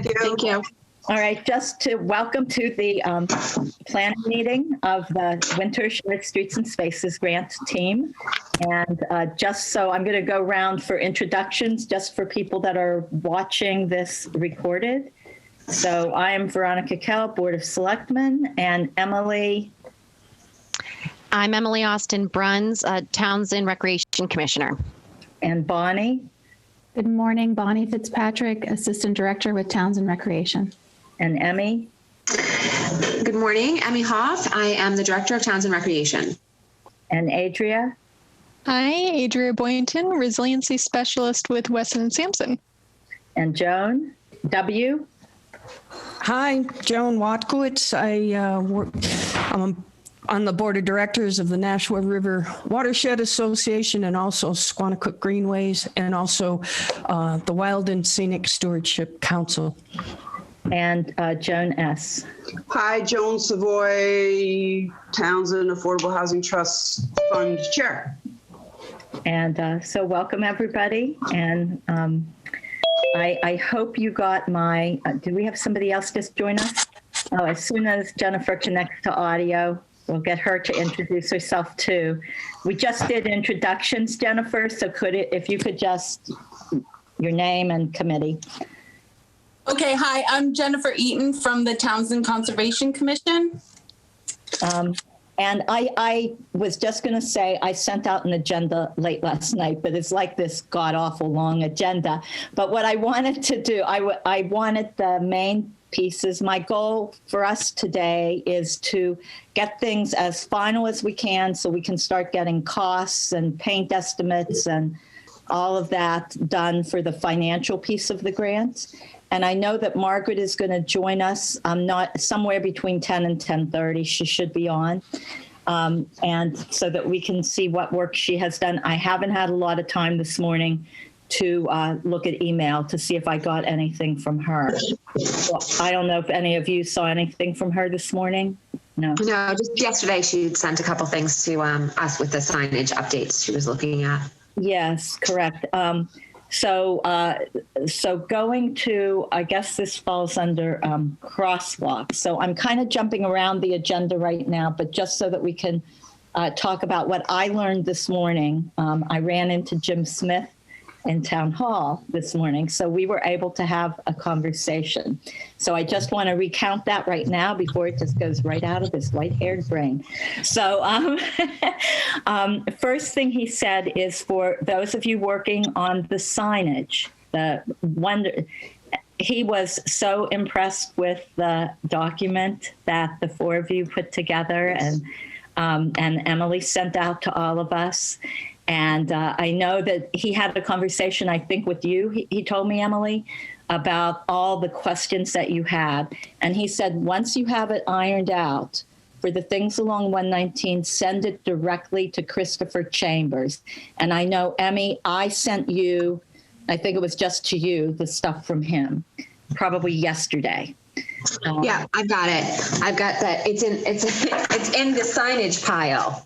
Thank you. Thank you. All right, just to welcome to the planning meeting of the Winter Shared Streets and Spaces Grant team. And just so I'm going to go around for introductions, just for people that are watching this recorded. So I am Veronica Kell, Board of Selectmen, and Emily. I'm Emily Austin Bruns, Townsend Recreation Commissioner. And Bonnie. Good morning, Bonnie Fitzpatrick, Assistant Director with Townsend Recreation. And Emmy. Good morning, Emmy Hoff. I am the Director of Townsend Recreation. And Adria. Hi, Adria Boynton, Resiliency Specialist with Wesson and Sampson. And Joan W. Hi, Joan Watkowitz. I'm on the Board of Directors of the Nashua River Watershed Association and also Squanicook Greenways and also the Wild and Scenic Stewardship Council. And Joan S. Hi, Joan Savoy, Townsend Affordable Housing Trust Fund Chair. And so welcome everybody. And I hope you got my, do we have somebody else just join us? Oh, as soon as Jennifer connects to audio, we'll get her to introduce herself too. We just did introductions, Jennifer, so if you could just, your name and committee. Okay, hi, I'm Jennifer Eaton from the Townsend Conservation Commission. And I was just going to say, I sent out an agenda late last night, but it's like this god-awful long agenda. But what I wanted to do, I wanted the main pieces. My goal for us today is to get things as final as we can so we can start getting costs and paint estimates and all of that done for the financial piece of the grant. And I know that Margaret is going to join us. Not somewhere between 10 and 10:30. She should be on. And so that we can see what work she has done. I haven't had a lot of time this morning to look at email to see if I got anything from her. Well, I don't know if any of you saw anything from her this morning. No, just yesterday she sent a couple things to us with the signage updates she was looking at. Yes, correct. So going to, I guess this falls under crosswalk. So I'm kind of jumping around the agenda right now, but just so that we can talk about what I learned this morning. I ran into Jim Smith in Town Hall this morning, so we were able to have a conversation. So I just want to recount that right now before it just goes right out of his white-haired brain. So first thing he said is, for those of you working on the signage, he was so impressed with the document that the four of you put together and Emily sent out to all of us. And I know that he had a conversation, I think, with you, he told me, Emily, about all the questions that you had. And he said, once you have it ironed out for the things along 119, send it directly to Christopher Chambers. And I know, Emmy, I sent you, I think it was just to you, the stuff from him, probably yesterday. Yeah, I've got it. I've got that. It's in the signage pile.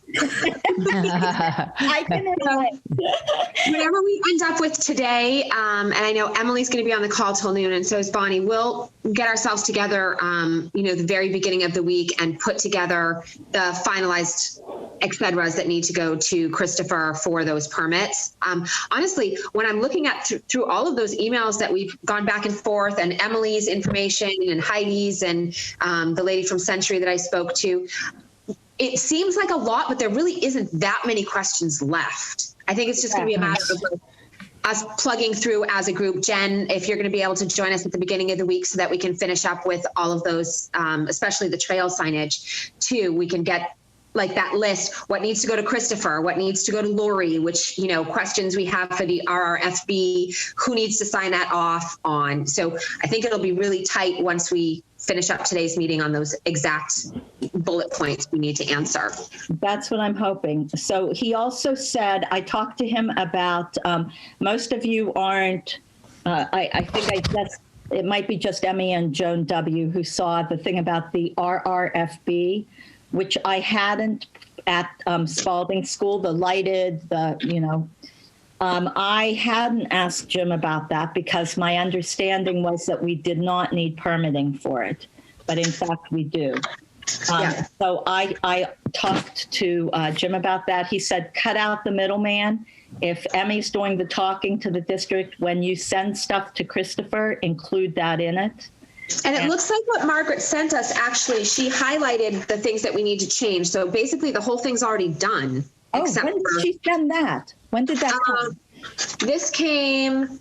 I can Whatever we end up with today, and I know Emily's going to be on the call till noon, and so is Bonnie. We'll get ourselves together, the very beginning of the week, and put together the finalized et ceteras that need to go to Christopher for those permits. Honestly, when I'm looking at through all of those emails that we've gone back and forth, and Emily's information and Heidi's and the lady from Century that I spoke to, it seems like a lot, but there really isn't that many questions left. I think it's just going to be a matter of us plugging through as a group. Jen, if you're going to be able to join us at the beginning of the week so that we can finish up with all of those, especially the trail signage too, we can get like that list, what needs to go to Christopher, what needs to go to Lori, which, questions we have for the RRFB, who needs to sign that off on. So I think it'll be really tight once we finish up today's meeting on those exact bullet points we need to answer. That's what I'm hoping. So he also said, I talked to him about, most of you aren't, I think it might be just Emmy and Joan W. who saw the thing about the RRFB, which I hadn't at Spalding School, the lighted, I hadn't asked Jim about that because my understanding was that we did not need permitting for it, but in fact we do. So I talked to Jim about that. He said, cut out the middleman. If Emmy's doing the talking to the district, when you send stuff to Christopher, include that in it. And it looks like what Margaret sent us, actually, she highlighted the things that we need to change. So basically the whole thing's already done. Oh, when did she send that? When did that come? This came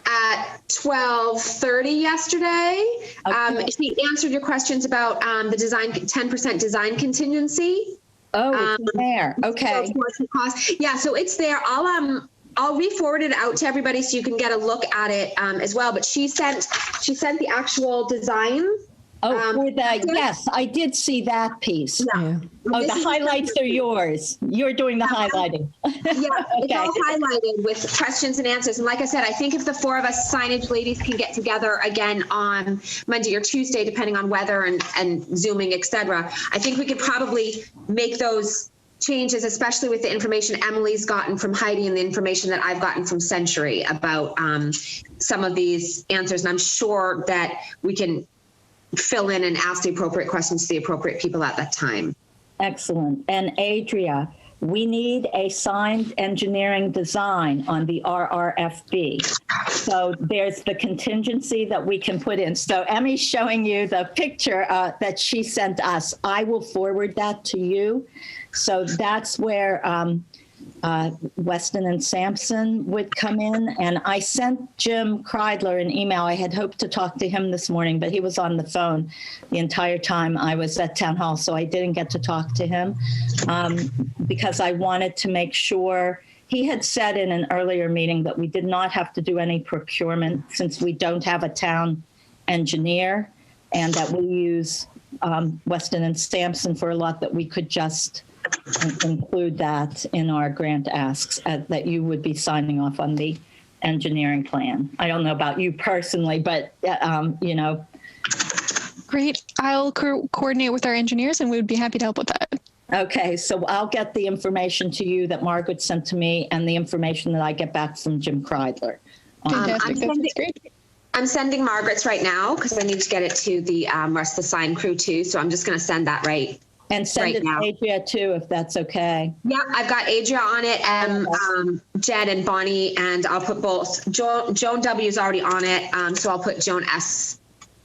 at 12:30 yesterday. Okay. She answered your questions about the design, 10% design contingency. Oh, it's there. Okay. Yeah, so it's there. I'll re-forward it out to everybody so you can get a look at it as well. But she sent the actual design. Oh, for the, yes, I did see that piece. Yeah. Oh, the highlights are yours. You're doing the highlighting. Yeah, it's all highlighted with questions and answers. And like I said, I think if the four of us signage ladies can get together again on Monday or Tuesday, depending on weather and Zooming, et cetera, I think we could probably make those changes, especially with the information Emily's gotten from Heidi and the information that I've gotten from Century about some of these answers. And I'm sure that we can fill in and ask the appropriate questions to the appropriate people at that time. Excellent. And Adria, we need a signed engineering design on the RRFB. So there's the contingency that we can put in. So Emmy's showing you the picture that she sent us. I will forward that to you. So that's where Weston and Sampson would come in. And I sent Jim Kreidler an email. I had hoped to talk to him this morning, but he was on the phone the entire time I was at Town Hall, so I didn't get to talk to him because I wanted to make sure. He had said in an earlier meeting that we did not have to do any procurement since we don't have a town engineer, and that we use Weston and Sampson for a lot, that we could just include that in our grant asks, that you would be signing off on the engineering plan. I don't know about you personally, but you know. Great. I'll coordinate with our engineers and we would be happy to help with that. Okay, so I'll get the information to you that Margaret sent to me and the information that I get back from Jim Kreidler. Fantastic. That's great. I'm sending Margaret's right now because I need to get it to the rest of the sign crew too. So I'm just going to send that right. And send right it now. to Adria too, if that's okay. Yeah, I've got Adria on it and Jed and Bonnie, and I'll put both. Joan W is already on it, so I'll put Joan S,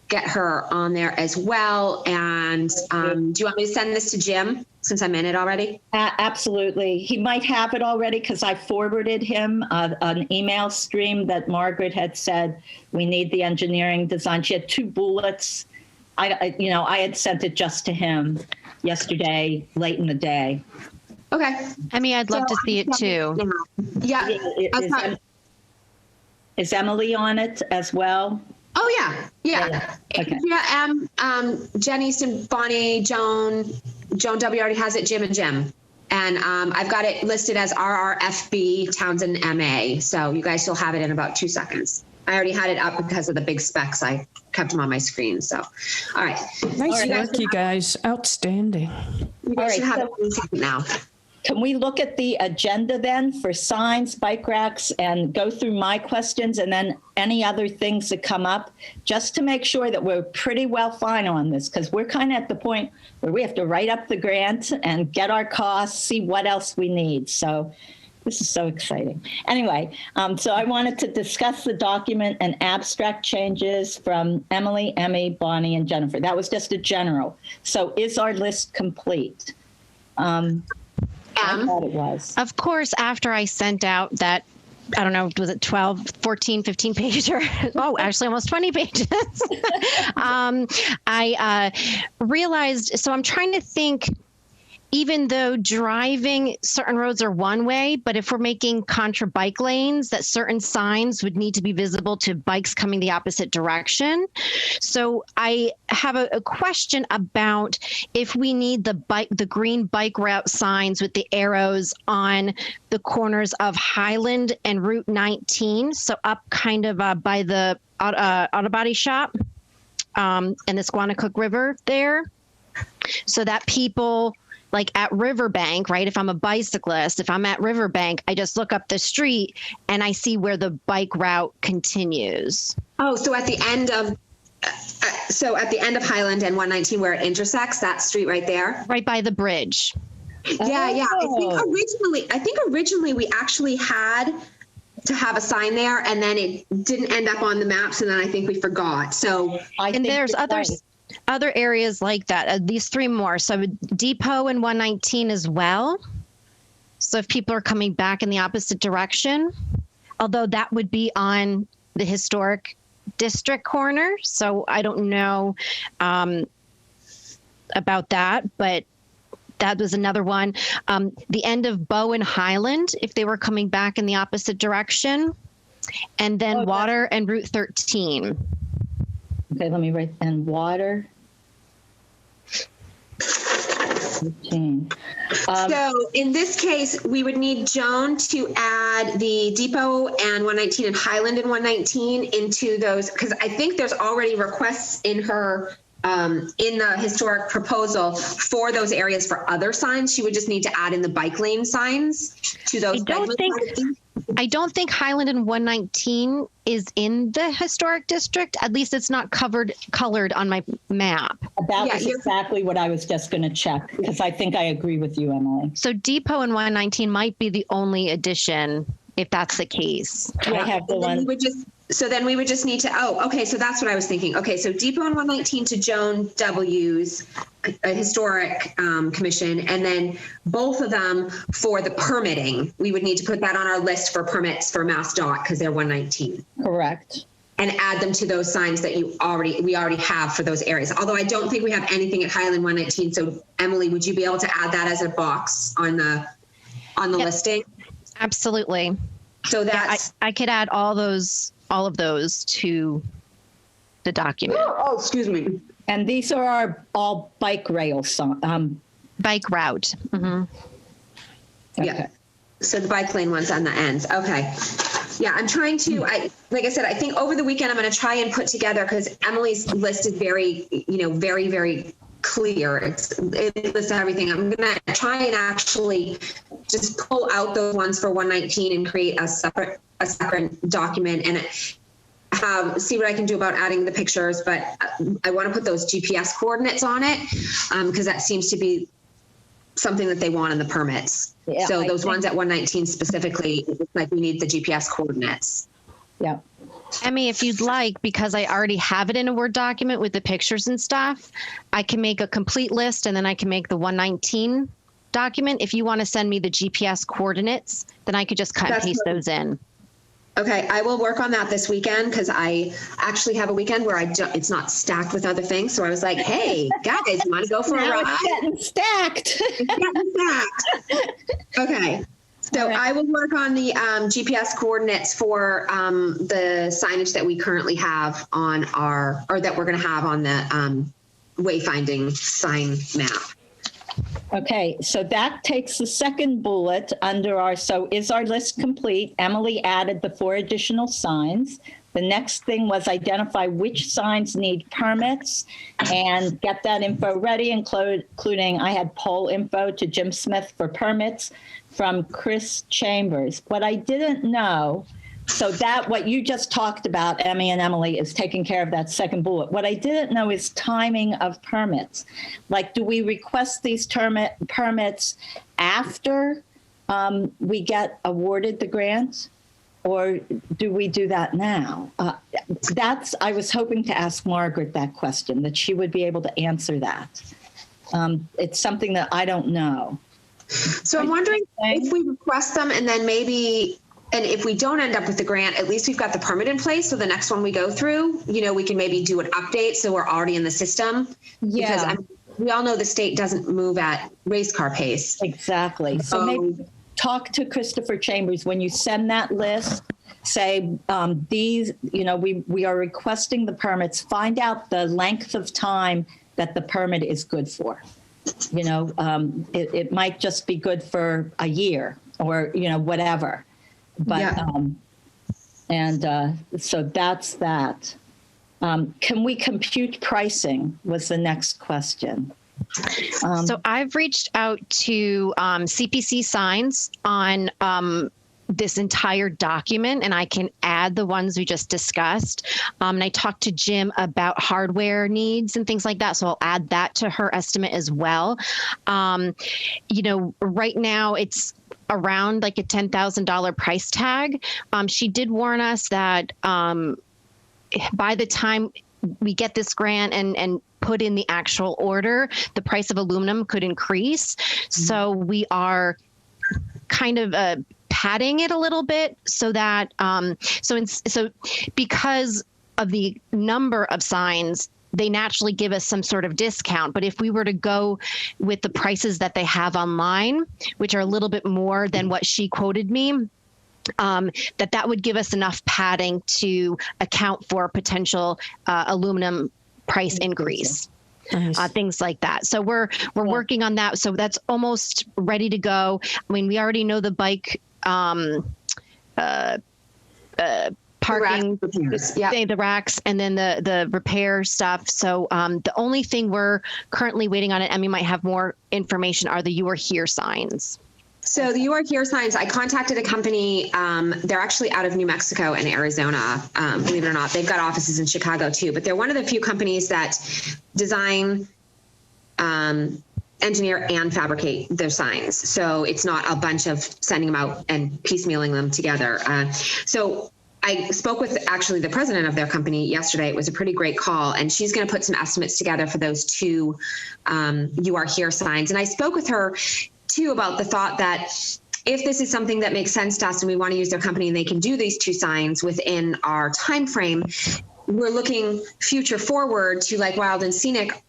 get her on there as well. And do you want me to send this to Jim since I'm in it already? Absolutely. He might have it already because I forwarded him an email stream that Margaret had said we need the engineering design. She had 2 bullets. I had sent it just to him yesterday, late in the day. Okay. I mean, I'd love to see it too. Yeah. Is Emily on it as well? Oh yeah. Yeah. Okay. Yeah. Jen Easton, Bonnie, Joan W already has it, Jim and Jim. And I've got it listed as RRFB Townsend MA. So you guys still have it in about 2 seconds. I already had it up because of the big specs. I kept them on my screen. So, all right. Nice work, you guys. Outstanding. You guys should have it in a second now. Can we look at the agenda then for signs, bike racks, and go through my questions and then any other things that come up, just to make sure that we're pretty well fine on this, because we're kind of at the point where we have to write up the grant and get our costs, see what else we need. So this is so exciting. Anyway, so I wanted to discuss the document and abstract changes from Emily, Emmy, Bonnie, and Jennifer. That was just a general. So is our list complete? I thought it was. Of course, after I sent out that, I don't know, was it 12, 14, 15 pager? Oh, actually almost 20 pages. I realized, so I'm trying to think, even though driving certain roads are one way, but if we're making contra bike lanes, that certain signs would need to be visible to bikes coming the opposite direction. So I have a question about if we need the green bike route signs with the arrows on the corners of Highland and Route 19. So up kind of by the auto body shop and the Squanicook River there, so that people like at Riverbank, right? If I'm a bicyclist, if I'm at Riverbank, I just look up the street and I see where the bike route continues. Oh, so at the end of Highland and 119 where it intersects, that street right there? Right by the bridge. Yeah. I think originally we actually had to have a sign there, and then it didn't end up on the maps, and then I think we forgot. So and there's other areas like that. These three more. So Depot and 119 as well. So if people are coming back in the opposite direction, although that would be on the historic district corner. So I don't know about that, but that was another one. The end of Bow and Highland, if they were coming back in the opposite direction, and then Water and Route 13. Okay, let me write, and Water 13. So in this case, we would need Joan to add the Depot and 119 and Highland and 119 into those, because I think there's already requests in her in the historic proposal for those areas for other signs. She would just need to add in the bike lane signs to those. I don't think Highland and 119 is in the historic district. At least it's not colored on my map. That was exactly what I was just going to check, because I think I agree with you, Emily. So Depot and 119 might be the only addition if that's the case. I have the one. So then we would just need to, so that's what I was thinking. Okay, so Depot and 119 to Joan W's historic commission, and then both of them for the permitting. We would need to put that on our list for permits for MassDOT because they're 119. Correct. And add them to those signs that we already have for those areas. Although I don't think we have anything at Highland 119. So Emily, would you be able to add that as a box on the listing? Absolutely. So that's I could add all of those to the document. Oh, excuse me. And these are all bike rail bike route. Mm-hmm. Okay. Yeah. So the bike lane ones on the ends. Okay. Yeah, I'm trying to, like I said, I think over the weekend I'm going to try and put together, because Emily's list is very, very, very clear. It lists everything. I'm going to try and actually just pull out those ones for 119 and create a separate document and see what I can do about adding the pictures. But I want to put those GPS coordinates on it because that seems to be something that they want in the permits. Yeah, so those ones at 119 specifically, it's like we need the GPS coordinates. Yeah. Emmy, if you'd like, because I already have it in a Word document with the pictures and stuff, I can make a complete list and then I can make the 119 document. If you want to send me the GPS coordinates, then I could just cut and paste those in. Okay, I will work on that this weekend because I actually have a weekend where it's not stacked with other things. So I was like, hey, guys, you want to go for a ride? It's getting stacked. Okay. So I will work on the GPS coordinates for the signage that we currently have on that we're going to have on the wayfinding sign map. Okay, so that takes the second bullet under so is our list complete? Emily added the 4 additional signs. The next thing was identify which signs need permits and get that info ready, including I had poll info to Jim Smith for permits from Chris Chambers. What I didn't know, so that what you just talked about, Emmy and Emily, is taking care of that second bullet. What I didn't know is timing of permits. Like, do we request these permits after we get awarded the grant? Or do we do that now? I was hoping to ask Margaret that question, that she would be able to answer that. It's something that I don't know. So I'm wondering if we request them and then maybe, and if we don't end up with the grant, at least we've got the permit in place. So the next one we go through, we can maybe do an update. So we're already in the system. Yeah. Because we all know the state doesn't move at race car pace. Exactly. So maybe talk to Christopher Chambers when you send that list. Say these, we are requesting the permits. Find out the length of time that the permit is good for. It might just be good for a year or whatever. But so that's that. Can we compute pricing? Was the next question. So I've reached out to CPC Signs on this entire document, and I can add the ones we just discussed. And I talked to Jim about hardware needs and things like that, so I'll add that to her estimate as well. Right now it's around like a $10,000 price tag. She did warn us that by the time we get this grant and put in the actual order, the price of aluminum could increase. So we are kind of padding it a little bit so that so because of the number of signs, they naturally give us some sort of discount. But if we were to go with the prices that they have online, which are a little bit more than what she quoted me, that would give us enough padding to account for potential aluminum price increase. Nice. Things like that. So we're working on that. So that's almost ready to go. I mean, we already know the bike parking, the racks, and then the repair stuff. So the only thing we're currently waiting on, and Emmy might have more information, are the "You Are Here" signs. So the "You Are Here" signs, I contacted a company. They're actually out of New Mexico and Arizona, believe it or not. They've got offices in Chicago too, but they're one of the few companies that design, engineer, and fabricate their signs. So it's not a bunch of sending them out and piecemealing them together. So I spoke with actually the president of their company yesterday. It was a pretty great call, and she's going to put some estimates together for those two "You Are Here" signs. And I spoke with her too about the thought that if this is something that makes sense to us and we want to use their company and they can do these two signs within our time frame, we're looking future forward to like Wild and Scenic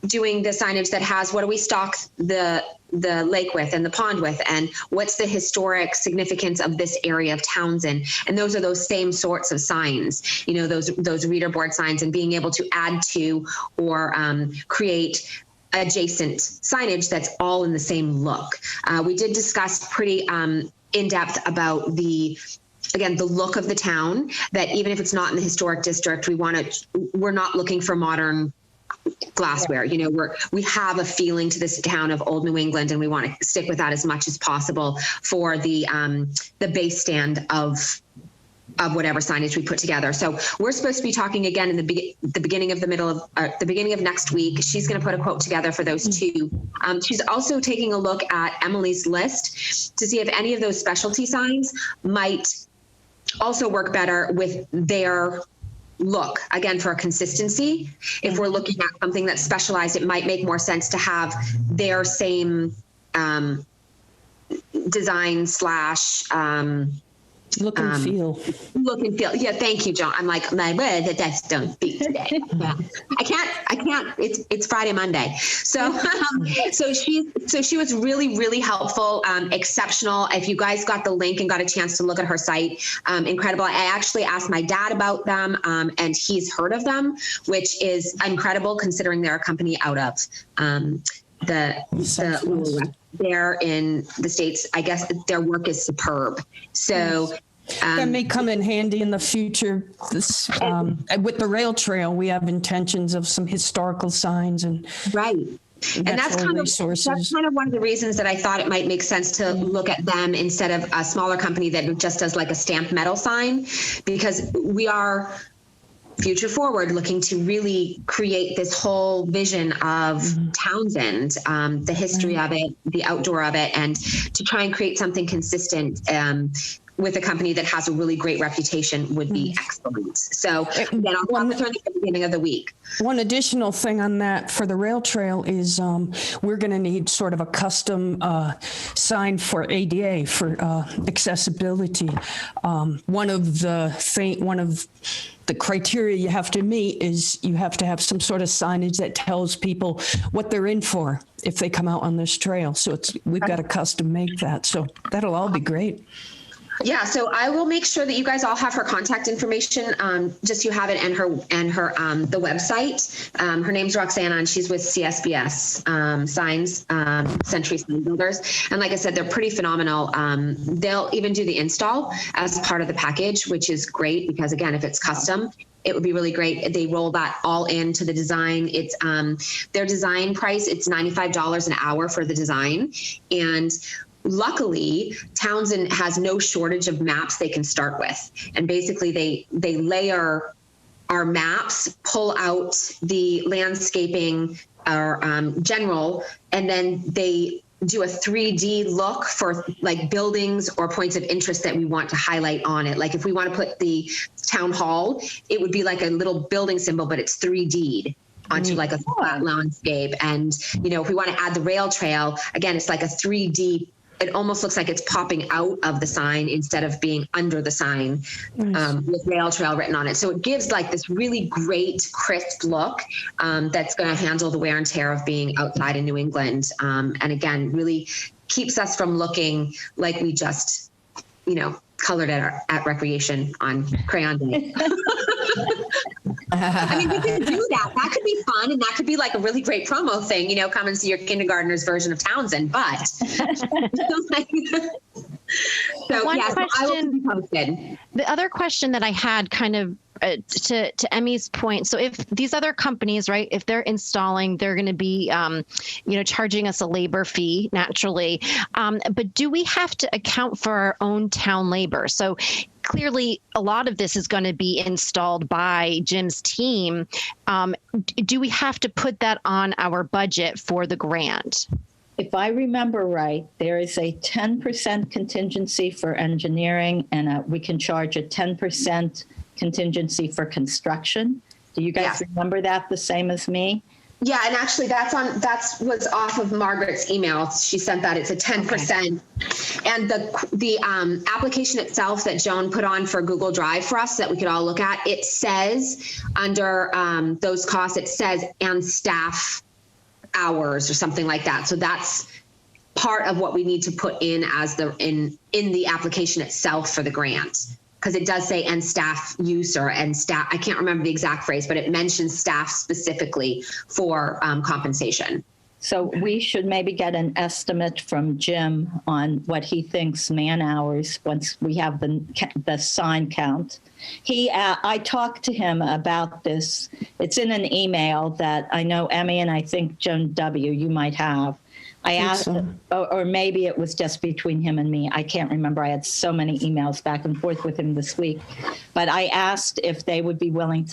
doing the signage that has what do we stock the lake with and the pond with, and what's the historic significance of this area of Townsend. And those are those same sorts of signs, those reader board signs, and being able to add to or create adjacent signage that's all in the same look. We did discuss pretty in depth about the look of the town, that even if it's not in the historic district, we're not looking for modern glassware. We have a feeling to this town of old New England, and we want to stick with that as much as possible for the base stand of whatever signage we put together. So we're supposed to be talking again in the beginning of next week. She's going to put a quote together for those two. She's also taking a look at Emily's list to see if any of those specialty signs might also work better with their look, again, for a consistency. If we're looking at something that's specialized, it might make more sense to have their same design / Look and feel. Yeah, thank you, John. I'm like, my word, that's don't speak today. Yeah. I can't. It's Friday, Monday. So, so she was really, really helpful, exceptional. If you guys got the link and got a chance to look at her site, incredible. I actually asked my dad about them, and he's heard of them, which is incredible considering they're a company out of there in the States. I guess their work is superb. So that may come in handy in the future. With the rail trail, we have intentions of some historical signs and right. And that's kind of one of the reasons that I thought it might make sense to look at them instead of a smaller company that just does like a stamped metal sign, because we are future forward looking to really create this whole vision of Townsend, the history of it, the outdoor of it, and to try and create something consistent with a company that has a really great reputation would be excellent. So then I'll talk with her at the beginning of the week. One additional thing on that for the rail trail is we're going to need sort of a custom sign for ADA, for accessibility. One of the criteria you have to meet is you have to have some sort of signage that tells people what they're in for if they come out on this trail. So we've got to custom make that. So that'll all be great. Yeah, so I will make sure that you guys all have her contact information. Just you have it and her the website. Her name's Roxana, and she's with CSBS Signs, Century Sign Builders. And like I said, they're pretty phenomenal. They'll even do the install as part of the package, which is great because again, if it's custom, it would be really great. They roll that all into the design. It's their design price. It's $95 an hour for the design. And luckily, Townsend has no shortage of maps they can start with. And basically they layer our maps, pull out the landscaping or general, and then they do a 3D look for like buildings or points of interest that we want to highlight on it. Like if we want to put the town hall, it would be like a little building symbol, but it's 3D'd onto like a flat landscape. And, you know, if we want to add the rail trail, again, it's like a 3D. It almost looks like it's popping out of the sign instead of being under the sign with rail trail written on it. So it gives like this really great crisp look that's going to handle the wear and tear of being outside in New England. And again, really keeps us from looking like we just, you know, colored at recreation on crayon day. I mean, we could do that. That could be fun. And that could be like a really great promo thing, you know, come and see your kindergartner's version of Townsend. But so yes, I will be posted. The other question that I had kind of to Emmy's point. So if these other companies, right, if they're installing, they're going to be, you know, charging us a labor fee naturally. But do we have to account for our own town labor? So clearly a lot of this is going to be installed by Jim's team. Do we have to put that on our budget for the grant? If I remember right, there is a 10% contingency for engineering, and we can charge a 10% contingency for construction. Do you guys remember that the same as me? Yeah, and actually that was off of Margaret's email. She sent that. It's a 10%. Okay. And the application itself that Joan put on for Google Drive for us that we could all look at, it says under those costs, it says and staff hours or something like that. So that's part of what we need to put in as in the application itself for the grant. Because it does say and staff user and staff, I can't remember the exact phrase, but it mentions staff specifically for compensation. So we should maybe get an estimate from Jim on what he thinks man hours once we have the sign count. I talked to him about this. It's in an email that I know Emmy and I think Joan W. you might have. I asked, or maybe it was just between him and me. I can't remember. I had so many emails back and forth with him this week. But I asked if they would be willing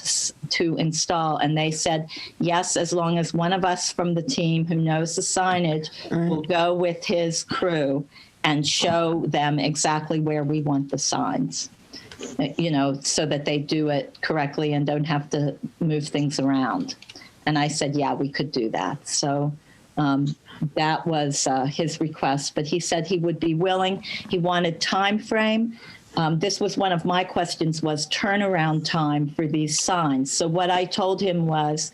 to install, and they said yes, as long as one of us from the team who knows the signage will go with his crew and show them exactly where we want the signs, you know, so that they do it correctly and don't have to move things around. And I said, yeah, we could do that. So that was his request, but he said he would be willing. He wanted time frame. This was one of my questions, was turnaround time for these signs. So what I told him was,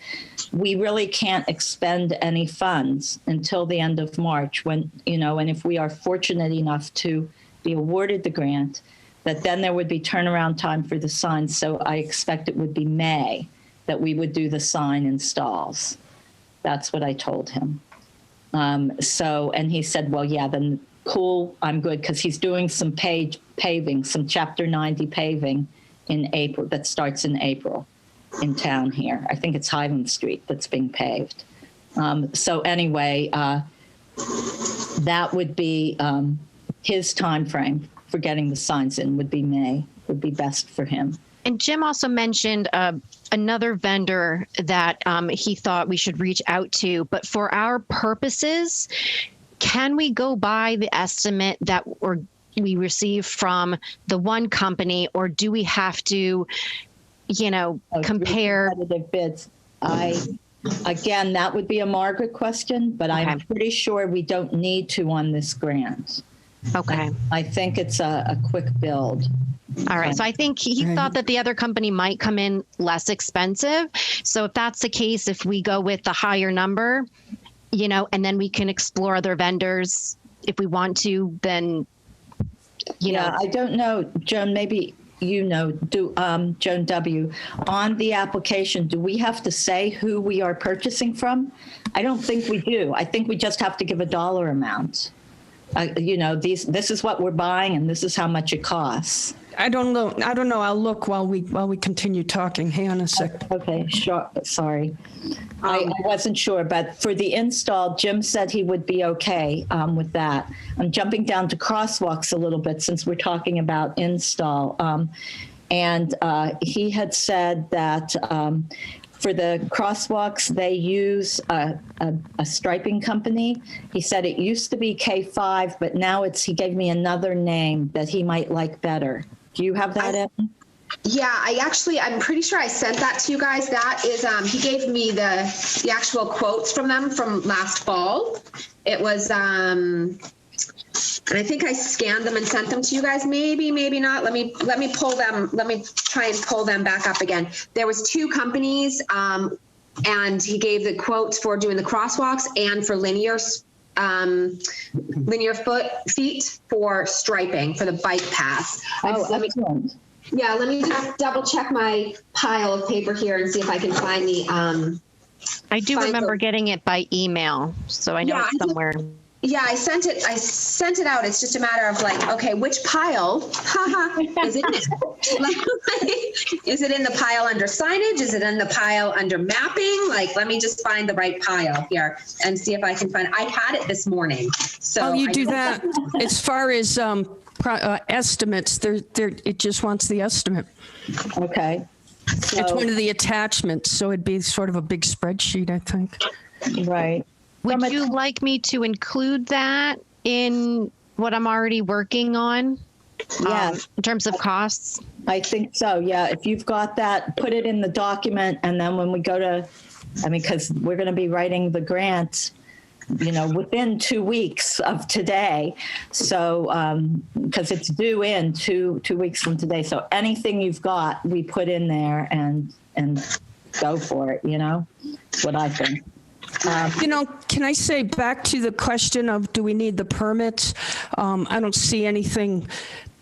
we really can't expend any funds until the end of March when, you know, and if we are fortunate enough to be awarded the grant, that then there would be turnaround time for the signs. So I expect it would be May that we would do the sign installs. That's what I told him. And he said, well, yeah, then cool, I'm good, because he's doing some paving, some Chapter 90 paving in April, that starts in April in town here. I think it's Highland Street that's being paved. So anyway, that would be his time frame for getting the signs in would be May, would be best for him. And Jim also mentioned another vendor that he thought we should reach out to. But for our purposes, can we go by the estimate that we receive from the one company, or do we have to, you know, compare competitive bids? Again, that would be a Margaret question, but okay. I'm pretty sure we don't need to on this grant. Okay. I think it's a quick build. All right. So I think he thought that the other company might come in less expensive. So if that's the case, if we go with the higher number, you know, and then we can explore other vendors if we want to, then, you know. I don't know, Joan, maybe, you know, Joan W., on the application, do we have to say who we are purchasing from? I don't think we do. I think we just have to give a dollar amount. this is what we're buying and this is how much it costs. I don't know. I'll look while we continue talking. Hang on a sec. Okay, sure. Sorry. I wasn't sure, but for the install, Jim said he would be okay with that. I'm jumping down to crosswalks a little bit since we're talking about install. And he had said that for the crosswalks, they use a striping company. He said it used to be K5, but now he gave me another name that he might like better. Do you have that, Evan? Yeah, I'm pretty sure I sent that to you guys. That is, he gave me the actual quotes from them from last fall. It was, and I think I scanned them and sent them to you guys. Maybe not. Let me pull them. Let me try and pull them back up again. There was 2 companies, and he gave the quotes for doing the crosswalks and for linear feet for striping for the bike paths. Excellent. Let me just double check my pile of paper here and see if I can find the. I do remember getting it by email, so I know it's somewhere. Yeah, I sent it out. It's just a matter of like, okay, which pile is it in? Is it in the pile under signage? Is it in the pile under mapping? Like, let me just find the right pile here and see if I can find. I had it this morning. So You do that. As far as estimates, it just wants the estimate. Okay. So, it's one of the attachments, so it'd be sort of a big spreadsheet, I think. Right. Would you like me to include that in what I'm already working on? Yeah. In terms of costs? I think so. Yeah. If you've got that, put it in the document. And then when we go to, because we're going to be writing the grant, within 2 weeks of today. So, because it's due in two weeks from today. So anything you've got, we put in there and go for it. That's what I think. Can I say back to the question of do we need the permits? I don't see anything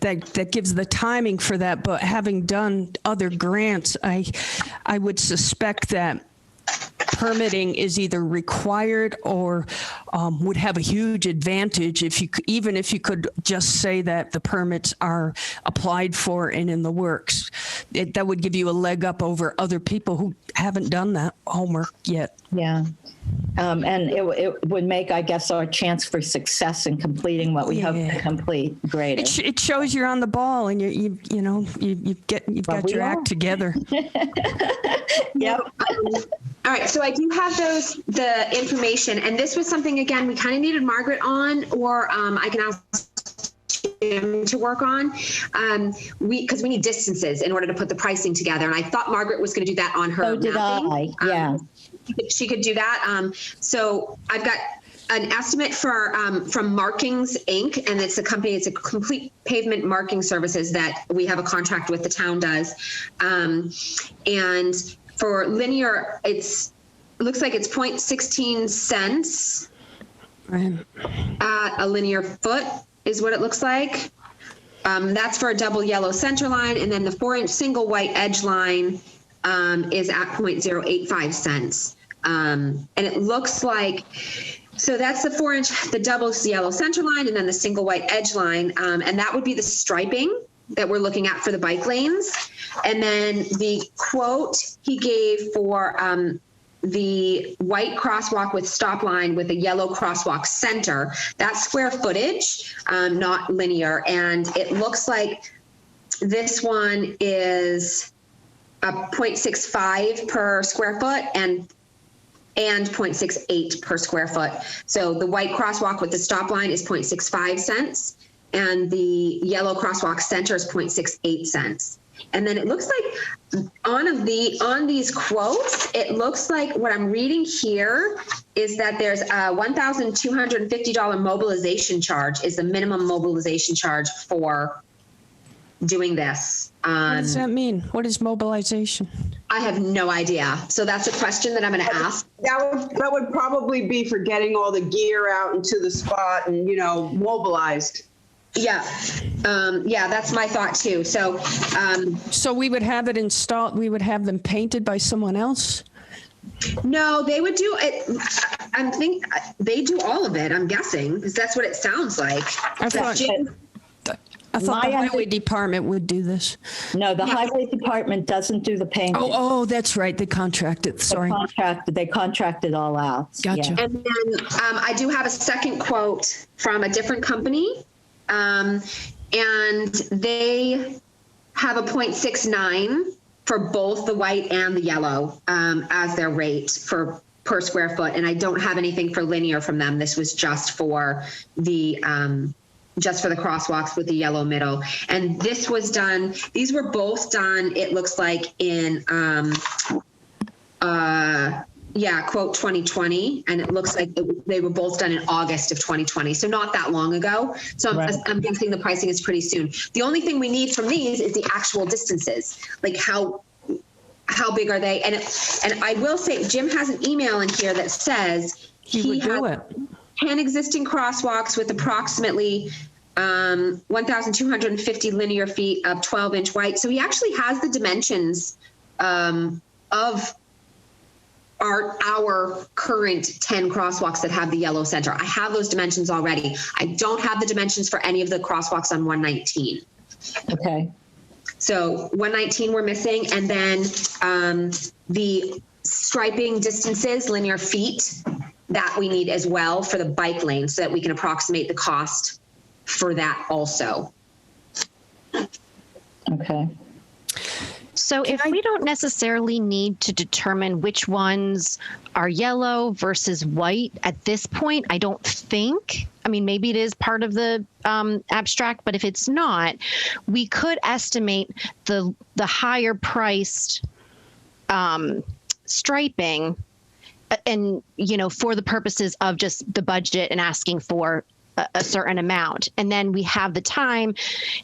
that gives the timing for that, but having done other grants, I would suspect that permitting is either required or would have a huge advantage even if you could just say that the permits are applied for and in the works. That would give you a leg up over other people who haven't done that homework yet. Yeah. And it would make, I guess, our chance for success in completing what we hope to complete greater. It shows you're on the ball and you've got your act together. Yep. All right, so I do have the information, and this was something, again, we kind of needed Margaret on, or I can ask Jim to work on, because we need distances in order to put the pricing together, and I thought Margaret was going to do that on her So did mapping. I, yeah. She could do that. So I've got an estimate from Markings Inc., and it's a company, it's a complete pavement marking services that we have a contract with, the town does. And for linear, it looks like it's 0.16 cents a linear foot is what it looks like. That's for a double yellow center line, and then the 4-inch single white edge line is at 0.085 cents. And it looks like, so that's the 4-inch, the double yellow center line, and then the single white edge line. And that would be the striping that we're looking at for the bike lanes. And then the quote he gave for the white crosswalk with stop line with a yellow crosswalk center, that's square footage, not linear. And it looks like this one is a 0.65 per square foot and 0.68 per square foot. So the white crosswalk with the stop line is 0.65 cents, and the yellow crosswalk center is 0.68 cents. And then it looks like on these quotes, it looks like what I'm reading here is that there's a $1,250 mobilization charge is the minimum mobilization charge for doing this. What does that mean? What is mobilization? I have no idea. So that's a question that I'm going to ask. That would probably be for getting all the gear out into the spot and, mobilized. Yeah. That's my thought too. So, so we would have it installed. We would have them painted by someone else. No, they would do it. I think they do all of it. I'm guessing because that's what it sounds like. I thought the highway department would do this. No, the highway department doesn't do the painting. Oh, that's right. They contracted. Sorry. They contracted all out. Gotcha. Yeah. And then I do have a second quote from a different company, and they have a 0.69 for both the white and the yellow as their rate per square foot. And I don't have anything for linear from them. This was just for the crosswalks with the yellow middle. And this was done, these were both done, it looks like in, quote 2020. And it looks like they were both done in August of 2020. So not that long ago. So I'm guessing the pricing is pretty soon. The only thing we need from these is the actual distances, like how big are they? And I will say, Jim has an email in here that says he has 10 existing crosswalks with approximately 1,250 linear feet of 12-inch white. So he actually has the dimensions of our current 10 crosswalks that have the yellow center. I have those dimensions already. I don't have the dimensions for any of the crosswalks on 119. Okay. So 119 we're missing. And then the striping distances, linear feet, that we need as well for the bike lane so that we can approximate the cost for that also. Okay. So if we don't necessarily need to determine which ones are yellow versus white at this point, I don't think. I mean, maybe it is part of the abstract, but if it's not, we could estimate the higher priced striping and, for the purposes of just the budget and asking for a certain amount. And then we have the time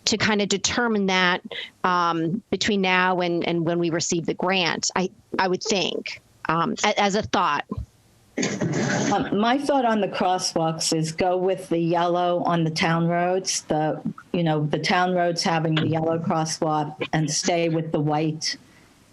to kind of determine that between now and when we receive the grant, I would think, as a thought. My thought on the crosswalks is go with the yellow on the town roads, the town roads having the yellow crosswalk, and stay with the white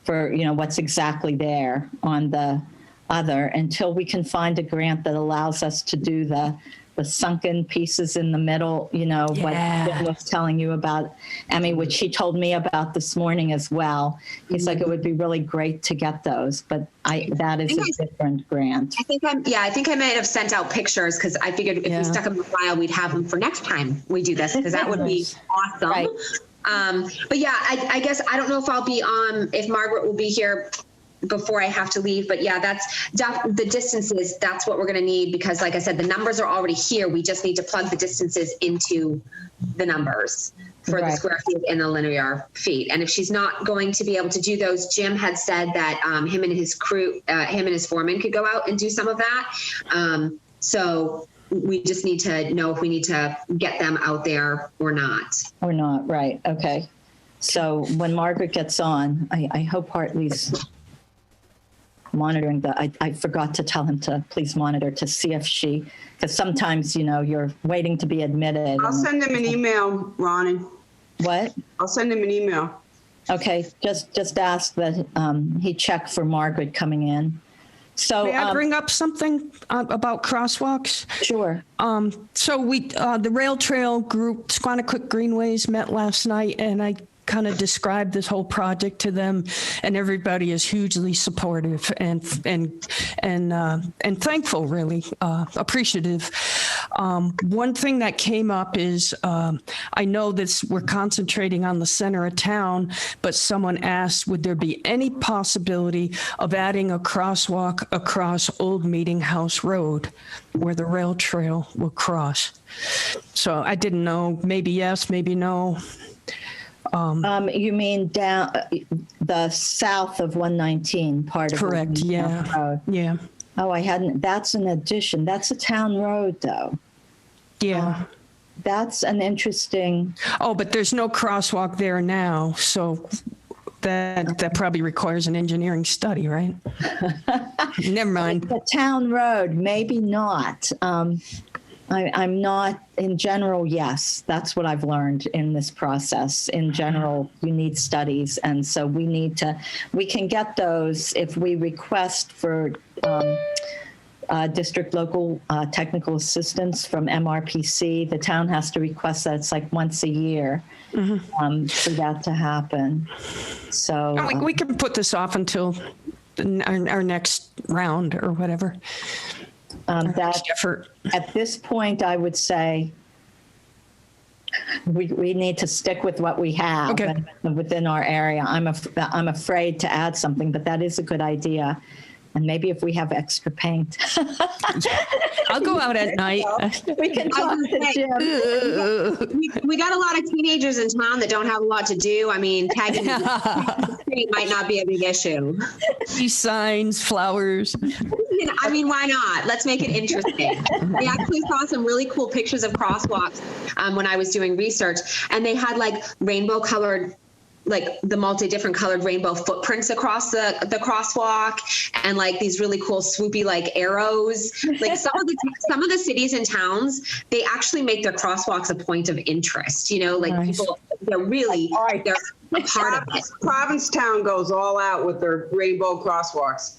for, what's exactly there on the other until we can find a grant that allows us to do the sunken pieces in the middle, what Jim was telling you about, Emmy, which he told me about this morning as well. He's like, it would be really great to get those, but that is a different grant. I think I might have sent out pictures because I figured if we stuck them in the file, we'd have them for next time we do this, because that would be awesome. Right. But yeah, I guess I don't know if I'll be on, if Margaret will be here before I have to leave, but yeah, that's the distances. That's what we're going to need, because like I said, the numbers are already here. We just need to plug the distances into the numbers for the square feet and the linear feet. And if she's not going to be able to do those, Jim had said that him and his crew, him and his foreman could go out and do some of that. So we just need to know if we need to get them out there or not. Or not, right. Okay. So when Margaret gets on, I hope Hartley's monitoring I forgot to tell him to please monitor to see if because sometimes, you're waiting to be admitted. I'll send him an email, Ronnie. What? I'll send him an email. Okay. Just ask that he check for Margaret coming in. So may I bring up something about crosswalks? Sure. So we, the rail trail group, Squanicook Greenways, met last night, and I kind of described this whole project to them, and everybody is hugely supportive and thankful, really appreciative. One thing that came up is I know that we're concentrating on the center of town, but someone asked, would there be any possibility of adding a crosswalk across Old Meeting House Road where the rail trail will cross? So I didn't know, maybe yes, maybe no. You mean down the south of 119 part of correct, yeah. Yeah. Oh, I hadn't. That's an addition. That's a town road, though. Yeah. That's an interesting. Oh, but there's no crosswalk there now, so that probably requires an engineering study, right? Never mind. The town road, maybe not. I'm not, in general, yes, that's what I've learned in this process. In general, you need studies. And so we can get those if we request for district local technical assistance from MRPC. The town has to request that. It's like once a year for that to happen. So we can put this off until our next round or whatever. That effort. At this point, I would say we need to stick with what we have within our area. I'm afraid to add something, but that is a good idea. And maybe if we have extra paint. I'll go out at night. We can talk to Jim. We got a lot of teenagers in town that don't have a lot to do. I mean, tagging the street might not be a big issue. These signs, flowers. I mean, why not? Let's make it interesting. I actually saw some really cool pictures of crosswalks when I was doing research, and they had like rainbow colored, like the different colored rainbow footprints across the crosswalk, and like these really cool swoopy like arrows. Like some of the cities and towns, they actually make their crosswalks a point of interest. You know, like nice. People, they're a part of it. Provincetown goes all out with their rainbow crosswalks.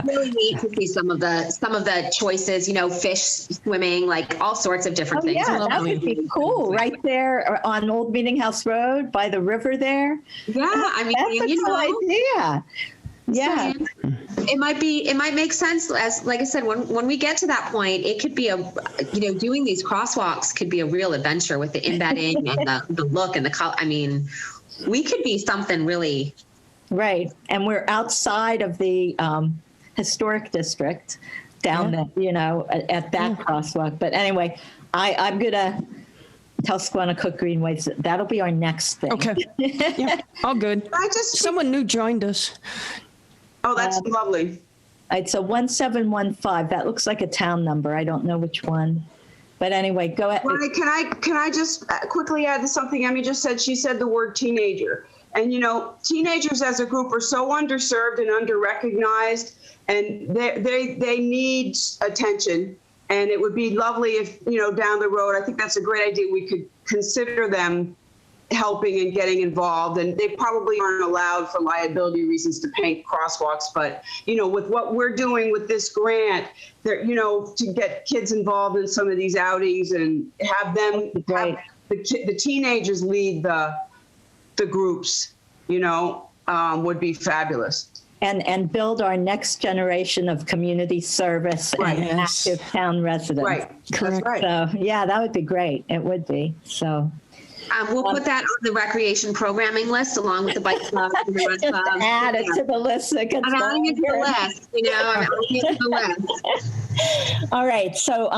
Really neat to see some of the choices. You know, fish swimming, like all sorts of different things. Yeah, that would be cool. Right there on Old Meeting House Road by the river there. Yeah, I mean, that's a good idea. Yeah, so it might make sense. As like I said, when we get to that point, it could be doing these crosswalks could be a real adventure with the embedding and the look and the color. I mean, we could be something really. Right. And we're outside of the historic district down there, at that crosswalk. But anyway, I'm going to tell Squanicook Greenways that'll be our next thing. Okay. Yeah, all good. Someone new joined us. Oh, that's lovely. It's a 1715. That looks like a town number. I don't know which one. But anyway, go ahead. Well, can I just quickly add to something Emmy just said? She said the word teenager. And, teenagers as a group are so underserved and under-recognized, and they need attention. And it would be lovely if, down the road, I think that's a great idea. We could consider them helping and getting involved. And they probably aren't allowed for liability reasons to paint crosswalks. But, with what we're doing with this grant, to get kids involved in some of these outings and have them, have the teenagers lead the groups, would be fabulous. And build our next generation of community service and active town residents. Right. Correct. Right. So, yeah, that would be great. It would be. So. We'll put that on the recreation programming list along with the bike club. And the run club. Add it to the list. I'm adding it to the list. I'm adding it to the list. All right. So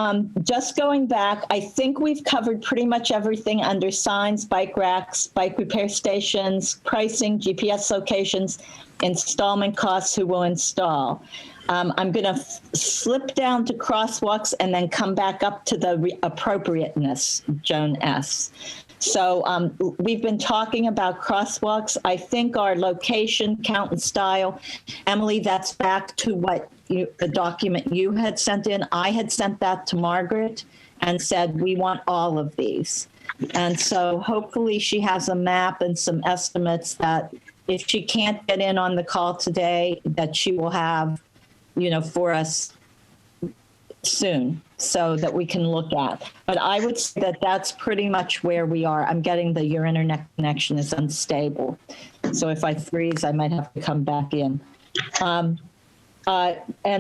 just going back, I think we've covered pretty much everything under signs, bike racks, bike repair stations, pricing, GPS locations, installment costs, who will install. I'm going to slip down to crosswalks and then come back up to the appropriateness, Joan S. So we've been talking about crosswalks. I think our location, count, and style, Emily, that's back to what the document you had sent in. I had sent that to Margaret and said, we want all of these. And so hopefully she has a map and some estimates that if she can't get in on the call today, that she will have, for us soon so that we can look at. But I would say that that's pretty much where we are. I'm getting your internet connection is unstable. So if I freeze, I might have to come back in. And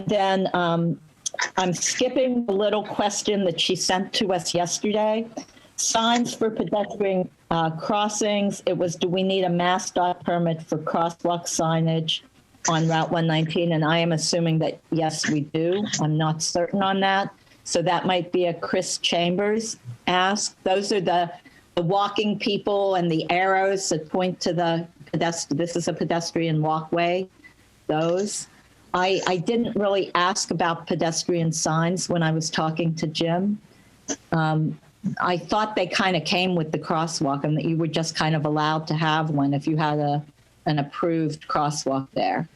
then I'm skipping the little question that she sent to us yesterday. Signs for pedestrian crossings. It was, do we need a MassDOT permit for crosswalk signage on Route 119? And I am assuming that, yes, we do. I'm not certain on that. So that might be a Chris Chambers ask. Those are the walking people and the arrows that point to the pedestrian. This is a pedestrian walkway. Those. I didn't really ask about pedestrian signs when I was talking to Jim. I thought they kind of came with the crosswalk and that you were just kind of allowed to have one if you had an approved crosswalk there.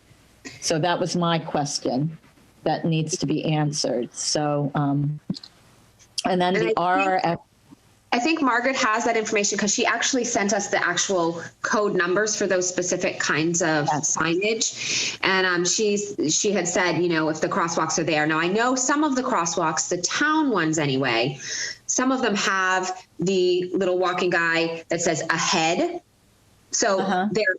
So that was my question that needs to be answered. So And then the RRF. I think Margaret has that information because she actually sent us the actual code numbers for those specific kinds of signage. And she had said, you know, if the crosswalks are there. Now, I know some of the crosswalks, the town ones anyway, some of them have the little walking guy that says ahead. So they're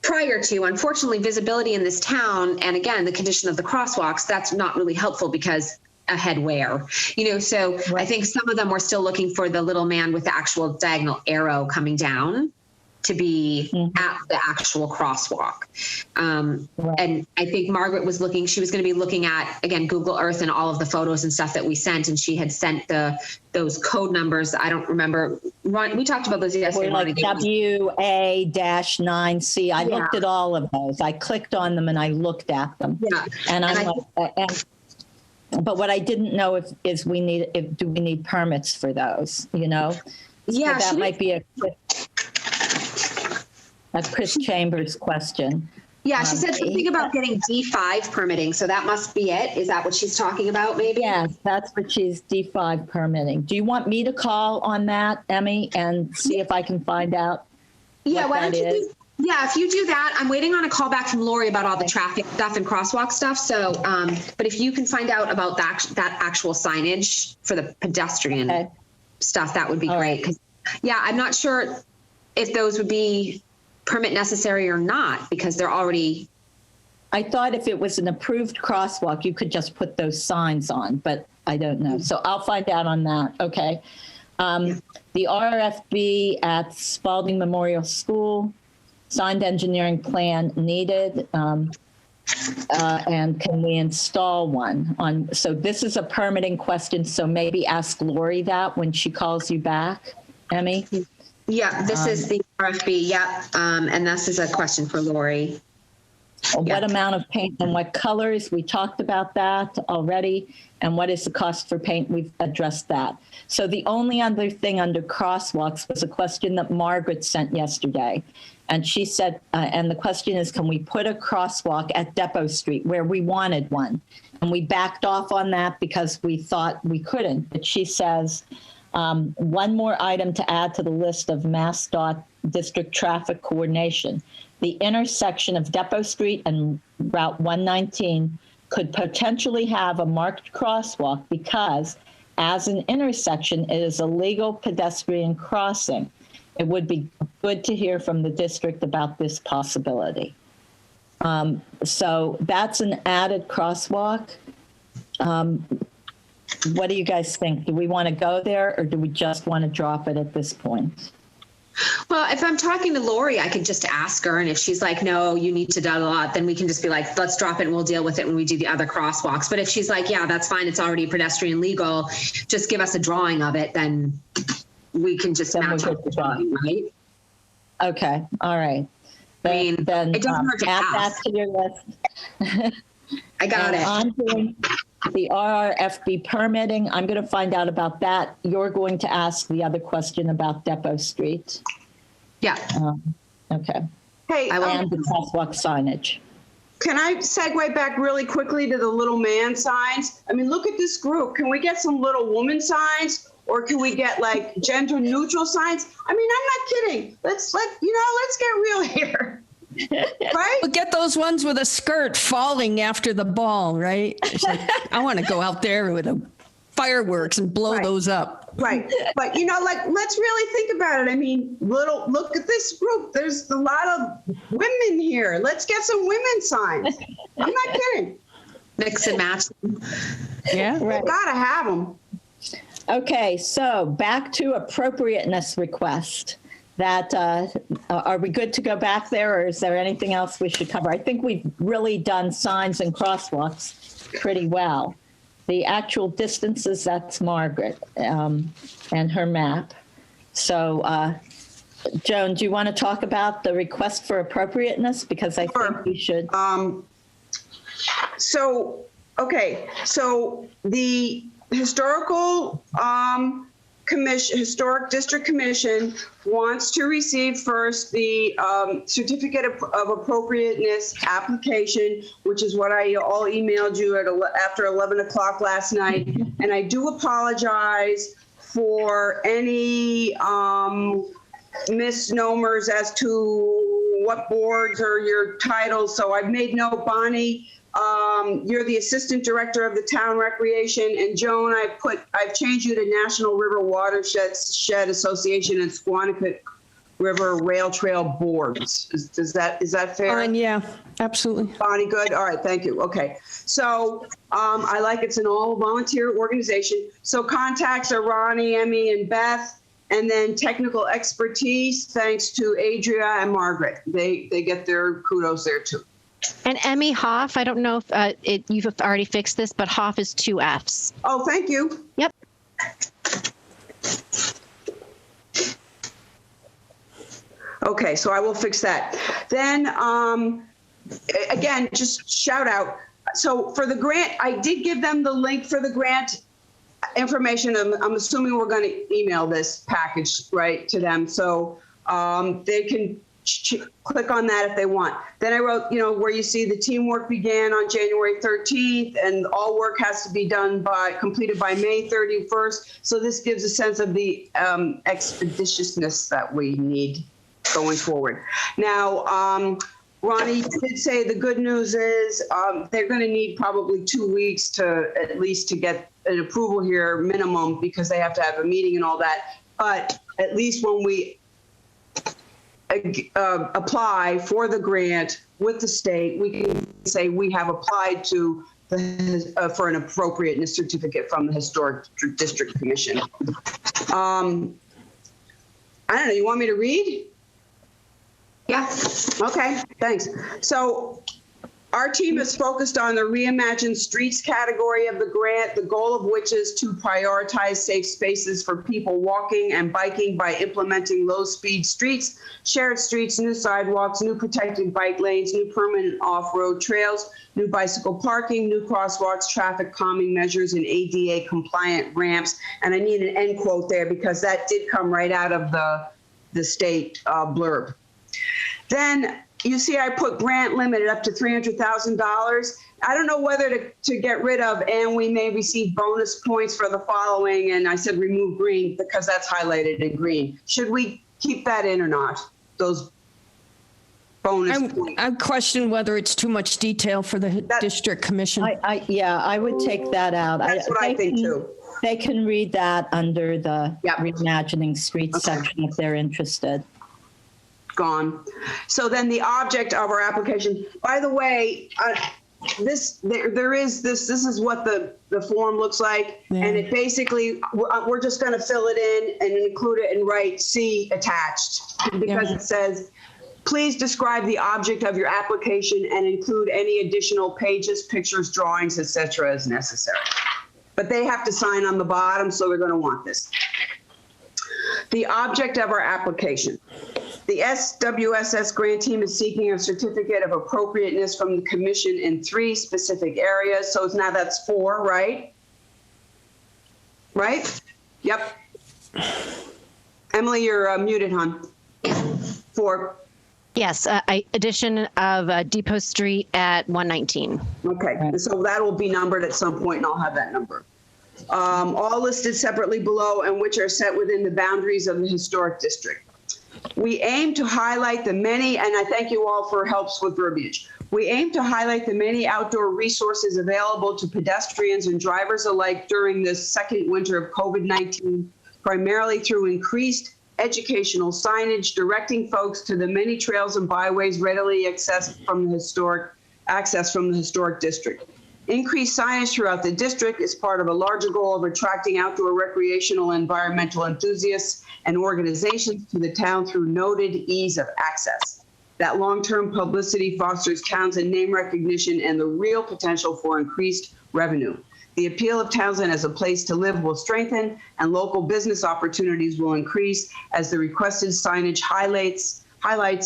prior to, unfortunately, visibility in this town. And again, the condition of the crosswalks, that's not really helpful because ahead where, you know, so I think some of them were still looking for the little man with the actual diagonal arrow coming down to be at the actual crosswalk. And I think Margaret was looking, she was going to be looking at, again, Google Earth and all of the photos and stuff that we sent. And she had sent those code numbers. I don't remember. Ron, we talked about those yesterday. Like WA-9C. I looked at all of those. I clicked on them and I looked at them. Yeah. And but what I didn't know is do we need permits for those, you know? Yeah. So that might be a Chris Chambers question. Yeah, she said something about getting D5 permitting. So that must be it. Is that what she's talking about, maybe? Yes, that's what she's D5 permitting. Do you want me to call on that, Emmy, and see if I can find out what that is? Yeah, if you do that, I'm waiting on a call back from Lori about all the traffic stuff and crosswalk stuff. So, but if you can find out about that actual signage for the pedestrian stuff, that would be great. Because, yeah, I'm not sure if those would be permit necessary or not because they're already. I thought if it was an approved crosswalk, you could just put those signs on, but I don't know. So I'll find out on that. Okay. The RFB at Spalding Memorial School. Signed engineering plan needed, and can we install one? So this is a permitting question, so maybe ask Lori that when she calls you back, Emmy? Yeah, this is the RFB, yeah, and this is a question for Lori. What amount of paint and what colors? We talked about that already. And what is the cost for paint? We've addressed that. So the only other thing under crosswalks was a question that Margaret sent yesterday. And she said, and the question is, can we put a crosswalk at Depot Street where we wanted one? And we backed off on that because we thought we couldn't. But she says, one more item to add to the list of MassDOT district traffic coordination. The intersection of Depot Street and Route 119 could potentially have a marked crosswalk because as an intersection, it is a legal pedestrian crossing. It would be good to hear from the district about this possibility. So that's an added crosswalk. What do you guys think? Do we want to go there or do we just want to drop it at this point? Well, if I'm talking to Lori, I could just ask her. And if she's like, no, you need to do a lot, then we can just be like, let's drop it and we'll deal with it when we do the other crosswalks. But if she's like, yeah, that's fine. It's already pedestrian legal. Just give us a drawing of it. Then we can just match up the drawing, right? Okay. All right. Then it doesn't hurt to add ask. that to your list. I got it. I'm doing the RRFB permitting. I'm going to find out about that. You're going to ask the other question about Depot Street. Yeah. Okay. Hey, And the crosswalk signage. can I segue back really quickly to the little man signs? I mean, look at this group. Can we get some little woman signs? Or can we get like gender neutral signs? I mean, I'm not kidding. Let's get real here. Right? We'll get those ones with a skirt falling after the ball, right? It's like, I want to go out there with a fireworks and blow those up. Right. But, let's really think about it. I mean, look at this group. There's a lot of women here. Let's get some women signs. I'm not kidding. Mix and match. Yeah. Right. Gotta have them. Okay, so back to appropriateness request. That are we good to go back there, or is there anything else we should cover? I think we've really done signs and crosswalks pretty well. The actual distances, that's Margaret and her map. So, Joan, do you want to talk about the request for appropriateness? Because I think we should. So the historical Historic District Commission wants to receive first the certificate of appropriateness application, which is what I all emailed you after 11 o'clock last night. And I do apologize for any misnomers as to what boards or your titles. So I've made note, Bonnie, you're the Assistant Director of the Town Recreation, and Joan, I've changed you to National River Watershed Association and Squanicook River Rail Trail Boards. Is that fair? Yeah, absolutely. Bonnie, good. All right, thank you. Okay, so I like it's an all volunteer organization. So contacts are Ronnie, Emmy, and Beth, and then technical expertise thanks to Adria and Margaret. They get their kudos there too. And Emmy Hoff, I don't know if you've already fixed this, but Hoff is 2 Fs. Oh, thank you. Yep. Okay, so I will fix that. Then, again, just shout out. So for the grant, I did give them the link for the grant information. I'm assuming we're going to email this package, right, to them. So they can click on that if they want. Then I wrote, where you see the teamwork began on January 13th and all work has to be completed by May 31st. So this gives a sense of the expeditiousness that we need going forward. Now, Ronnie did say the good news is they're going to need probably 2 weeks to at least to get an approval here minimum, because they have to have a meeting and all that. But at least when we apply for the grant with the state, we can say we have applied to for an appropriateness certificate from the Historic District Commission. I don't know, you want me to read? Yeah. Okay, thanks. So our team is focused on the Reimagined Streets category of the grant, the goal of which is to prioritize safe spaces for people walking and biking by implementing low-speed streets, shared streets, new sidewalks, new protected bike lanes, new permanent off-road trails, new bicycle parking, new crosswalks, traffic calming measures, and ADA-compliant ramps. And I need an end quote there because that did come right out of the state blurb. Then you see I put grant limited up to $300,000. I don't know whether to get rid of and we may receive bonus points for the following. And I said remove green because that's highlighted in green. Should we keep that in or not? Those bonus points. I question whether it's too much detail for the district commission. I would take that out. That's what I think too. They can read that under the Reimagining Streets section if they're interested. Gone. So then the object of our application, by the way, this is what the form looks like. Yeah. And it basically, we're just going to fill it in and include it and write C attached because it says, please describe the object of your application and include any additional pages, pictures, drawings, etc. as necessary. But they have to sign on the bottom, so they're going to want this. The object of our application. The SWSS grant team is seeking a certificate of appropriateness from the commission in 3 specific areas. So now that's 4, right? Right? Yep. Emily, you're muted, hon. 4. Yes, addition of Depot Street at 119. Okay, so that will be numbered at some point and I'll have that number. All listed separately below and which are set within the boundaries of the historic district. We aim to highlight the many, and I thank you all for helps with verbiage. We aim to highlight the many outdoor resources available to pedestrians and drivers alike during this second winter of COVID-19, primarily through increased educational signage, directing folks to the many trails and byways readily accessed from the historic district. Increased signage throughout the district is part of a larger goal of attracting outdoor recreational and environmental enthusiasts and organizations to the town through noted ease of access. That long-term publicity fosters Townsend name recognition and the real potential for increased revenue. The appeal of Townsend as a place to live will strengthen and local business opportunities will increase as the requested signage highlights,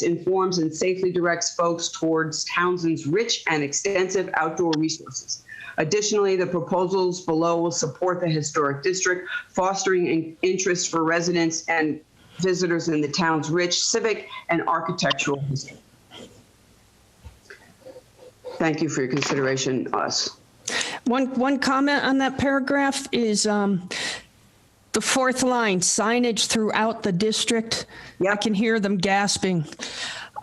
informs, and safely directs folks towards Townsend's rich and extensive outdoor resources. Additionally, the proposals below will support the historic district, fostering an interest for residents and visitors in the town's rich civic and architectural history. Thank you for your consideration, us. One comment on that paragraph is the fourth line, signage throughout the district. Yep. I can hear them gasping.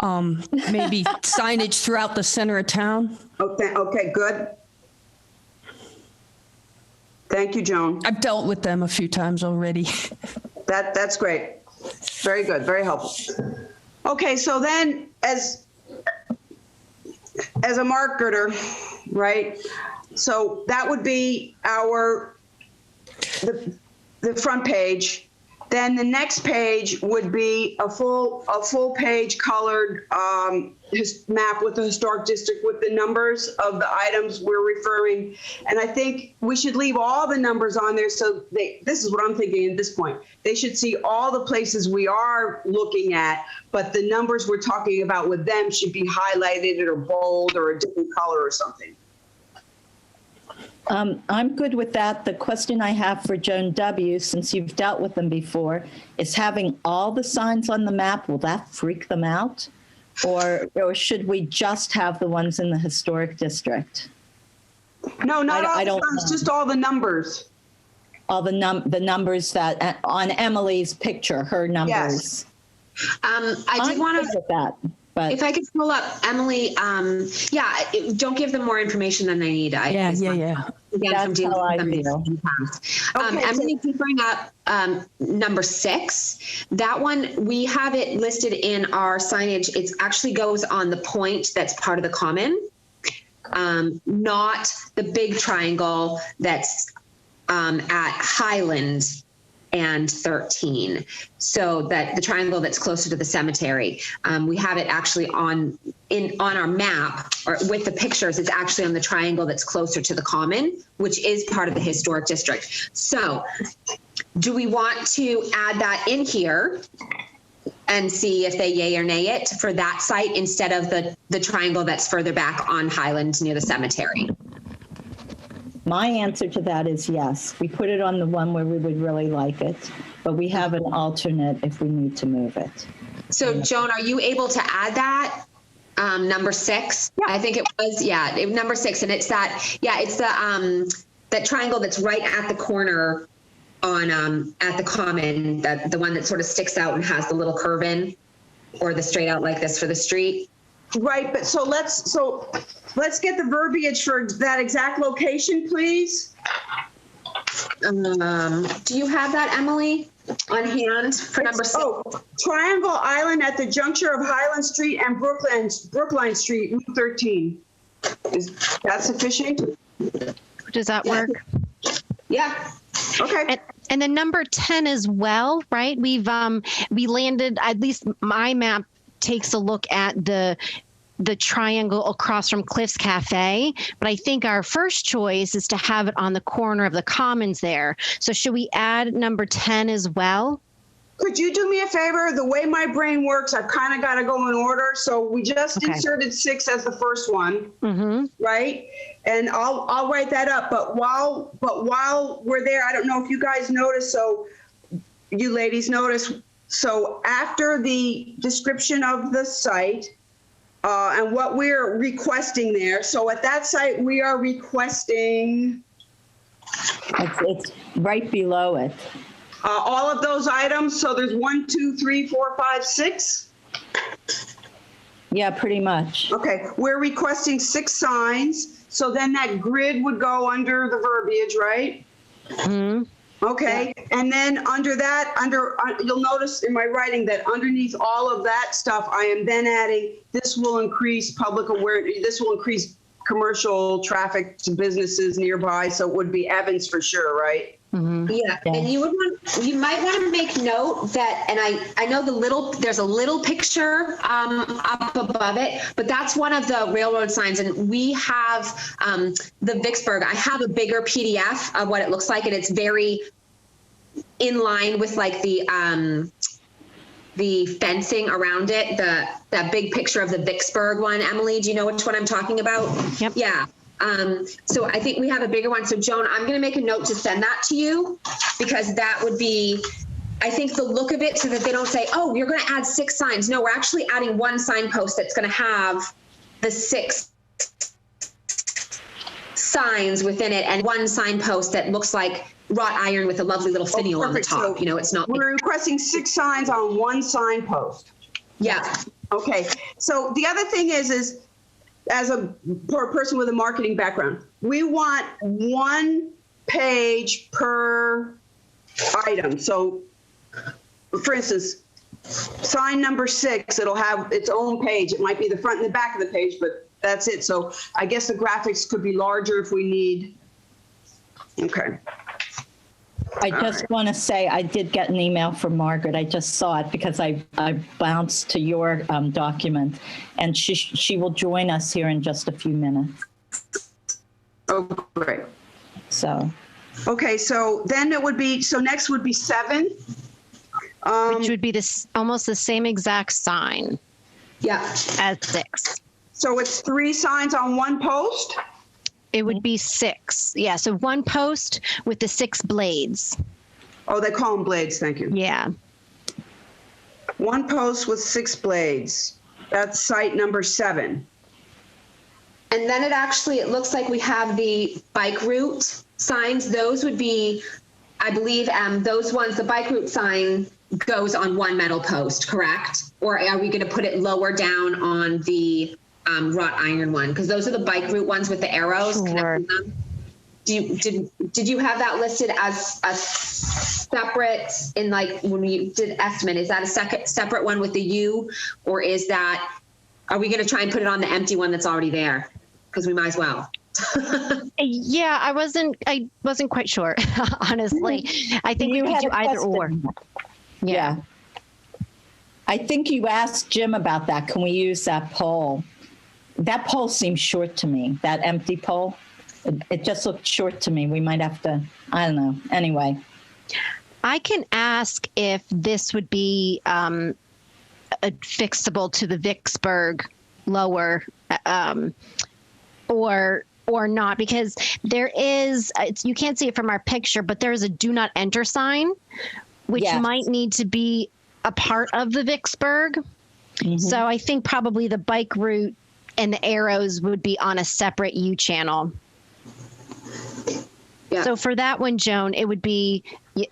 Maybe signage throughout the center of town. Okay, good. Thank you, Joan. I've dealt with them a few times already. That's great. Very good, very helpful. Okay, so then as a marketer, right? So that would be the front page. Then the next page would be a full page colored map with the historic district with the numbers of the items we're referring. And I think we should leave all the numbers on there so this is what I'm thinking at this point. They should see all the places we are looking at, but the numbers we're talking about with them should be highlighted or bold or a different color or something. I'm good with that. The question I have for Joan W., since you've dealt with them before, is having all the signs on the map, will that freak them out? Or should we just have the ones in the historic district? No, not all I the don't signs, know. just all the numbers. All the numbers that on Emily's picture, her numbers. I did want with that. But if I could pull up Emily, don't give them more information than they need. Yeah. Again, from That's dealing how I with them feel. in the past. Okay, Emily, did bring up number 6. That one, we have it listed in our signage. It actually goes on the point that's part of the common, not the big triangle that's at Highland and 13. So that the triangle that's closer to the cemetery, we have it actually on our map, or with the pictures, it's actually on the triangle that's closer to the common, which is part of the historic district. So do we want to add that in here and see if they yay or nay it for that site instead of the triangle that's further back on Highland near the cemetery? my answer to that is yes. We put it on the one where we would really like it, but we have an alternate if we need to move it. So Joan, are you able to add that? Number 6, yeah. I think it was, number 6. And it's it's the, that triangle that's right at the corner on, at the common, the one that sort of sticks out and has the little curve in, or the straight out like this for the street. Right, but so let's get the verbiage for that exact location, please. Do you have that, Emily, on hand for number 6? Oh, Triangle Island at the juncture of Highland Street and Brookline Street, Route 13. Is that sufficient? Does that work? Yeah. Okay. And then number 10 as well, right? We landed, at least my map takes a look at the triangle across from Cliff's Cafe, but I think our first choice is to have it on the corner of the Commons there. So should we add number 10 as well? Could you do me a favor? The way my brain works, I've kind of got to go in order. So we just inserted 6 as the first one, right? And I'll write that up. But while we're there, I don't know if you guys notice. So you ladies notice. So after the description of the site and what we're requesting there. So at that site, we are requesting. It's right below it. All of those items. So there's 1, 2, 3, 4, 5, 6. Yeah, pretty much. Okay, we're requesting 6 signs. So then that grid would go under the verbiage, right? Mm-hmm. Okay, yeah. And then under that, you'll notice in my writing that underneath all of that stuff, I am then adding, this will increase public awareness, this will increase commercial traffic to businesses nearby. So it would be Evans for sure, right? Mm-hmm. Yeah, and you might want to make note that, and I know there's a little picture up above it, but that's one of the railroad signs, and we have the Vicksburg. I have a bigger PDF of what it looks like, and it's very in line with like the fencing around it. That big picture of the Vicksburg one. Emily, do you know which one I'm talking about? Yep. Yeah. So I think we have a bigger one. So Joan, I'm going to make a note to send that to you, because that would be, I think, the look of it, so that they don't say, oh, you're going to add 6 signs. No, we're actually adding one signpost that's going to have the 6 signs within it, and one signpost that looks like wrought iron with a lovely little finial on the top. So it's not. We're requesting 6 signs on one signpost. Yeah. Okay. So the other thing is as for a person with a marketing background, we want 1 page per item. So, for instance, sign number 6, it'll have its own page. It might be the front and the back of the page, but that's it. So I guess the graphics could be larger if we need. Okay. I just want to say I did get an email from Margaret. I just saw it because I bounced to your document, and she will join us here in just a few minutes. Oh, great. So. Okay, so then it would be, so next would be 7. Which would be almost the same exact sign. Yeah. As 6. So it's 3 signs on one post? It would be 6. Yeah, so 1 post with the 6 blades. Oh, they call them blades, thank you. Yeah. 1 post with 6 blades. That's site number 7. And then it looks like we have the bike route signs. Those would be, I believe, those ones, the bike route sign goes on 1 metal post, correct? Or are we going to put it lower down on the wrought iron one? Because those are the bike route ones with the arrows. Sure. Them. Did you have that listed as a separate, in like when we did estimate, is that a separate one with the U, or are we going to try and put it on the empty one that's already there? Because we might as well. Yeah, I wasn't quite sure, honestly. I think we could do either or. Yeah. I think you asked Jim about that. Can we use that pole? That pole seems short to me, that empty pole. It just looked short to me. We might have to, I don't know. Anyway. I can ask if this would be fixable to the Vicksburg lower or not, because there is, you can't see it from our picture, but there is a do not enter sign, which might need to be a part of the Vicksburg. Mm-hmm. So I think probably the bike route and the arrows would be on a separate U channel. Yeah. So for that one, Joan, it would be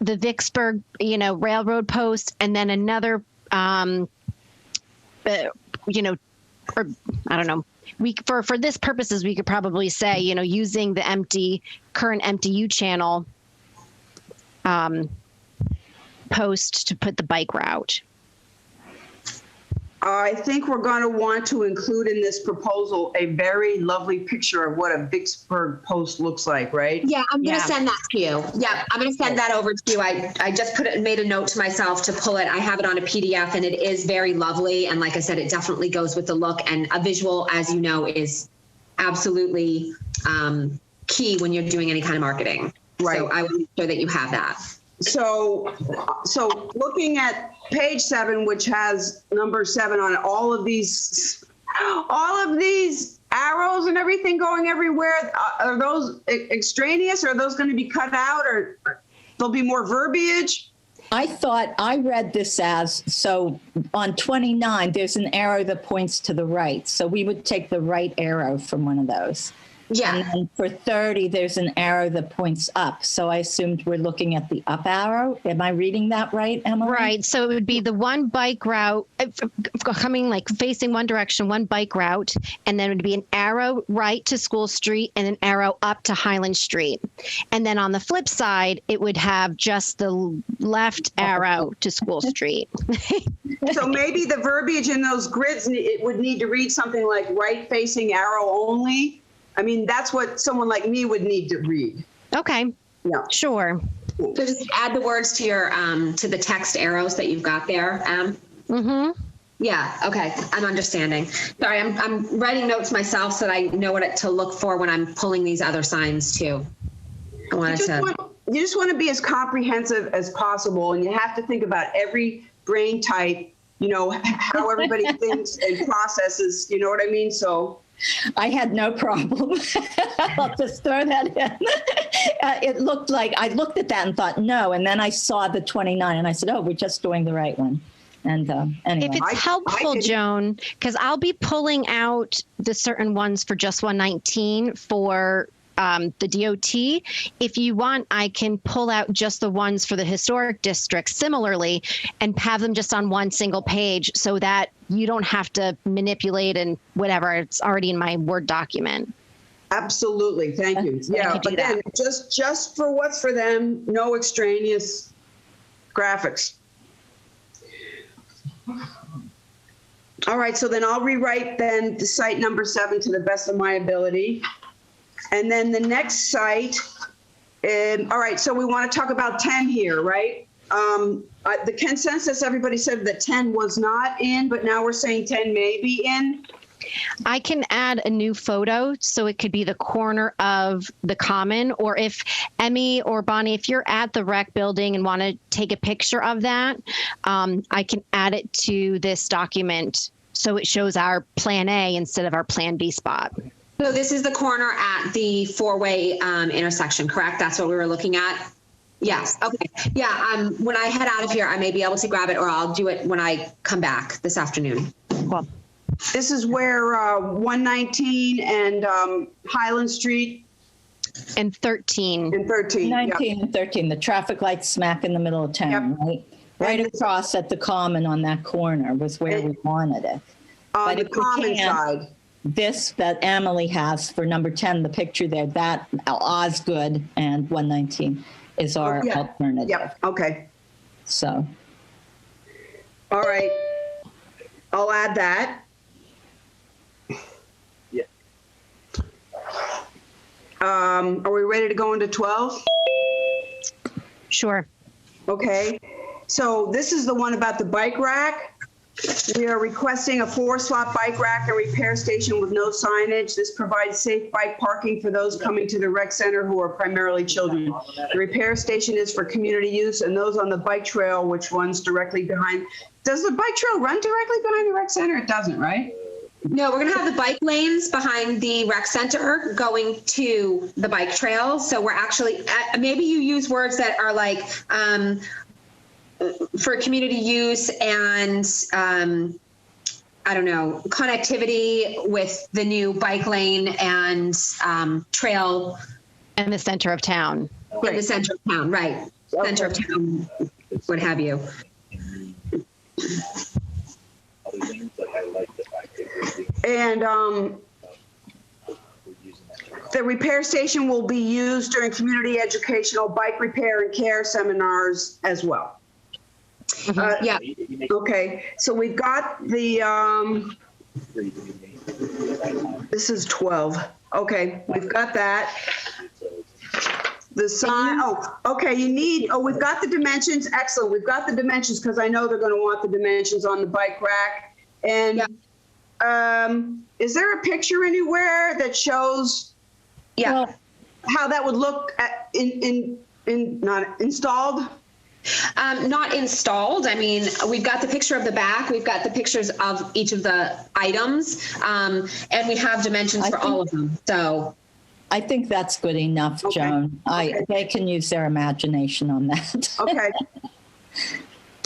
the Vicksburg, railroad post, and then another, or I don't know. For this purposes, we could probably say, using the current empty U channel post to put the bike route. I think we're going to want to include in this proposal a very lovely picture of what a Vicksburg post looks like, right? Yeah, I'm going to send that to you. Yeah, I'm going to send that over to you. I just made a note to myself to pull it. I have it on a PDF, and it is very lovely. And like I said, it definitely goes with the look, and a visual, as you know, is absolutely key when you're doing any kind of marketing. Right. So I will make sure that you have that. So looking at page 7, which has number 7 on it, all of these arrows and everything going everywhere, are those extraneous, or are those going to be cut out, or there'll be more verbiage? I read this as, so on 29, there's an arrow that points to the right. So we would take the right arrow from one of those. Yeah. And then for 30, there's an arrow that points up. So I assumed we're looking at the up arrow. Am I reading that right, Emily? Right. So it would be the one bike route coming facing one direction, one bike route, and then it would be an arrow right to School Street and an arrow up to Highland Street. And then on the flip side, it would have just the left arrow to School Street. So maybe the verbiage in those grids, it would need to read something like right facing arrow only. I mean, that's what someone like me would need to read. Okay. Yeah. Sure. So just add the words to your to the text arrows that you've got there. Mm-hmm. Yeah. Okay. I'm understanding. Sorry, I'm writing notes myself so that I know what to look for when I'm pulling these other signs too. You just want to be as comprehensive as possible, and you have to think about every brain type. How everybody thinks and processes. You know what I mean? So. I had no problem. I'll just throw that in. It looked like, I looked at that and thought, no. And then I saw the 29 and I said, oh, we're just doing the right one. And anyway. If it's helpful, Joan, because I'll be pulling out the certain ones for just 119 for the DOT. If you want, I can pull out just the ones for the historic district similarly and have them just on one single page so that you don't have to manipulate and whatever. It's already in my Word document. Absolutely. Thank you. Yeah, but then just for what's for them, no extraneous graphics. All right, so then I'll rewrite then the site number 7 to the best of my ability. And then the next site, all right, so we want to talk about 10 here, right? The consensus, everybody said that 10 was not in, but now we're saying 10 may be in. I can add a new photo, so it could be the corner of the common, or if Emmy or Bonnie, if you're at the rec building and want to take a picture of that, I can add it to this document so it shows our Plan A instead of our Plan B spot. So this is the corner at the four-way intersection, correct? That's what we were looking at? Yes, okay. Yeah, when I head out of here, I may be able to grab it, or I'll do it when I come back this afternoon. Cool. This is where 119 and Highland Street And 13. and 13. 19 and 13, the traffic light smack in the middle of town, Yep. right? Right And across at the common on that corner was where we wanted it. On But the if we common can't- side. This that Emily has for number 10, the picture there, that Osgood and 119 is our Yeah. alternative. Yep, okay. So, All right. I'll add that. Yeah. Are we ready to go into 12? Sure. Okay. So this is the one about the bike rack. We are requesting a 4-slot bike rack and repair station with no signage. This provides safe bike parking for those coming to the rec center who are primarily children. The repair station is for community use, and those on the bike trail, which runs directly behind. Does the bike trail run directly behind the rec center? It doesn't, right? No, we're going to have the bike lanes behind the rec center going to the bike trail. So we're actually, maybe you use words that are like, for community use and I don't know, connectivity with the new bike lane and trail In the center of town. in the center of town, right? Center of town, what have you. And the repair station will be used during community educational bike repair and care seminars as well. Yeah. Okay, so we've got the, this is 12. Okay, we've got that. The sign, okay, we've got the dimensions. Excellent. We've got the dimensions because I know they're going to want the dimensions on the bike rack. And is there a picture anywhere that shows how that would look not installed? Not installed. I mean, we've got the picture of the back. We've got the pictures of each of the items, and we have dimensions for all of them. So I think that's good enough, Okay. Joan. They can use their imagination on that. Okay.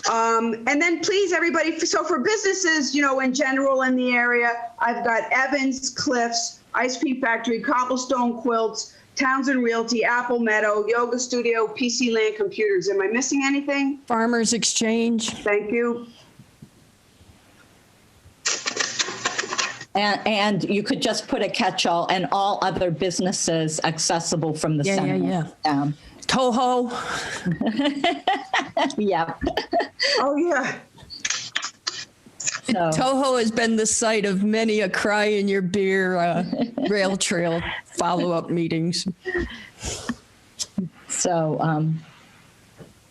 And then please, everybody, so for businesses, in general in the area, I've got Evans, Cliffs, Ice Cream Factory, Cobblestone Quilts, Townsend Realty, Apple Meadow, Yoga Studio, PC Land Computers. Am I missing anything? Farmers Exchange. Thank you. And you could just put a catch-all and all other businesses accessible from the center. Yeah. Toho. Yeah. Oh, yeah. So, Toho has been the site of many a cry in your beer rail trail follow-up meetings. so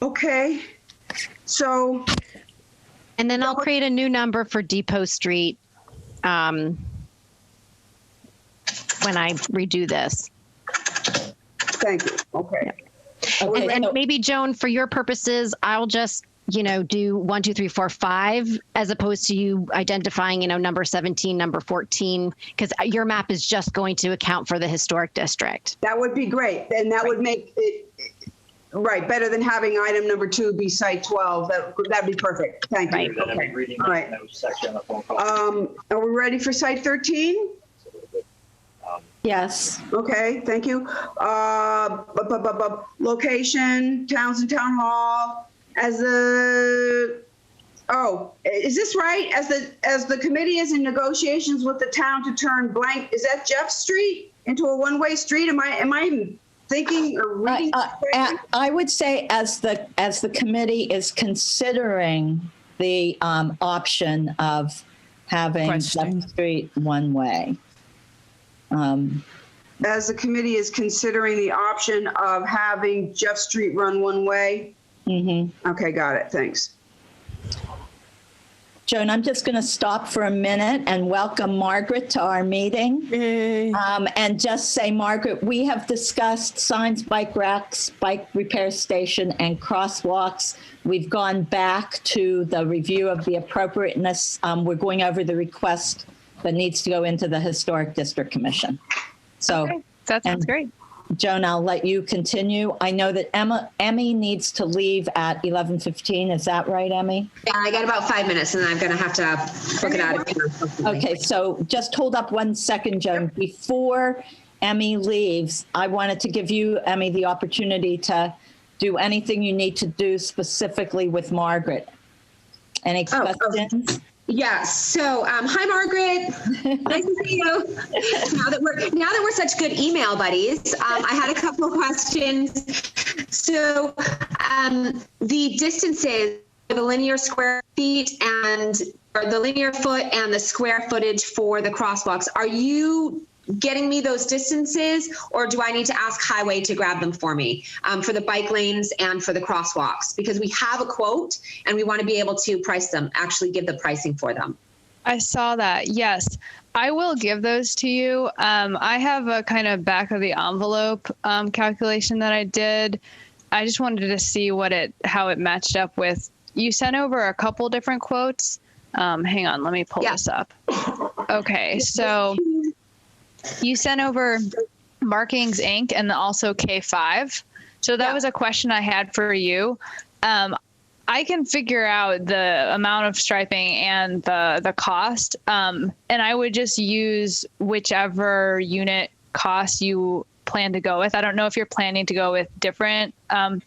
Okay. So, And then I'll create a new number for Depot Street when I redo this. thank you. Okay. okay, And so- maybe, Joan, for your purposes, I'll just do 1, 2, 3, 4, 5, as opposed to you identifying, number 17, number 14, because your map is just going to account for the historic district. That would be great. And that would make it, right, better than having item number 2 be site 12. That'd be perfect. Thank you. Right. Okay. All right. Are we ready for site 13? Yes. Okay, thank you. Location, Townsend Town Hall. Is this right? As the committee is in negotiations with the town to turn blank, is that Jeff Street into a one-way street? Am I thinking or reading? I would say as the committee is considering the option of having Jeff Street one way. As the committee is considering the option of having Jeff Street run one way? Mm-hmm. Okay, got it. Thanks. Joan, I'm just going to stop for a minute and welcome Margaret to our meeting. And just say, Margaret, we have discussed signs, bike racks, bike repair station, and crosswalks. We've gone back to the review of the appropriateness. We're going over the request that needs to go into the Historic District Commission. So okay. That sounds great. Joan, I'll let you continue. I know that Emmy needs to leave at 11:15. Is that right, Emmy? Yeah, I got about 5 minutes and then I'm going to have to book it out of here. Okay, so just hold up 1 second, Joan. Before Emmy leaves, I wanted to give you, Emmy, the opportunity to do anything you need to do specifically with Margaret. Any questions? Yeah. So, hi, Margaret. Nice to see you. Now that we're such good email buddies, I had a couple of questions. So, the distances, the linear square feet or the linear foot and the square footage for the crosswalks, are you getting me those distances, or do I need to ask Highway to grab them for me for the bike lanes and for the crosswalks? Because we have a quote and we want to be able to price them, actually give the pricing for them. I saw that. Yes, I will give those to you. I have a kind of back of the envelope calculation that I did. I just wanted to see how it matched up with. You sent over a couple different quotes. Hang on, let me pull this up. Okay, so you sent over Markings Inc. and also K5. So that was a question I had for you. I can figure out the amount of striping and the cost, and I would just use whichever unit cost you plan to go with. I don't know if you're planning to go with different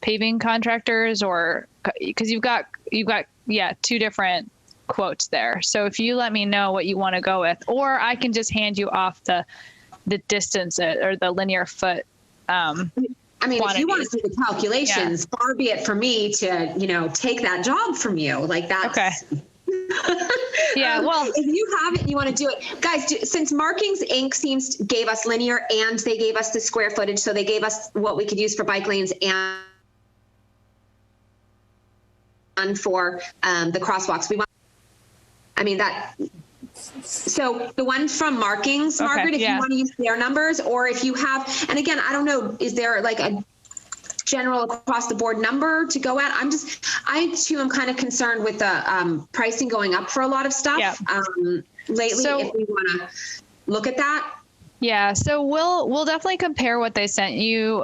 paving contractors, or because you've got 2 different quotes there. So if you let me know what you want to go with, or I can just hand you off the distance or the linear foot. I mean, if you want to do the calculations, far be it for me to, take that job from you. Like that. Okay. Yeah. Well, if you have it and you want to do it, guys, since Markings Inc. gave us linear and they gave us the square footage, so they gave us what we could use for bike lanes and for the crosswalks. So the one from Markings, Margaret, if you want to use their numbers, or if you have, and again, I don't know, is there like a general across the board number to go at? I too am kind of concerned with the pricing going up for a lot of stuff lately. So, if we want to look at that. Yeah, so we'll definitely compare what they sent you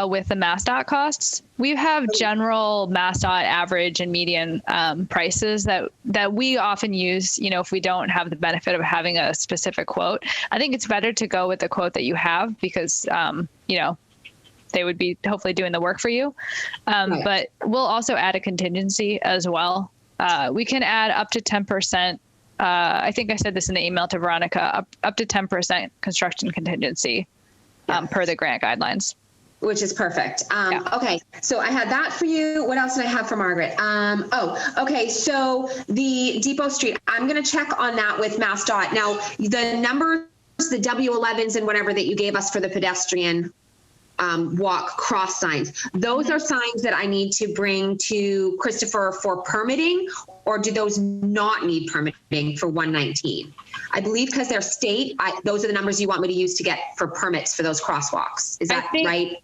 with the MassDOT costs. We have general MassDOT average and median prices that we often use, if we don't have the benefit of having a specific quote. I think it's better to go with the quote that you have because, they would be hopefully doing the work for you. Right. But we'll also add a contingency as well. We can add up to 10%. I think I said this in the email to Veronica, up to 10% construction contingency per the grant guidelines. Which is perfect. Okay, so I had that for you. What else did I have for Margaret? Okay, so the Depot Street, I'm going to check on that with MassDOT. Now, the numbers, the W11s and whatever that you gave us for the pedestrian walk cross signs, those are signs that I need to bring to Christopher for permitting, or do those not need permitting for 119? I believe because they're state, those are the numbers you want me to use to get for permits for those crosswalks. Is that right?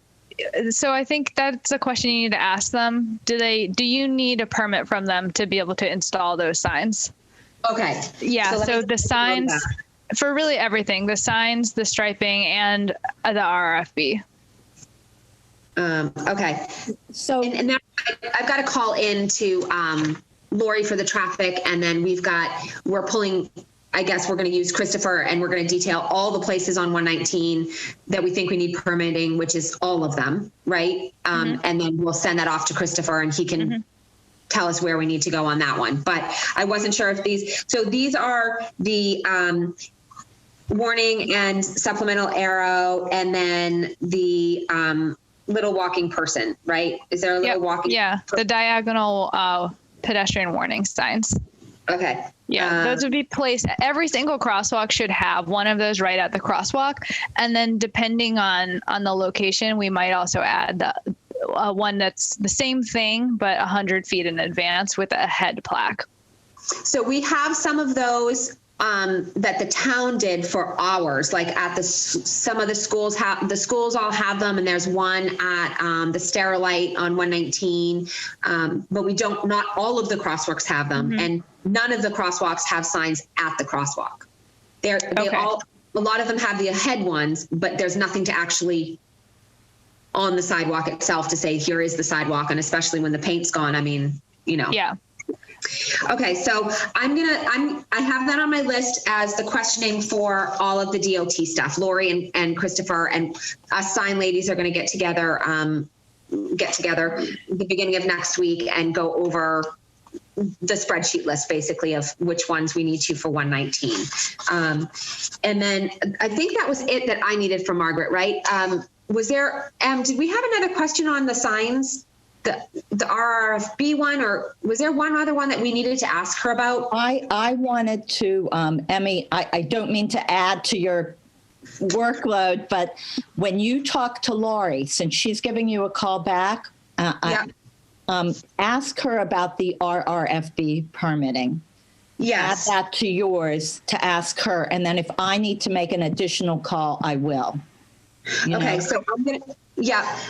So I think that's a question you need to ask them. Do you need a permit from them to be able to install those signs? Okay. Yeah. let So me the take a note of signs that. for really everything, the signs, the striping, and the RRFB. Okay. So And now I've got to call in to Lori for the traffic, and then we're pulling, I guess we're going to use Christopher, and we're going to detail all the places on 119 that we think we need permitting, which is all of them, right? And then we'll send that off to Christopher, and he can tell us where we need to go on that one. But I wasn't sure if these are the warning and supplemental arrow, and then the little walking person, right? Is there a little walking? Yeah, the diagonal pedestrian warning signs. Okay. Yeah, those would be placed. Every single crosswalk should have one of those right at the crosswalk, and then depending on the location, we might also add the one that's the same thing but 100 feet in advance with a head plaque. So we have some of those that the town did for ours, like at some of the schools all have them, and there's one at the Sterilite on 119, but not all of the crosswalks have them, and none of the crosswalks have signs at the crosswalk. A lot of them have the ahead ones, but there's nothing to actually on the sidewalk itself to say here is the sidewalk, and especially when the paint's gone, I mean, Yeah. Okay, so I have that on my list as the questioning for all of the DOT stuff. Lori and Christopher and us sign ladies are going to get together the beginning of next week and go over the spreadsheet list, basically, of which ones we need to for 119. And then I think that was it that I needed from Margaret, right? Was there, did we have another question on the signs? The RRFB one, or was there one other one that we needed to ask her about? I wanted to, Emmy, I don't mean to add to your workload, but when you talk to Lori, since she's giving you a call back, ask her about the RRFB permitting. Yes. Add that to yours to ask her. And then if I need to make an additional call, I will. Okay, so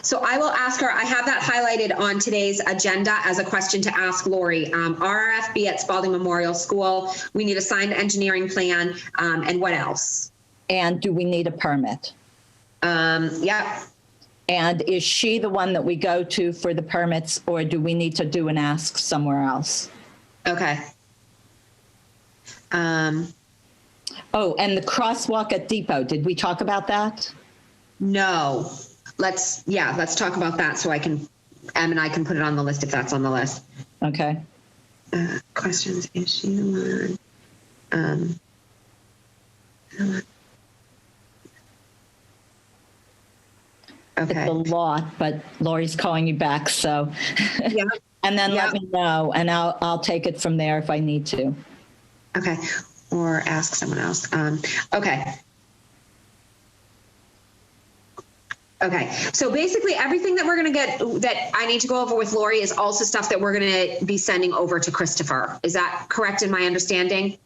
so I will ask her. I have that highlighted on today's agenda as a question to ask Lori. RRFB at Spalding Memorial School. We need a signed engineering plan, and what else? And do we need a permit? Yeah. And is she the one that we go to for the permits, or do we need to do an ask somewhere else? Okay. Oh, and the crosswalk at Depot, did we talk about that? No. Let's talk about that so Em and I can put it on the list if that's on the list. Okay. Questions, is she the one? Okay. It's a lot, but Lori's calling you back, so. Yeah. And then let me know, and I'll take it from there if I need to. Okay. Or ask someone else. Okay. Okay. So basically everything that we're going to get that I need to go over with Lori is also stuff that we're going to be sending over to Christopher. Is that correct in my understanding?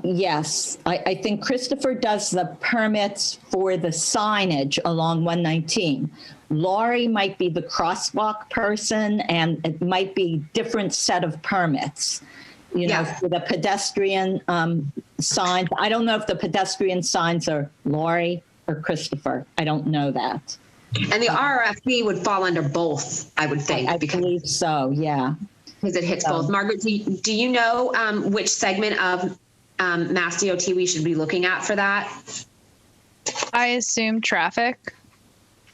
Yes. I think Christopher does the permits for the signage along 119. Lori might be the crosswalk person, and it might be different set of permits. For the pedestrian signs. I don't know if the pedestrian signs are Lori or Christopher. I don't know that. And the RRFB would fall under both, I would think. I believe so, yeah. Because it hits both. Margaret, do you know which segment of Mass DOT we should be looking at for that? I assume traffic.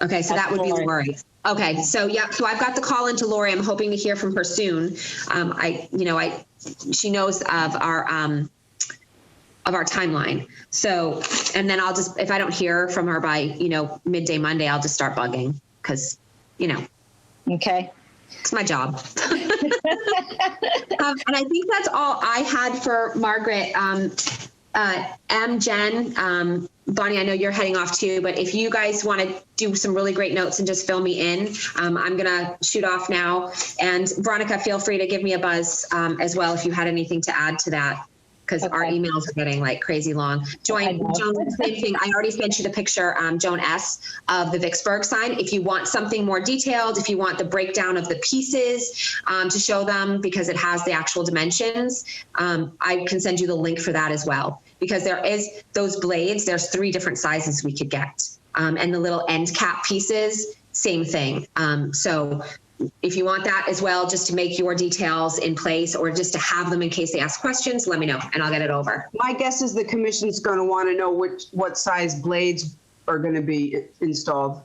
Okay, so that would be Lori. Okay, so I've got the call into Lori. I'm hoping to hear from her soon. She knows of our timeline. So, and then I'll just, if I don't hear from her by, midday Monday, I'll just start bugging because, Okay. It's my job. And I think that's all I had for Margaret. Jen, Bonnie, I know you're heading off too, but if you guys want to do some really great notes and just fill me in, I'm going to shoot off now. And Veronica, feel free to give me a buzz as well if you had anything to add to that. because our Okay. emails are getting like crazy long. I know. Joan, same thing. I already sent you the picture, Joan S., of the Vicksburg sign. If you want something more detailed, if you want the breakdown of the pieces to show them because it has the actual dimensions, I can send you the link for that as well. Because there is those blades, there's 3 different sizes we could get. And the little end cap pieces, same thing. So if you want that as well, just to make your details in place or just to have them in case they ask questions, let me know and I'll get it over. My guess is the commission's going to want to know what size blades are going to be installed.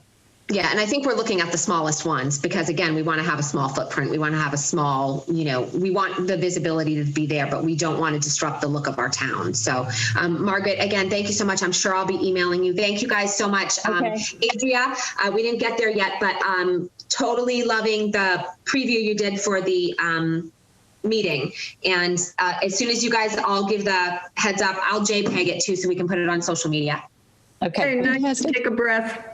Yeah, and I think we're looking at the smallest ones because again, we want to have a small footprint. We want to have a small, we want the visibility to be there, but we don't want to disrupt the look of our town. So Margaret, again, thank you so much. I'm sure I'll be emailing you. Thank you guys so much. Okay. Adria, we didn't get there yet, but totally loving the preview you did for the meeting. And as soon as you guys all give the heads up, I'll JPEG it too so we can put it on social media. Okay. Nice to take a breath.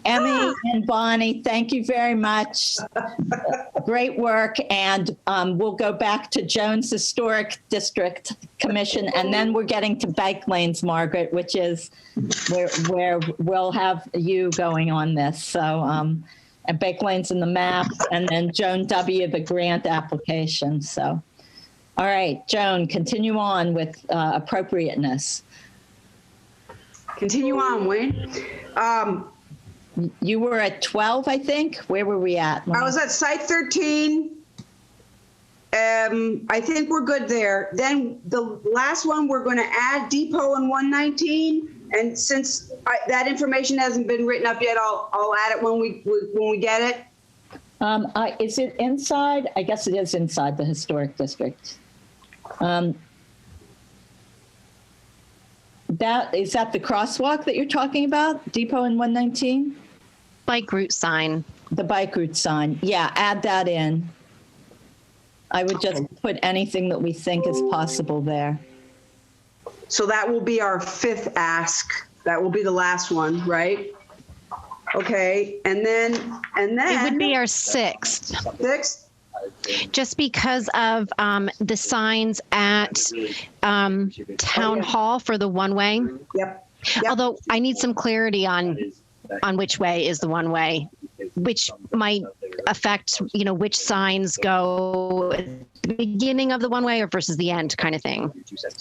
Emmy and Bonnie, thank you very much. Great work. And we'll go back to Jones Historic District Commission, and then we're getting to bike lanes, Margaret, which is where we'll have you going on this. So, and bike lanes in the map, and then Joan W., the grant application. So, all right, Joan, continue on with appropriateness. Continue on, Wayne. You were at 12, I think. Where were we at? I was at site 13. I think we're good there. Then the last one, we're going to add depot in 119. And since that information hasn't been written up yet, I'll add it when we get it. Is it inside? I guess it is inside the historic district. Is that the crosswalk that you're talking about? Depot in 119? Bike route sign. The bike route sign. Yeah, add that in. I would just put anything that we think is possible there. So that will be our 5th ask. That will be the last one, right? Okay, and then It would be our 6th. 6th. Just because of the signs at Town Hall for the one-way. Yep. Although I need some clarity on which way is the one-way, which might affect, which signs go at the beginning of the one-way or versus the end kind of thing.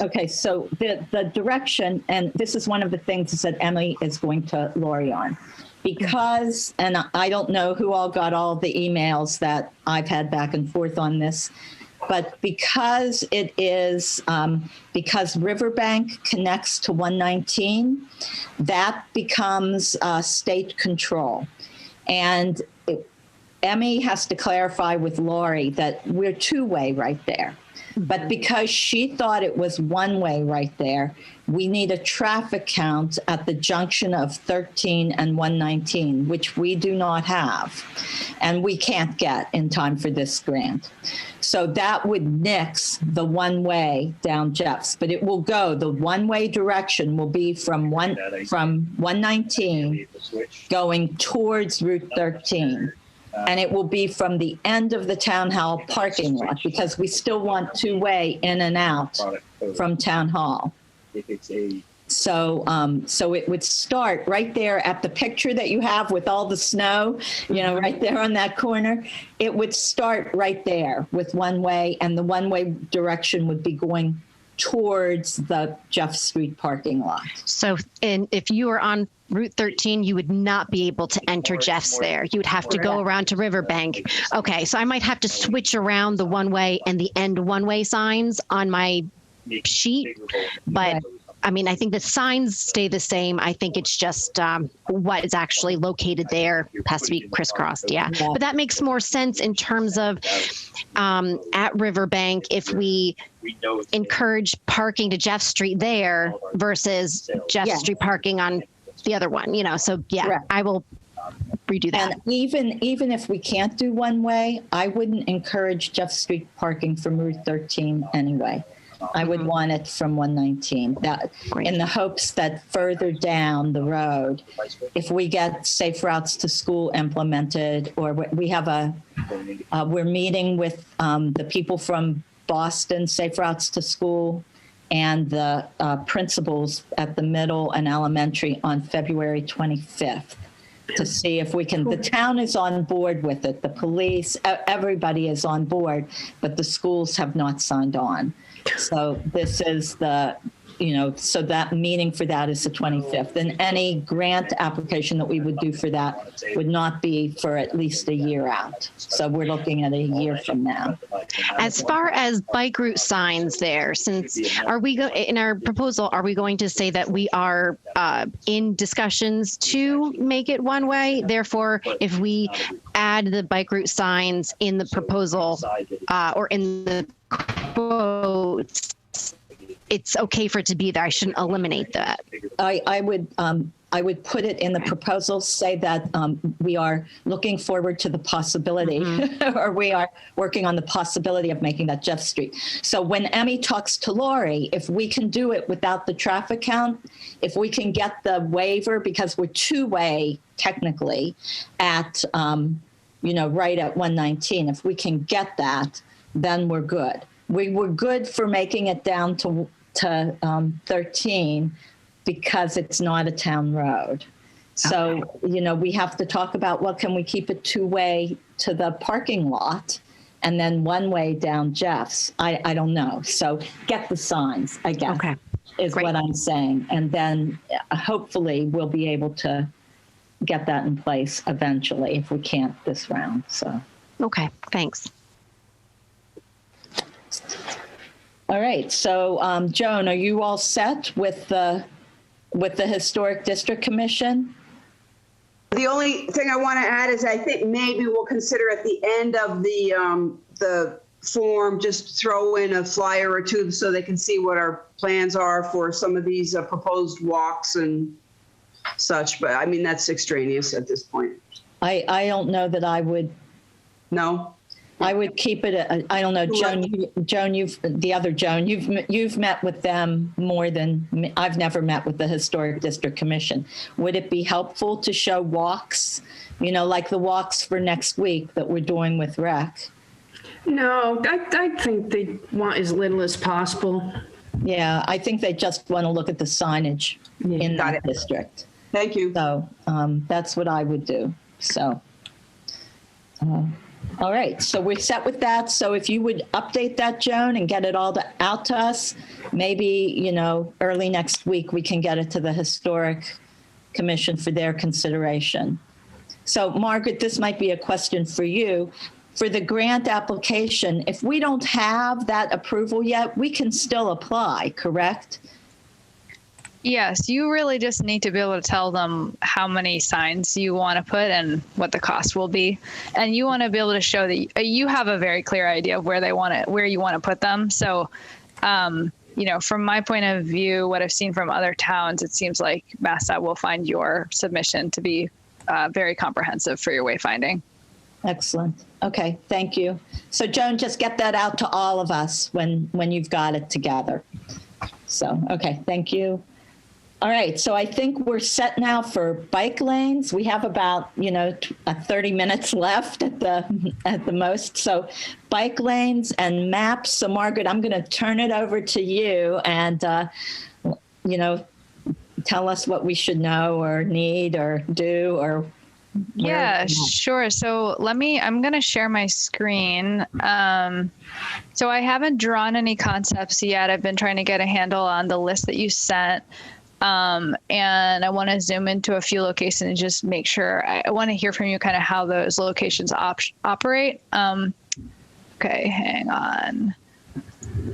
Okay, so the direction, and this is one of the things that Emily is going to Lori on. Because, and I don't know who all got all the emails that I've had back and forth on this, but because it is, because Riverbank connects to 119, that becomes state control. And Emmy has to clarify with Lori that we're 2-way right there. But because she thought it was 1-way right there, we need a traffic count at the junction of 13 and 119, which we do not have, and we can't get in time for this grant. So that would nix the 1-way down Jeffs, but it will go, the 1-way direction will be from 119 going towards Route 13. And it will be from the end of the Town Hall parking lot because we still want 2-way in and out from Town Hall. So it would start right there at the picture that you have with all the snow, right there on that corner. It would start right there with 1-way, and the 1-way direction would be going towards the Jeff Street parking lot. So, and if you were on Route 13, you would not be able to enter Jeff's there. You would have to go around to Riverbank. Okay, so I might have to switch around the 1-way and the end 1-way signs on my sheet, but I mean, I think the signs stay the same. I think it's just what is actually located there has to be crisscrossed. Yeah. But that makes more sense in terms of at Riverbank, if we encourage parking to Jeff Street there versus Jeff Street parking on the other one, so I will redo that. And even if we can't do 1-way, I wouldn't encourage Jeff Street parking from Route 13 anyway. I would want it from 119, that in the hopes that further down the road, if we get safe routes to school implemented, or we have we're meeting with the people from Boston Safe Routes to School and the principals at the middle and elementary on February 25th to see if we can, the town is on board with it, the police, everybody is on board, but the schools have not signed on. So this is the, so that meeting for that is the 25th. And any grant application that we would do for that would not be for at least a year out. So we're looking at a year from now. As far as bike route signs there, since in our proposal, are we going to say that we are in discussions to make it one way? Therefore, if we add the bike route signs in the proposal or in the quotes, it's okay for it to be there. I shouldn't eliminate that. I would put it in the proposal, say that we are looking forward to the possibility, or we are working on the possibility of making that Jeff Street. So when Emmy talks to Lori, if we can do it without the traffic count, if we can get the waiver, because we're two-way technically at, right at 119, if we can get that, then we're good. We were good for making it down to 13 because it's not a town road. So, we have to talk about, well, can we keep it two-way to the parking lot and then one-way down Jeff's? I don't know. So get the signs, I guess, is great. What I'm saying. And then hopefully we'll be able to get that in place eventually if we can't this round. So. Okay, thanks. All right. So, Joan, are you all set with the Historic District Commission? The only thing I want to add is I think maybe we'll consider at the end of the form, just throw in a flyer or two so they can see what our plans are for some of these proposed walks and such. But I mean, that's extraneous at this point. I don't know that I would. No. I would keep it. I don't know, Joan. You've met with them more than me. I've never met with the Historic District Commission. Would it be helpful to show walks, like the walks for next week that we're doing with Rec? No, I think they want as little as possible. Yeah, I think they just want to look at the signage in that district. Thank you. So that's what I would do. So. All right, so we're set with that. So if you would update that, Joan, and get it all out to us, maybe, early next week, we can get it to the Historic Commission for their consideration. So Margaret, this might be a question for you. For the grant application, if we don't have that approval yet, we can still apply, correct? Yes, you really just need to be able to tell them how many signs you want to put and what the cost will be. And you want to be able to show that you have a very clear idea of where you want to put them. So, from my point of view, what I've seen from other towns, it seems like MassDOT will find your submission to be very comprehensive for your wayfinding. Excellent. Okay, thank you. So Joan, just get that out to all of us when you've got it together. So, okay, thank you. All right, so I think we're set now for bike lanes. We have about 30 minutes left at the most. So bike lanes and maps. So Margaret, I'm going to turn it over to you and tell us what we should know or need or do or. Yeah, sure. So I'm going to share my screen. So I haven't drawn any concepts yet. I've been trying to get a handle on the list that you sent. And I want to zoom into a few locations and just make sure. I want to hear from you kind of how those locations operate. Okay, hang on.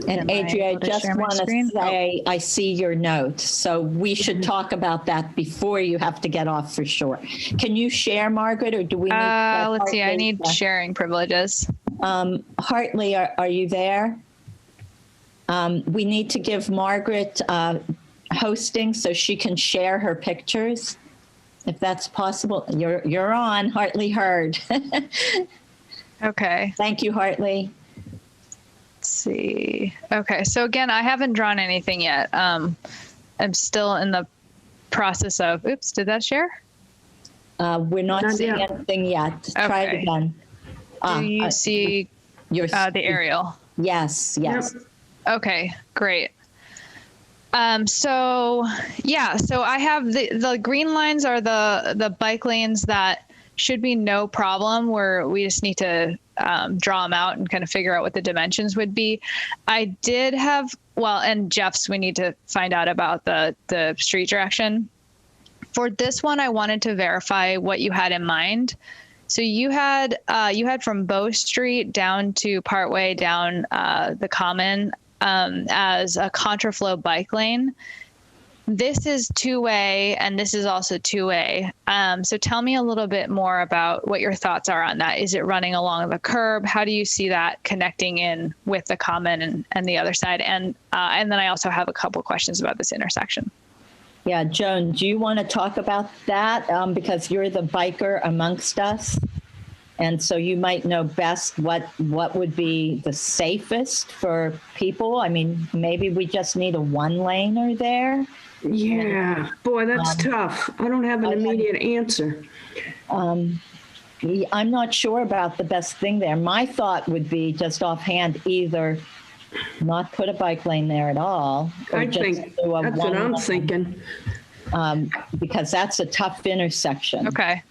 And Adria, I just want to say, I see your note. So we should talk about that before you have to get off for sure. Can you share, Margaret, or do we need let's see, I need sharing privileges. Hartley, are you there? We need to give Margaret hosting so she can share her pictures, if that's possible. You're on, Hartley Hurd. Okay. Thank you, Hartley. Let's see. Okay, so again, I haven't drawn anything yet. I'm still in the process of, oops, did that share? We're not seeing anything yet. Okay. Try it again. Do you see the aerial? Yes. Okay, great. So I have the green lines are the bike lanes that should be no problem, where we just need to draw them out and kind of figure out what the dimensions would be. I did have, and Jeff's, we need to find out about the street direction. For this one, I wanted to verify what you had in mind. So you had from Bow Street down to partway down the Common as a contraflow bike lane. This is two-way, and this is also two-way. So tell me a little bit more about what your thoughts are on that. Is it running along the curb? How do you see that connecting in with the Common and the other side? And then I also have a couple questions about this intersection. Yeah, Joan, do you want to talk about that? Because you're the biker amongst us. And so you might know best what would be the safest for people. I mean, maybe we just need a one-laner there. Yeah, boy, that's tough. I don't have an immediate answer. I'm not sure about the best thing there. My thought would be, just offhand, either not put a bike lane there at all. Or I just think do a that's what I'm thinking. Because that's a tough intersection. Okay.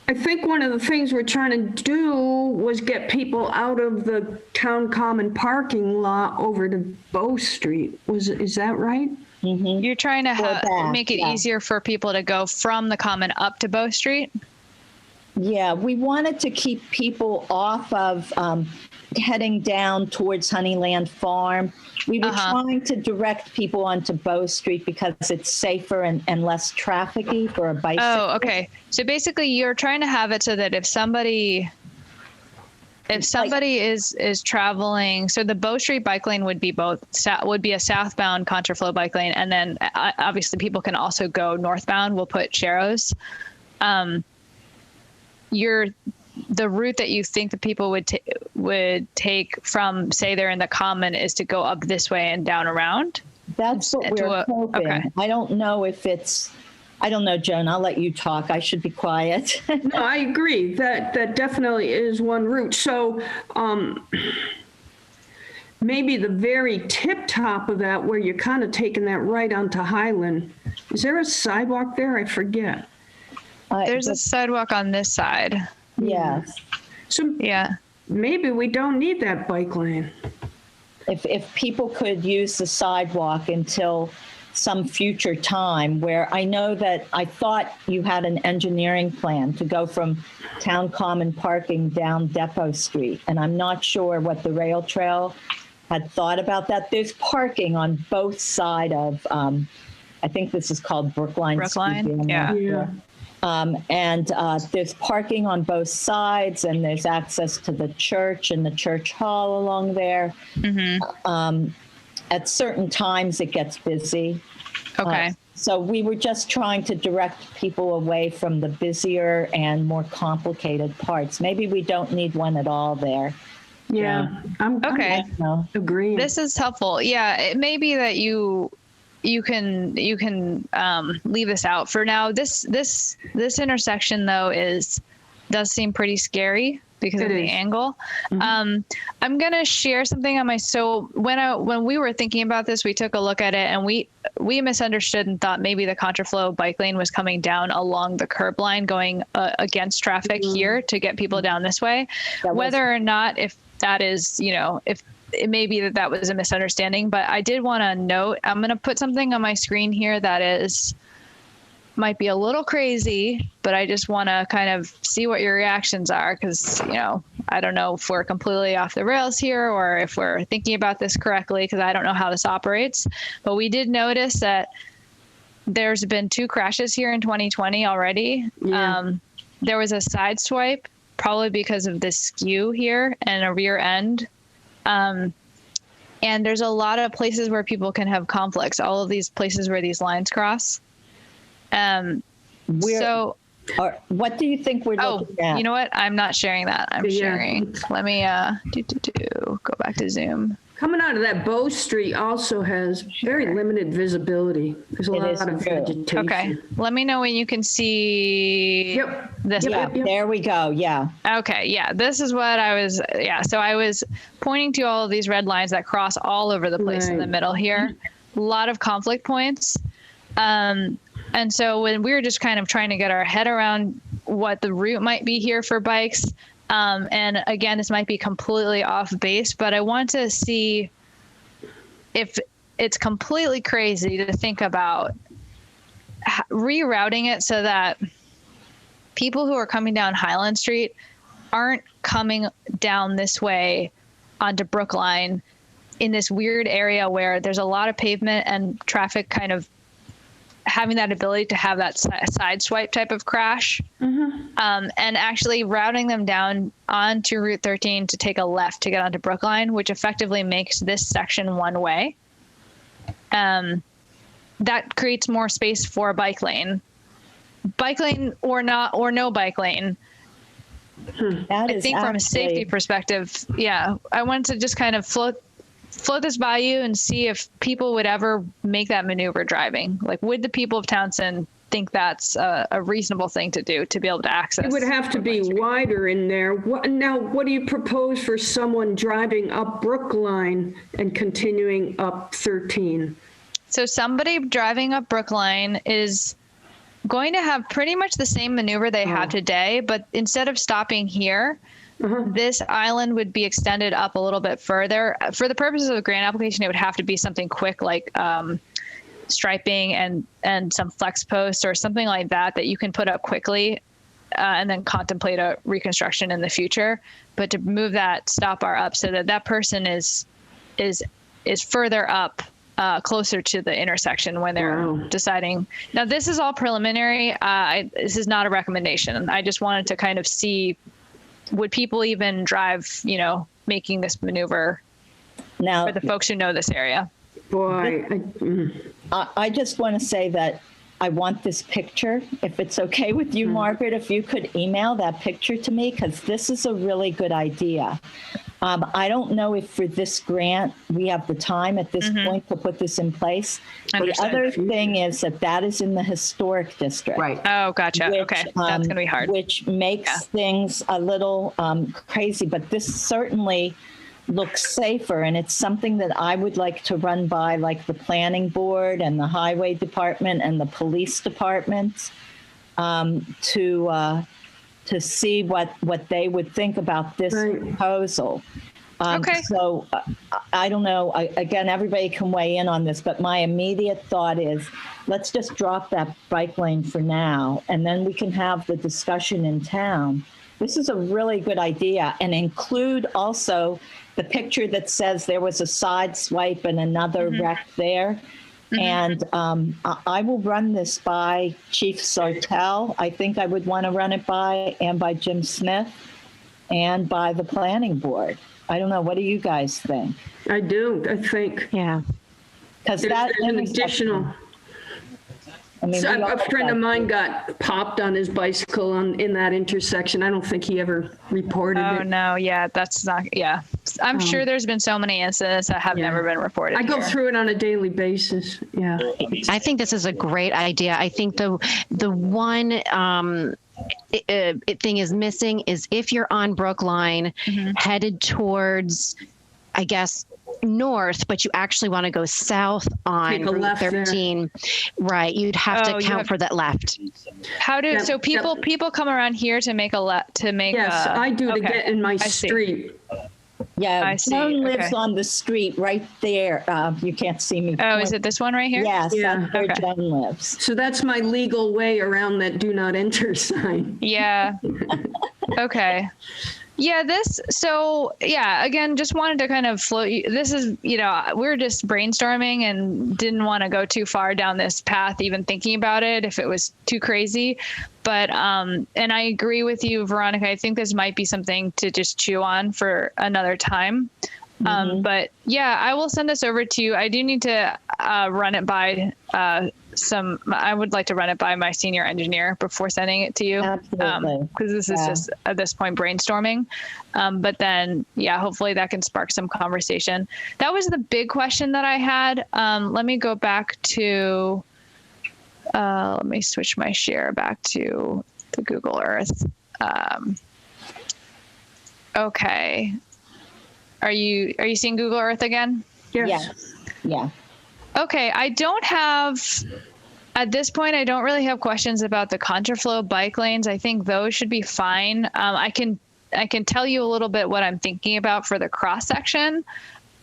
I think one of the things we're trying to do was get people out of the town common parking lot over to Bow Street. Is that right? Mm-hmm. You're trying to make it easier for people to go from the Common up to Bow Street? Yeah, we wanted to keep people off of heading down towards Honeyland Farm. We were trying to direct people onto Bow Street because it's safer and less trafficky for a bicycle. Oh, okay. So basically you're trying to have it so that if somebody is traveling, so the Bow Street bike lane would be a southbound contraflow bike lane, and then obviously people can also go northbound. We'll put Sharrows. The route that you think the people would take from, say, they're in the Common, is to go up this way and down around? That's what we're hoping. Okay. I don't know if I don't know, Joan, I'll let you talk. I should be quiet. No, I agree. That definitely is one route. So maybe the very tip top of that, where you're kind of taking that right onto Highland, is there a sidewalk there? I forget. There's a sidewalk on this side. Yes. So yeah, maybe we don't need that bike lane. If people could use the sidewalk until some future time, where I know that I thought you had an engineering plan to go from town common parking down Depot Street, and I'm not sure what the rail trail had thought about that. There's parking on both sides of, I think this is called Brookline. Yeah. And there's parking on both sides, and there's access to the church and the church hall along there. Mm-hmm. At certain times, it gets busy. Okay. So we were just trying to direct people away from the busier and more complicated parts. Maybe we don't need one at all there. Yeah. I'm agreeing. This is helpful. Yeah, it may be that you can leave this out for now. This intersection, though, does seem pretty scary because of the angle. Mm-hmm. I'm gonna share something on so when we were thinking about this, we took a look at it, and we misunderstood and thought maybe the contraflow bike lane was coming down along the curb line, going against traffic here to get people down this way. Whether or not, if that is, if it may be that was a misunderstanding, but I did want to note, I'm going to put something on my screen here that might be a little crazy, but I just want to kind of see what your reactions are, because, I don't know if we're completely off the rails here or if we're thinking about this correctly, because I don't know how this operates. But we did notice that there's been 2 crashes here in 2020 already. Yeah. There was a side swipe, probably because of this skew here, and a rear end. And there's a lot of places where people can have conflicts, all of these places where these lines cross. What do you think we're looking at? You know what? I'm not sharing that. I'm sharing. Let me go back to Zoom. Coming out of that Bow Street also has very limited visibility. There's a lot of vegetation. Okay. Let me know when you can see this. Yep. There we go. Yeah. Okay. Yeah. This is what I was. Yeah. So I was pointing to all of these red lines that cross all over the place in the middle here. lot of conflict points. And so when we were just kind of trying to get our head around what the route might be here for bikes, and again, this might be completely off base, but I want to see if it's completely crazy to think about rerouting it so that people who are coming down Highland Street aren't coming down this way onto Brookline in this weird area where there's a lot of pavement and traffic kind of having that ability to have that side swipe type of crash, and actually routing them down onto Route 13 to take a left to get onto Brookline, which effectively makes this section one way. That creates more space for a bike lane or not, or no bike lane. I think from a safety perspective, yeah, I wanted to just kind of float this by you and see if people would ever make that maneuver driving. Like, would the people of Townsend think that's a reasonable thing to do to be able to access? It would have to be wider in there. What do you propose for someone driving up Brookline and continuing up 13? So somebody driving up Brookline is going to have pretty much the same maneuver they have today, but instead of stopping here, this island would be extended up a little bit further. For the purposes of a grant application, it would have to be something quick, like striping and some flex posts or something like that you can put up quickly and then contemplate a reconstruction in the future. But to move that stop bar up so that that person is further up, closer to the intersection when they're deciding. Now, this is all preliminary. This is not a recommendation. I just wanted to kind of see, would people even drive, making this maneuver now for the folks who know this area? Boy, I just want to say that I want this picture. If it's okay with you, Margaret, if you could email that picture to me, because this is a really good idea. I don't know if for this grant we have the time at this point to put this in place. The other thing is that is in the historic district. Right. Oh, gotcha. Okay. That's going to be hard. Which makes things a little crazy, but this certainly looks safer. And it's something that I would like to run by, like the planning board and the highway department and the police department to see what they would think about this proposal. So I don't know. Again, everybody can weigh in on this, but my immediate thought is let's just drop that bike lane for now, and then we can have the discussion in town. This is a really good idea, and include also the picture that says there was a side swipe and another wreck there. And I will run this by Chief Sartell. I think I would want to run it by, and by Jim Smith, and by the planning board. I don't know. What do you guys think? I do. I think. Yeah. Because There's an additional. A friend of mine got popped on his bicycle in that intersection. I don't think he ever reported it. Oh, no. Yeah, that's not. Yeah. I'm sure there's been so many incidents that have never been reported. I go through it on a daily basis. Yeah. I think this is a great idea. I think the one thing is missing is if you're on Brookline headed towards, I guess, north, but you actually want to go south on Route 13, right? You'd have to account for that left. How do so people come around here to make a left to make? Yes, I do to get in my street. Yeah, Joan lives on the street right there. You can't see me. Oh, is it this one right here? Yes, that's where Joan lives. So that's my legal way around that do not enter sign. Yeah. Okay. Yeah, again, just wanted to kind of float you. This is, we're just brainstorming and didn't want to go too far down this path, even thinking about it if it was too crazy. But, and I agree with you, Veronica. I think this might be something to just chew on for another time. But yeah, I will send this over to you. I do need to run it by I would like to run it by my senior engineer before sending it to you. Absolutely. Because this is just at this point brainstorming. But then, hopefully that can spark some conversation. That was the big question that I had. Let me go back to, let me switch my share back to the Google Earth. Okay. Are you seeing Google Earth again? Yes. Yes. Yeah. Okay, at this point, I don't really have questions about the contraflow bike lanes. I think those should be fine. I can tell you a little bit what I'm thinking about for the cross section.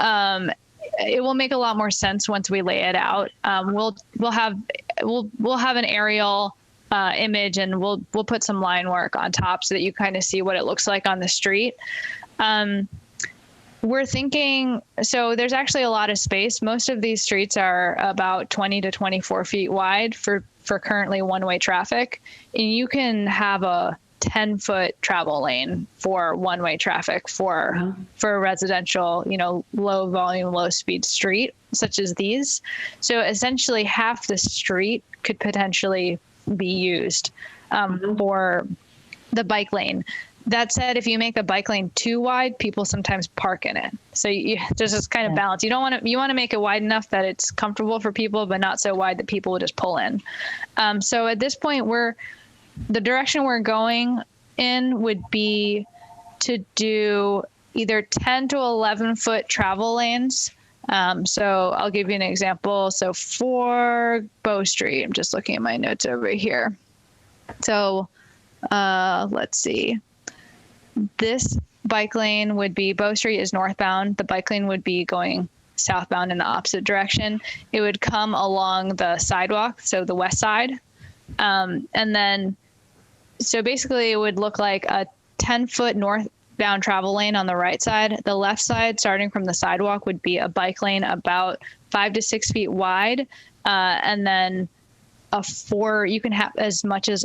It will make a lot more sense once we lay it out. We'll have an aerial image, and we'll put some line work on top so that you kind of see what it looks like on the street. We're thinking, so there's actually a lot of space. Most of these streets are about 20 to 24 feet wide for currently one-way traffic. And you can have a 10-foot travel lane for one-way traffic for a residential, low volume, low speed street such as these. So essentially half the street could potentially be used for the bike lane. That said, if you make the bike lane too wide, people sometimes park in it. So there's this kind of balance. You want to make it wide enough that it's comfortable for people, but not so wide that people will just pull in. So at this point, the direction we're going in would be to do either 10 to 11 foot travel lanes. So I'll give you an example. So for Bow Street, I'm just looking at my notes over here. So let's see. This bike lane would be, Bow Street is northbound. The bike lane would be going southbound in the opposite direction. It would come along the sidewalk, so the west side. And then, so basically it would look like a 10-foot northbound travel lane on the right side. The left side, starting from the sidewalk, would be a bike lane about 5 to 6 feet wide. And then you can have as much as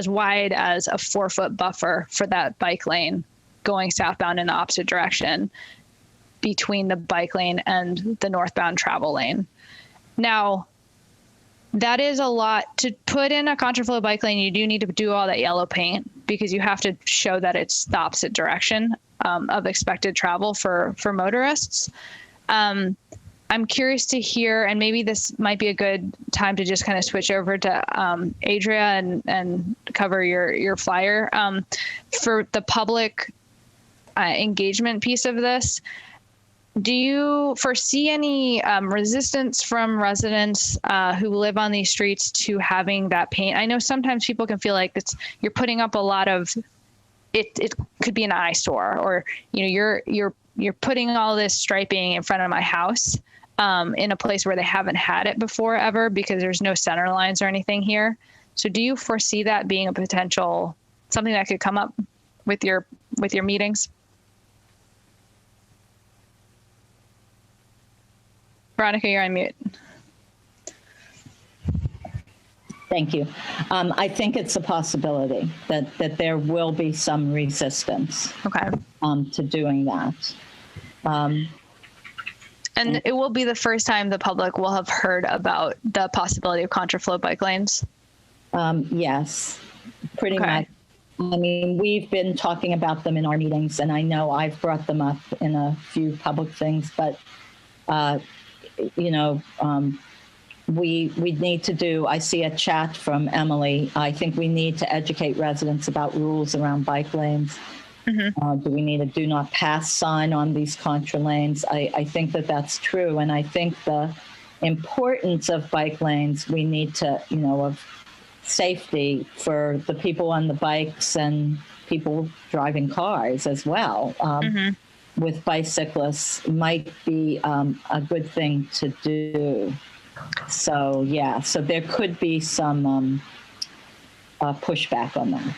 wide as a 4-foot buffer for that bike lane going southbound in the opposite direction between the bike lane and the northbound travel lane. Now, that is a lot to put in a contraflow bike lane. You do need to do all that yellow paint because you have to show that it's the opposite direction of expected travel for motorists. I'm curious to hear, and maybe this might be a good time to just kind of switch over to Adria and cover your flyer. For the public engagement piece of this, do you foresee any resistance from residents who live on these streets to having that paint? I know sometimes people can feel like you're putting up a lot of, it could be an eyesore, or you're putting all this striping in front of my house. In a place where they haven't had it before ever because there's no center lines or anything here. So do you foresee that being a potential, something that could come up with your meetings? Veronica, you're on mute. Thank you. I think it's a possibility that there will be some resistance to doing that. And it will be the first time the public will have heard about the possibility of contraflow bike lanes? Yes, pretty much. I mean, we've been talking about them in our meetings, and I know I've brought them up in a few public things, but, we need to do, I see a chat from Emily. I think we need to educate residents about rules around bike lanes. Mm-hmm. Do we need a do not pass sign on these contra lanes? I think that's true. And I think the importance of bike lanes, we need to, of safety for the people on the bikes and people driving cars as well. With bicyclists might be a good thing to do. So, so there could be some pushback on that.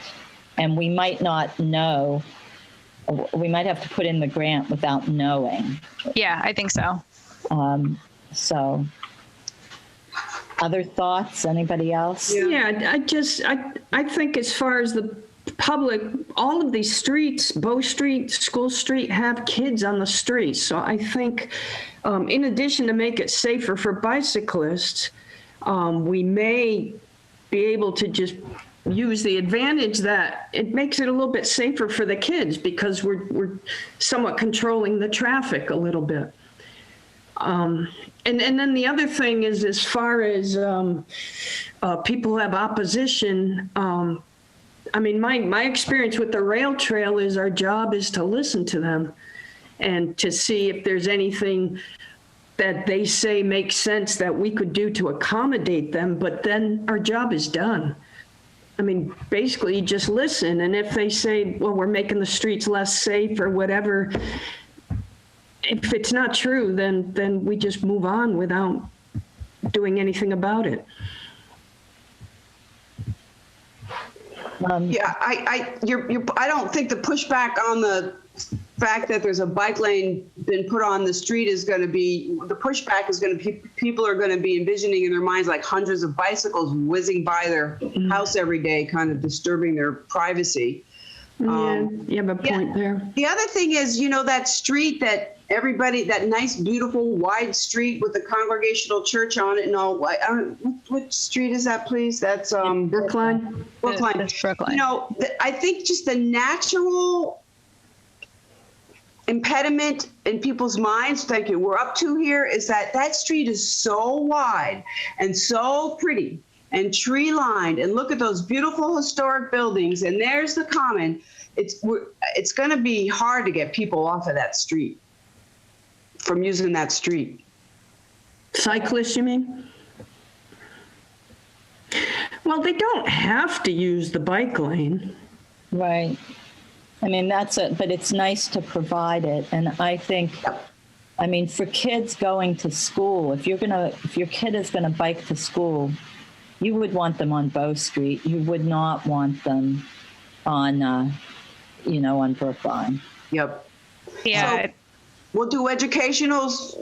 And we might not know, we might have to put in the grant without knowing. Yeah, I think so. So, other thoughts? Anybody else? Yeah, I think as far as the public, all of these streets, Bow Street, School Street, have kids on the streets. So I think in addition to make it safer for bicyclists, we may be able to just use the advantage that it makes it a little bit safer for the kids because we're somewhat controlling the traffic a little bit. And then the other thing is, as far as people have opposition, I mean, my experience with the rail trail is our job is to listen to them and to see if there's anything that they say makes sense that we could do to accommodate them, but then our job is done. I mean, basically, you just listen, and if they say, well, we're making the streets less safe or whatever, if it's not true, then we just move on without doing anything about it. Yeah, I don't think the pushback on the fact that there's a bike lane been put on the street is going to be, the pushback is going to be, people are going to be envisioning in their minds like hundreds of bicycles whizzing by their house every day, kind of disturbing their privacy. Yeah, you have a point there. The other thing is, you know, that street that everybody, that nice, beautiful, wide street with the Congregational Church on it and all, what street is that, please? That's Brookline. Brookline. It's Brookline. You know, I think just the natural impediment in people's minds, thank you, we're up to here, is that that street is so wide and so pretty and tree lined, and look at those beautiful historic buildings, and there's the common. It's going to be hard to get people off of that street from using that street. Cyclists, you mean? Well, they don't have to use the bike lane. Right. I mean, that's it, but it's nice to provide it. And I think, I mean, for kids going to school, if your kid is going to bike to school, you would want them on Bow Street. You would not want them on, on Brookline. Yep. Yeah. So we'll do educationals,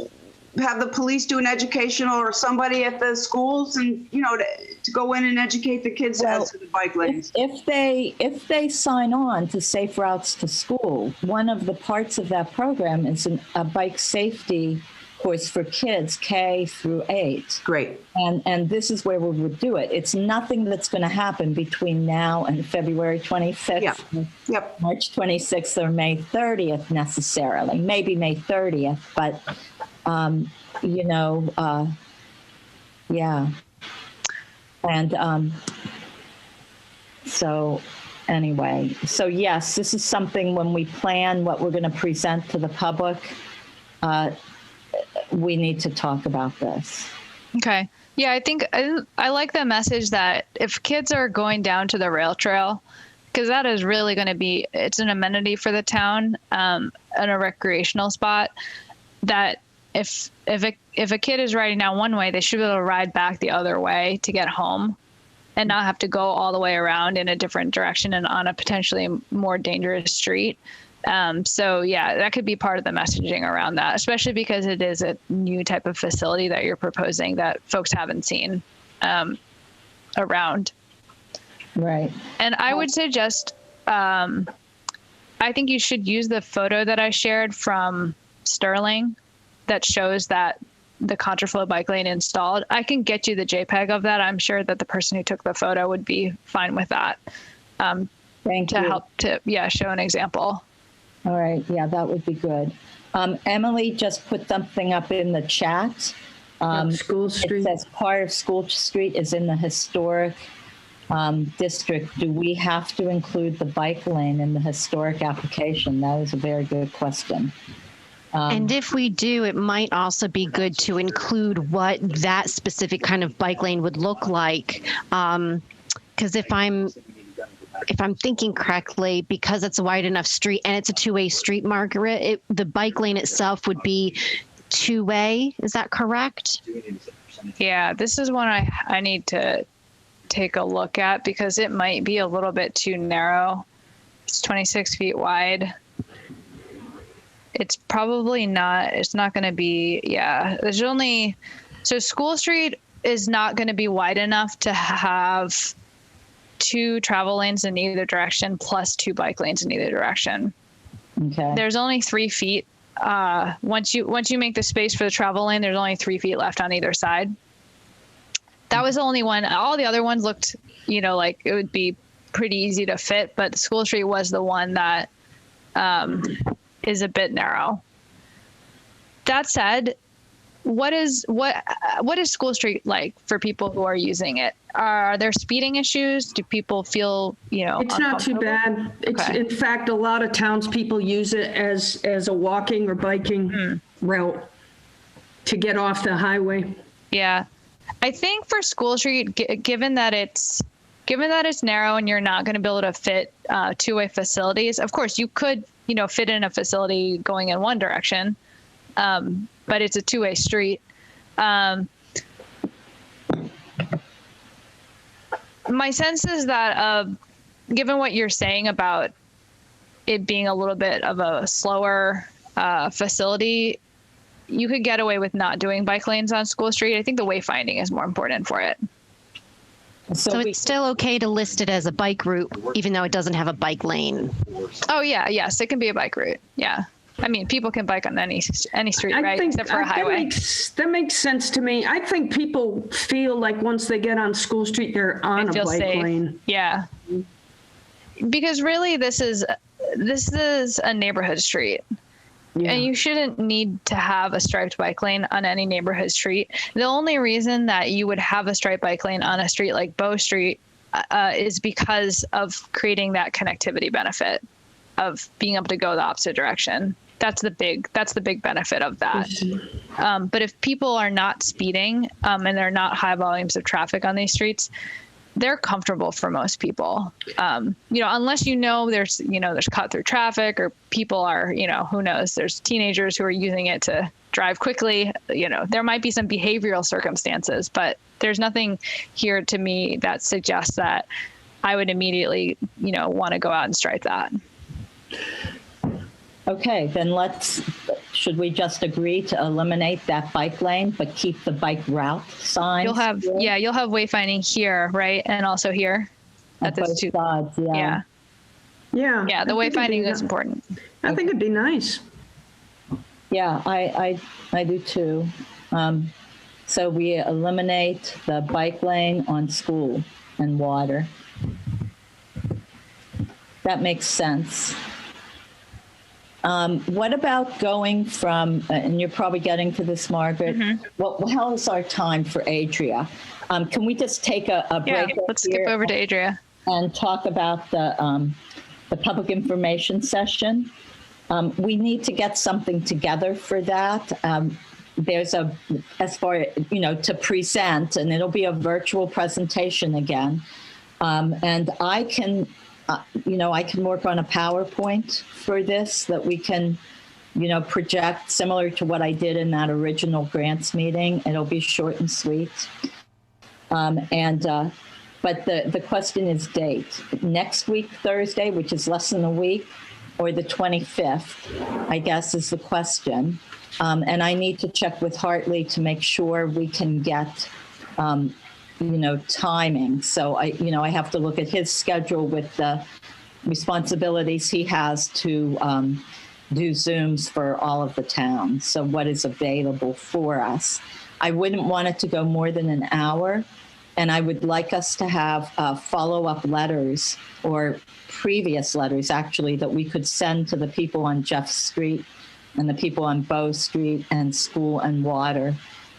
have the police do an educational or somebody at the schools and, to go in and educate the kids as to the bike lanes. If they sign on to Safe Routes to School, one of the parts of that program is a bike safety course for kids K through 8. Great. And this is where we would do it. It's nothing that's going to happen between now and February 25th, Yep. March 26th, or May 30th necessarily. Maybe May 30th, but yeah. And so anyway, so yes, this is something when we plan what we're going to present to the public, we need to talk about this. Okay. Yeah, I think I like the message that if kids are going down to the rail trail, because that is really going to be, it's an amenity for the town and a recreational spot, that if a kid is riding down one way, they should be able to ride back the other way to get home and not have to go all the way around in a different direction and on a potentially more dangerous street. So yeah, that could be part of the messaging around that, especially because it is a new type of facility that you're proposing that folks haven't seen around. Right. And I would suggest, I think you should use the photo that I shared from Sterling that shows that the contraflow bike lane installed. I can get you the JPEG of that. I'm sure that the person who took the photo would be fine with that. Thank you. Help to, show an example. All right. Yeah, that would be good. Emily just put something up in the chat. School Street. It says part of School Street is in the historic district. Do we have to include the bike lane in the historic application? That is a very good question. And if we do, it might also be good to include what that specific kind of bike lane would look like. Because if I'm thinking correctly, because it's a wide enough street and it's a two-way street, Margaret, the bike lane itself would be two-way. Is that correct? Yeah, this is one I need to take a look at because it might be a little bit too narrow. It's 26 feet wide. It's probably not, it's not going to be, there's only, so School Street is not going to be wide enough to have 2 travel lanes in either direction plus 2 bike lanes in either direction. Okay. There's only 3 feet. Once you make the space for the travel lane, there's only 3 feet left on either side. That was the only one. All the other ones looked, like it would be pretty easy to fit, but School Street was the one that is a bit narrow. That said, what is School Street like for people who are using it? Are there speeding issues? Do people feel, It's not too bad. It's Okay. in fact, a lot of townspeople use it as a walking or biking route. to get off the highway. Yeah. I think for School Street, given that it's narrow and you're not going to be able to fit two-way facilities, of course you could, fit in a facility going in one direction, but it's a two-way street. My sense is that given what you're saying about it being a little bit of a slower facility, you could get away with not doing bike lanes on School Street. I think the wayfinding is more important for it. So it's still okay to list it as a bike route, even though it doesn't have a bike lane. Oh yeah, yes, it can be a bike route. Yeah, I mean, people can bike on any street, right? Except for a highway. That makes sense to me. I think people feel like once they get on School Street, they're on a bike lane. Yeah, because really, this is a neighborhood street. Yeah. And you shouldn't need to have a striped bike lane on any neighborhood street. The only reason that you would have a striped bike lane on a street like Bow Street is because of creating that connectivity benefit of being able to go the opposite direction. That's the big benefit of that. But if people are not speeding and there are not high volumes of traffic on these streets, they're comfortable for most people. Unless there's cut through traffic or people are, who knows, there's teenagers who are using it to drive quickly. There might be some behavioral circumstances, but there's nothing here to me that suggests that I would immediately, want to go out and stripe that. Okay, then should we just agree to eliminate that bike lane, but keep the bike route signs? You'll have wayfinding here, right? And also here. At both sides, yeah. Yeah. Yeah, the wayfinding is important. I think it'd be nice. Yeah, I do too. So we eliminate the bike lane on School and Water. That makes sense. What about going from, and you're probably getting to this, Margaret, how is our time for Adria? Can we just take a break? Yeah, let's skip over to Adria. And talk about the public information session. We need to get something together for that. There's to present, and it'll be a virtual presentation again. And I can work on a PowerPoint for this that we can, project similar to what I did in that original grants meeting. It'll be short and sweet. But the question is date. Next week, Thursday, which is less than a week, or the 25th, I guess is the question. And I need to check with Hartley to make sure we can get timing. So I have to look at his schedule with the responsibilities he has to do Zooms for all of the towns. So what is available for us? I wouldn't want it to go more than an hour. And I would like us to have follow-up letters or previous letters, actually, that we could send to the people on Jeff Street and the people on Bow Street and School and Water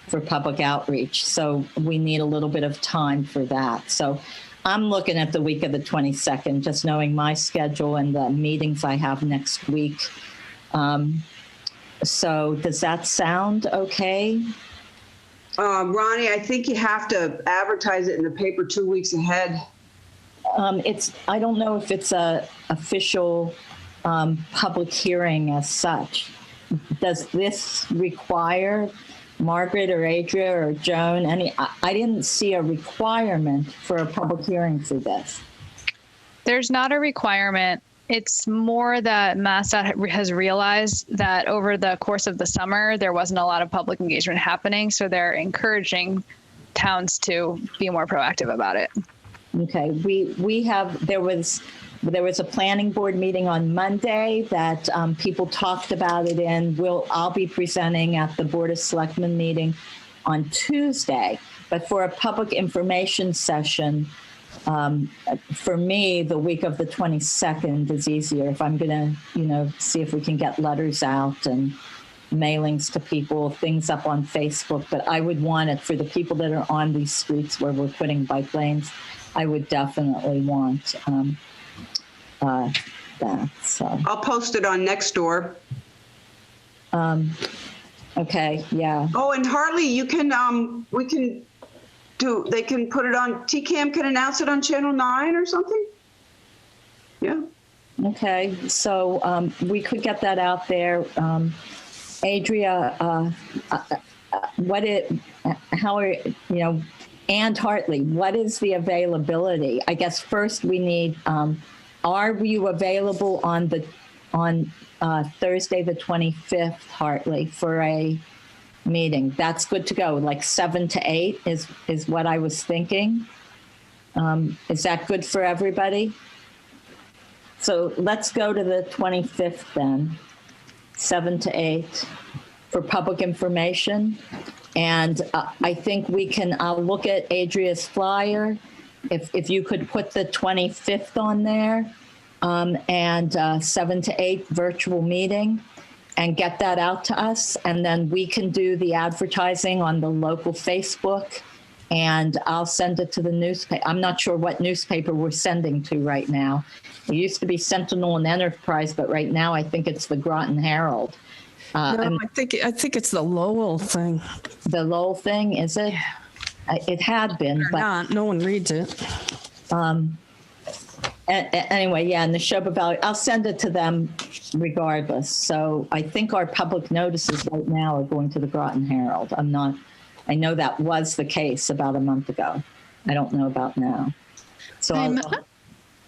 for public outreach. So we need a little bit of time for that. So I'm looking at the week of the 22nd, just knowing my schedule and the meetings I have next week. So does that sound okay? Ronnie, I think you have to advertise it in the paper 2 weeks ahead. I don't know if it's a official public hearing as such. Does this require Margaret or Adria or Joan? I didn't see a requirement for a public hearing for this. There's not a requirement. It's more that MassDOT has realized that over the course of the summer, there wasn't a lot of public engagement happening. So they're encouraging towns to be more proactive about it. Okay, there was a planning board meeting on Monday that people talked about it in. I'll be presenting at the Board of Selectmen meeting on Tuesday, but for a public information session, for me, the week of the 22nd is easier if I'm going to, see if we can get letters out and mailings to people, things up on Facebook. But I would want it for the people that are on these streets where we're putting bike lanes. I would definitely want that. So I'll post it on Nextdoor. Okay, yeah. Oh, and Harley, you can, they can put it on, TCAM can announce it on Channel 9 or something? Yeah. Okay, so we could get that out there. Adria, and Hartley, what is the availability? I guess first we need, are you available on Thursday, the 25th, Hartley, for a meeting? That's good to go. Like 7 to 8 is what I was thinking. Is that good for everybody? So let's go to the 25th then, 7 to 8 for public information. And I think we can, I'll look at Adria's flyer. If you could put the 25th on there, and 7 to 8 virtual meeting, and get that out to us. And then we can do the advertising on the local Facebook, and I'll send it to the newspaper. I'm not sure what newspaper we're sending to right now. It used to be Sentinel and Enterprise, but right now I think it's the Groton Herald. No, I think it's the Lowell thing. The Lowell thing, is it? It had been, but Not, no one reads it. Anyway, yeah, and the Neshoba Valley, I'll send it to them regardless. So I think our public notices right now are going to the Groton Herald. I know that was the case about a month ago. I don't know about now. So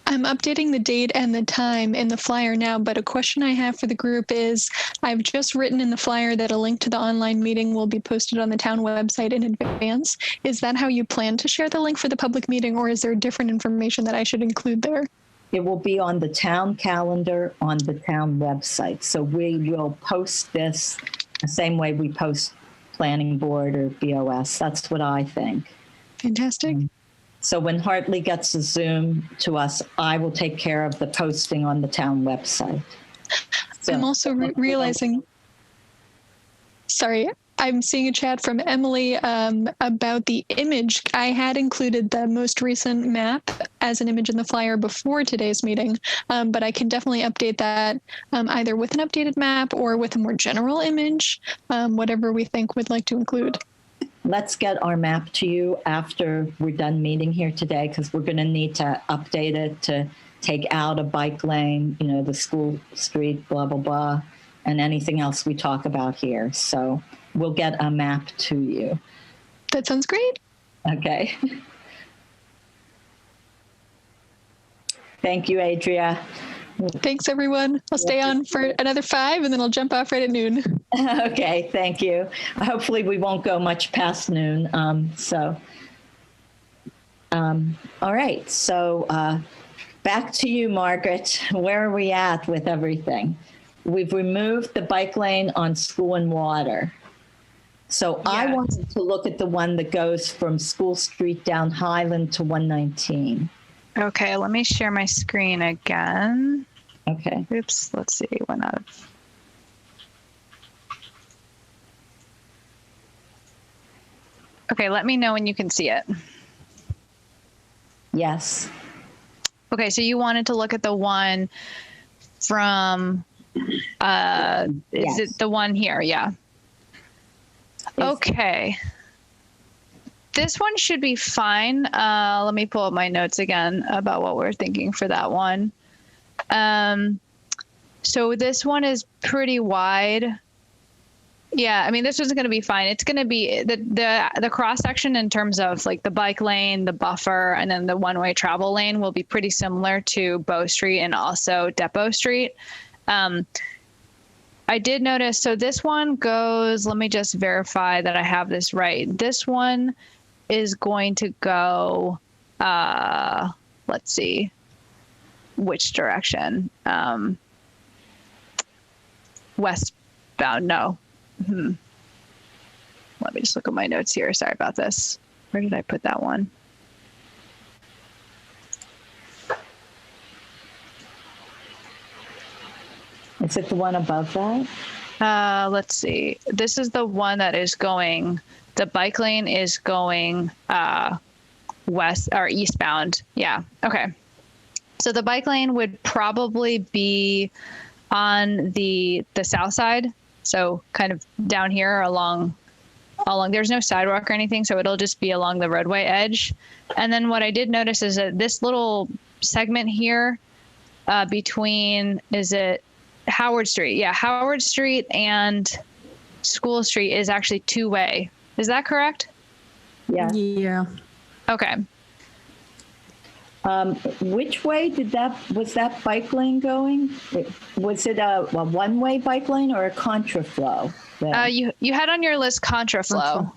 I'm updating the date and the time in the flyer now, but a question I have for the group is, I've just written in the flyer that a link to the online meeting will be posted on the town website in advance. Is that how you plan to share the link for the public meeting, or is there different information that I should include there? It will be on the town calendar on the town website. So we will post this the same way we post planning board or BOS. That's what I think. Fantastic. So when Hartley gets a Zoom to us, I will take care of the posting on the town website. So, I'm also realizing, sorry, I'm seeing a chat from Emily about the image. I had included the most recent map as an image in the flyer before today's meeting, but I can definitely update that either with an updated map or with a more general image, whatever we think we'd like to include. Let's get our map to you after we're done meeting here today, because we're going to need to update it to take out a bike lane, the school street, blah, blah, blah, and anything else we talk about here. So we'll get a map to you. That sounds great. Okay. Thank you, Adria. Thanks, everyone. I'll stay on for another 5, and then I'll jump off right at noon. Okay, thank you. Hopefully we won't go much past noon. All right, so back to you, Margaret. Where are we at with everything? We've removed the bike lane on School and Water. So yeah. I wanted to look at the one that goes from School Street down Highland to 119. Okay, let me share my screen again. Okay. Oops, let's see, went out of. Okay, let me know when you can see it. Yes. Okay, so you wanted to look at the one from, yes. Is it the one here? Yeah. Okay. This one should be fine. Let me pull up my notes again about what we're thinking for that one. So this one is pretty wide. Yeah, I mean, this one's going to be fine. It's going to be the cross section in terms of like the bike lane, the buffer, and then the one-way travel lane will be pretty similar to Bow Street and also Depot Street. I did notice, so this one goes, let me just verify that I have this right. This one is going to go, let's see, which direction? Westbound, no. Let me just look at my notes here. Sorry about this. Where did I put that one? Is it the one above that? Let's see. This is the one that is going, the bike lane is going west or eastbound. Yeah. Okay. So the bike lane would probably be on the south side So kind of down here along, there's no sidewalk or anything, so it'll just be along the roadway edge. And then what I did notice is that this little segment here between, is it Howard Street? Yeah, Howard Street and School Street is actually two-way. Is that correct? Yeah. Yeah. Okay. Which way was that bike lane going? Was it a one-way bike lane or a contraflow? You had on your list contraflow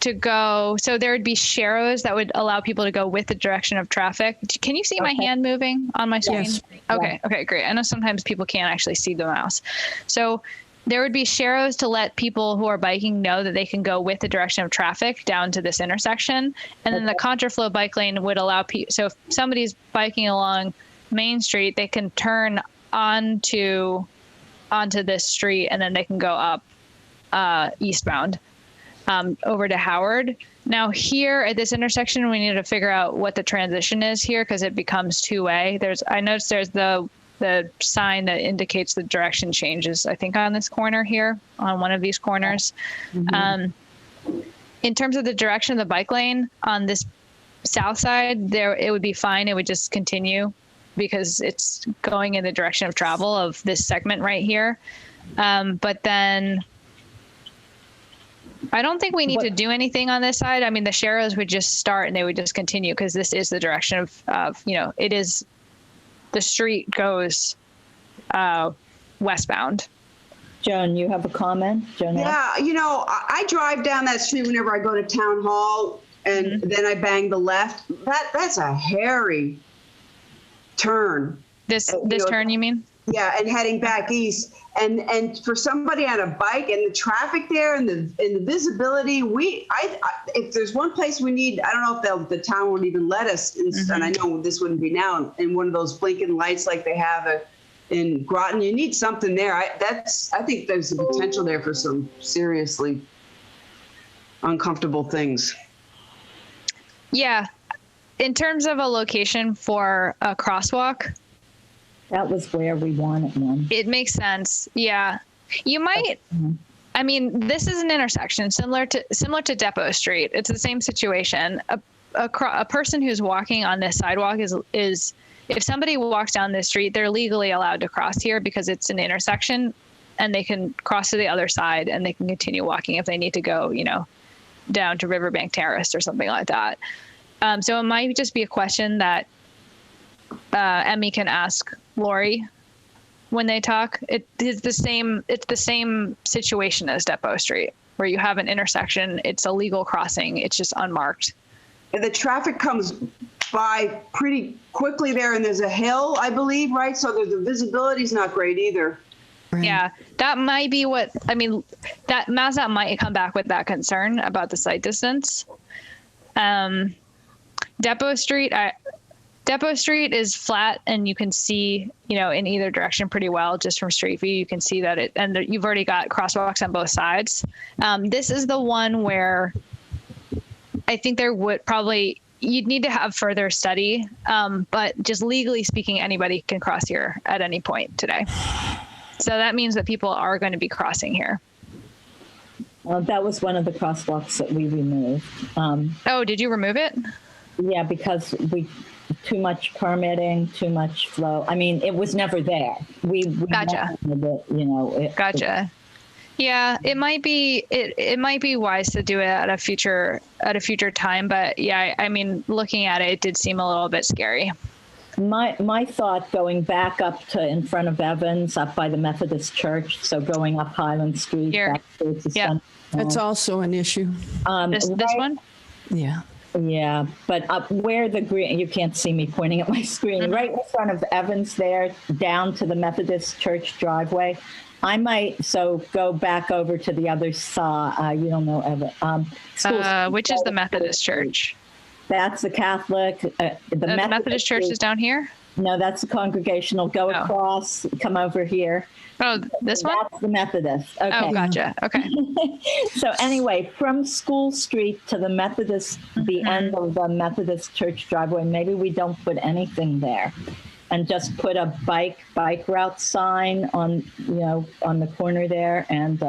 to go. So there would be sharrows that would allow people to go with the direction of traffic. Can you see my hand moving on my screen? Yes. Okay. Okay, great. I know sometimes people can't actually see the mouse. So there would be sharrows to let people who are biking know that they can go with the direction of traffic down to this intersection. And then the contraflow bike lane would allow people, so if somebody's biking along Main Street, they can turn onto this street and then they can go up eastbound over to Howard. Now here at this intersection, we need to figure out what the transition is here because it becomes two-way. I noticed there's the sign that indicates the direction changes, I think on this corner here, on one of these corners. In terms of the direction of the bike lane on this south side, it would be fine. It would just continue because it's going in the direction of travel of this segment right here. But then I don't think we need to do anything on this side. I mean, the sharrows would just start and they would just continue because this is the direction of it is, the street goes westbound. Joan, you have a comment? Joan? Yeah, I drive down that street whenever I go to Town Hall, and then I bang the left. That's a hairy turn. This turn, you mean? Yeah, and heading back east, and for somebody on a bike and the traffic there and the visibility, if there's one place we need, I don't know if the town would even let us, and I know this wouldn't be now, in one of those blinking lights like they have in Groton. You need something there. I think there's the potential there for some seriously uncomfortable things. Yeah, in terms of a location for a crosswalk. That was where we wanted one. It makes sense. Yeah. You might, I mean, this is an intersection similar to Depot Street. It's the same situation. A person who's walking on this sidewalk is if somebody walks down this street, they're legally allowed to cross here because it's an intersection and they can cross to the other side and they can continue walking if they need to go, down to Riverbank Terrace or something like that. So it might just be a question that Emmy can ask Lori when they talk. It's the same situation as Depot Street, where you have an intersection. It's a legal crossing. It's just unmarked. And the traffic comes by pretty quickly there, and there's a hill, I believe, right? So the visibility is not great either. Right. Yeah, that might be that MassDOT might come back with that concern about the sight distance. Depot Street is flat and you can see, in either direction pretty well just from street view. You can see that you've already got crosswalks on both sides. This is the one where I think there would you'd need to have further study. But just legally speaking, anybody can cross here at any point today. So that means that people are going to be crossing here. That was one of the crosswalks that we removed. Oh, did you remove it? Yeah, because too much permitting, too much flow. I mean, it was never there. We Gotcha. Gotcha. Yeah, it might be wise to do it at a future time, but yeah, I mean, looking at it did seem a little bit scary. My thought going back up to in front of Evans, up by the Methodist Church, so going up Highland Street. Here. Back towards the Yeah. That's also an issue. This one? Yeah. Yeah, but up where the green, you can't see me pointing at my screen, right in front of Evans there, down to the Methodist Church driveway. I might go back over to the other side. You don't know Evans. Which is the Methodist Church? That's the Catholic. The Methodist Church is down here? No, that's the Congregational. Go across, come over here. Oh, this one? That's the Methodist. Okay. Oh, gotcha. Okay. So anyway, from School Street to the Methodist, the end of the Methodist Church driveway, maybe we don't put anything there. and just put a bike route sign on, on the corner there and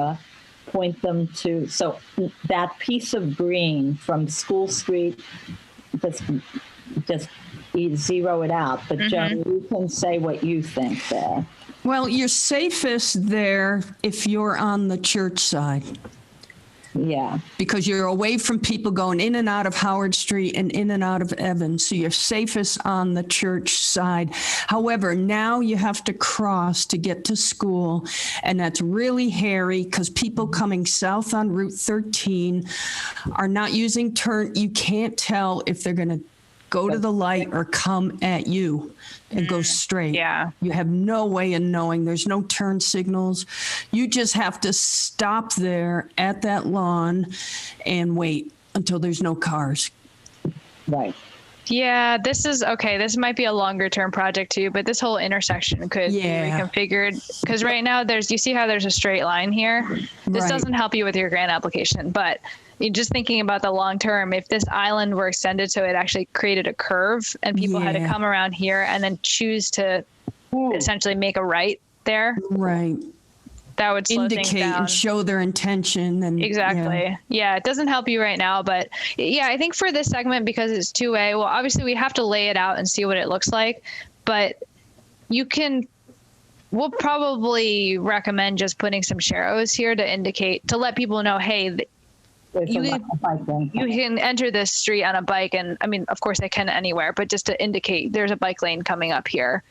point them to, so that piece of green from School Street, just zero it out. But Joan, you can say what you think there. Well, you're safest there if you're on the church side. Yeah. Because you're away from people going in and out of Howard Street and in and out of Evans. So you're safest on the church side. However, now you have to cross to get to school. And that's really hairy because people coming south on Route 13 are not using turn. You can't tell if they're going to go to the light or come at you and go straight. Yeah. You have no way of knowing. There's no turn signals. You just have to stop there at that lawn and wait until there's no cars. Right. Yeah, this is okay. This might be a longer term project too, but this whole intersection could be reconfigured because right now you see how there's a straight line here. This doesn't help you with your grant application, but just thinking about the long term, if this island were extended so it actually created a curve and people had to come around here and then choose to essentially make a right there. Right. That would slow indicate things down. And show their intention. And exactly. Yeah, it doesn't help you right now, but yeah, I think for this segment, because it's two-way, well, obviously we have to lay it out and see what it looks like, but we'll probably recommend just putting some sharrows here to let people know, hey, you can enter this street on a bike, and I mean, of course they can anywhere, but just to indicate there's a bike lane coming up here.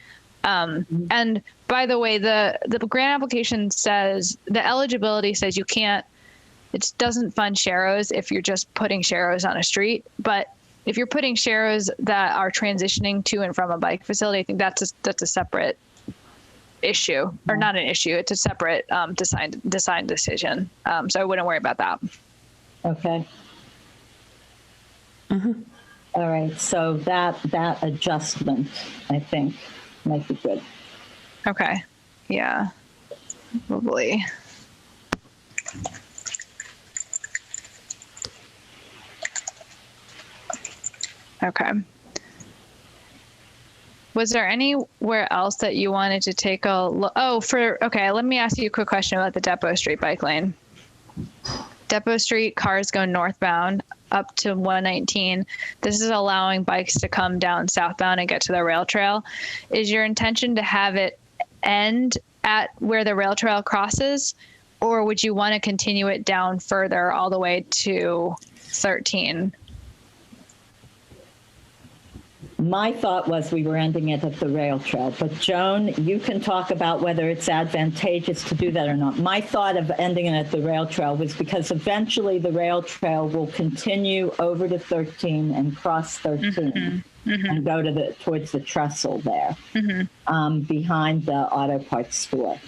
And by the way, the grant application says, the eligibility says it doesn't fund sharrows if you're just putting sharrows on a street, but if you're putting sharrows that are transitioning to and from a bike facility, I think that's a separate issue, or not an issue. It's a separate design decision. So I wouldn't worry about that. Okay. All right. So that adjustment, I think, might be good. Okay. Yeah. Probably. Okay. Was there anywhere else that you wanted to take a look? Okay, let me ask you a quick question about the Depot Street bike lane. Depot Street, cars go northbound up to 119. This is allowing bikes to come down southbound and get to the rail trail. Is your intention to have it end at where the rail trail crosses, or would you want to continue it down further all the way to 13? My thought was we were ending it at the rail trail, but Joan, you can talk about whether it's advantageous to do that or not. My thought of ending it at the rail trail was because eventually the rail trail will continue over to 13 and cross 13 and go towards the trestle there, behind the auto parts store.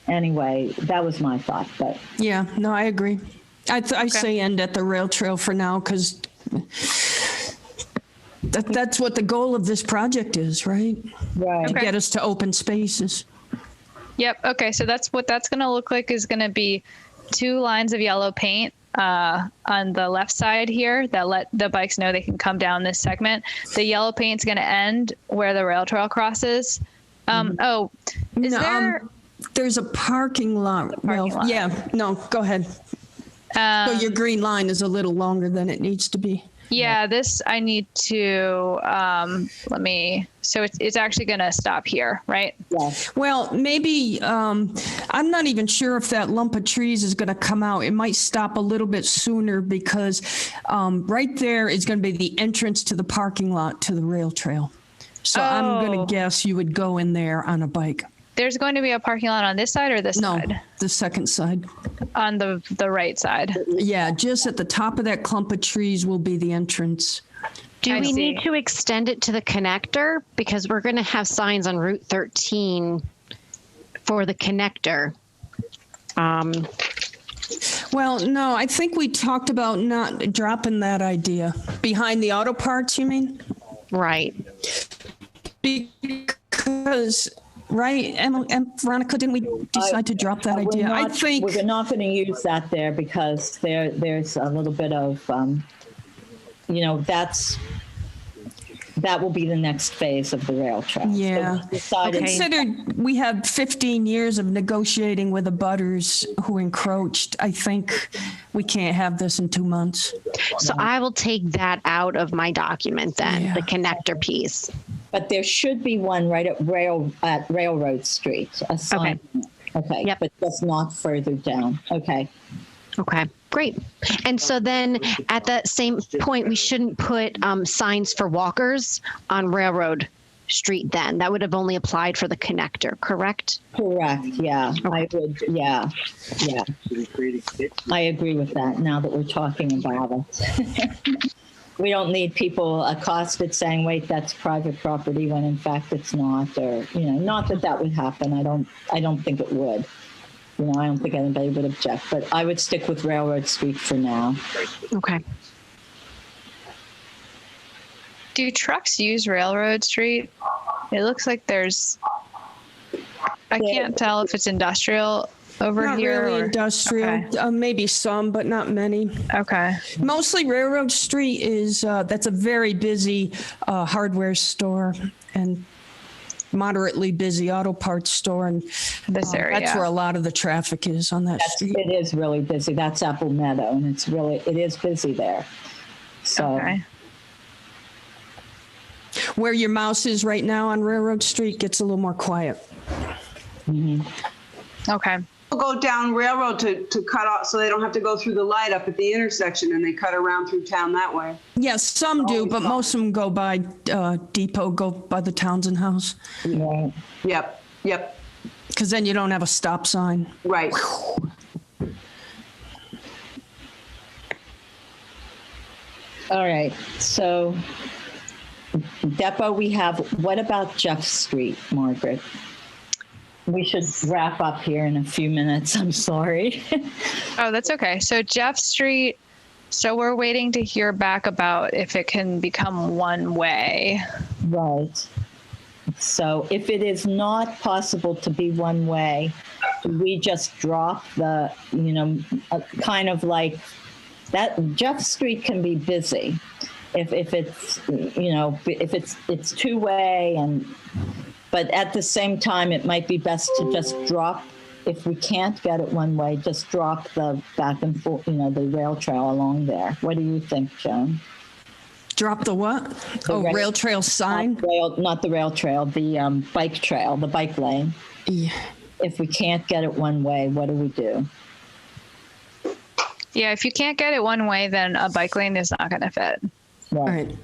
Anyway, that was my thought. But yeah, no, I agree. I say end at the rail trail for now, because that's what the goal of this project is, right? Right. To get us to open spaces. Yep. Okay. So that's what that's going to look like, is going to be 2 lines of yellow paint on the left side here that let the bikes know they can come down this segment. The yellow paint's going to end where the rail trail crosses. There's a parking lot. Yeah. No, go ahead. So your green line is a little longer than it needs to be. Yeah, this I need to, so it's actually going to stop here, right? Yes. Well, maybe, I'm not even sure if that lump of trees is going to come out. It might stop a little bit sooner, because right there is going to be the entrance to the parking lot to the rail trail. So I'm going to guess you would go in there on a bike. There's going to be a parking lot on this side or this side? No, the second side. On the right side. Yeah, just at the top of that clump of trees will be the entrance. Do we need to extend it to the connector? Because we're going to have signs on Route 13 for the connector. Well, no, I think we talked about not dropping that idea. Behind the auto parts, you mean? Right. Because... Right, and Veronica, didn't we decide to drop that idea? I think we're not going to use that there, because there's a little bit of, that will be the next phase of the rail trail. So Yeah. we decided, Considered we have 15 years of negotiating with the butters who encroached. I think we can't have this in 2 months. So I will take that out of my document then, Yeah. the connector piece. but there should be one right at Railroad Street. A sign. Okay. Yep. But just not further down. Okay. Okay, great. And so then at that same point, we shouldn't put signs for walkers on Railroad Street then. That would have only applied for the connector, correct? Correct. Yeah. I would. Yeah. Yeah. I agree with that now that we're talking about it. We don't need people accosted saying, wait, that's private property when in fact it's not, or, not that that would happen. I don't think it would. I don't think anybody would object, but I would stick with Railroad Street for now. Okay. Do trucks use Railroad Street? It looks like I can't tell if it's industrial over Not here. really or- industrial, Okay. maybe some, but not many. Okay. Mostly Railroad Street is, that's a very busy hardware store and moderately busy auto parts store. And This area. that's where a lot of the traffic is on that street. It is really busy. That's Apple Meadow, and it is busy there. So, Okay. Where your mouse is right now on Railroad Street gets a little more quiet. Okay. Go down Railroad to cut off so they don't have to go through the light up at the intersection, and they cut around through town that way. Yes, some do, but most of them go by Depot, go by the Townsend house, yeah. Yep, because then you don't have a stop sign. right. All right. So, Depot, we have, what about Jeff Street, Margaret? We should wrap up here in a few minutes. I'm sorry. Oh, that's okay. So Jeff Street, so we're waiting to hear back about if it can become one way. Right. So if it is not possible to be one way, we just drop the, kind of like that. Jeff Street can be busy if it's, if it's two way but at the same time, it might be best to just drop, if we can't get it one way, just drop the back and forth, the rail trail along there. What do you think, Joan? Drop the what? Rail trail sign? Not the rail trail, the bike trail, the bike lane. Yeah. If we can't get it one way, what do we do? Yeah, if you can't get it one way, then a bike lane is not going to fit. All right.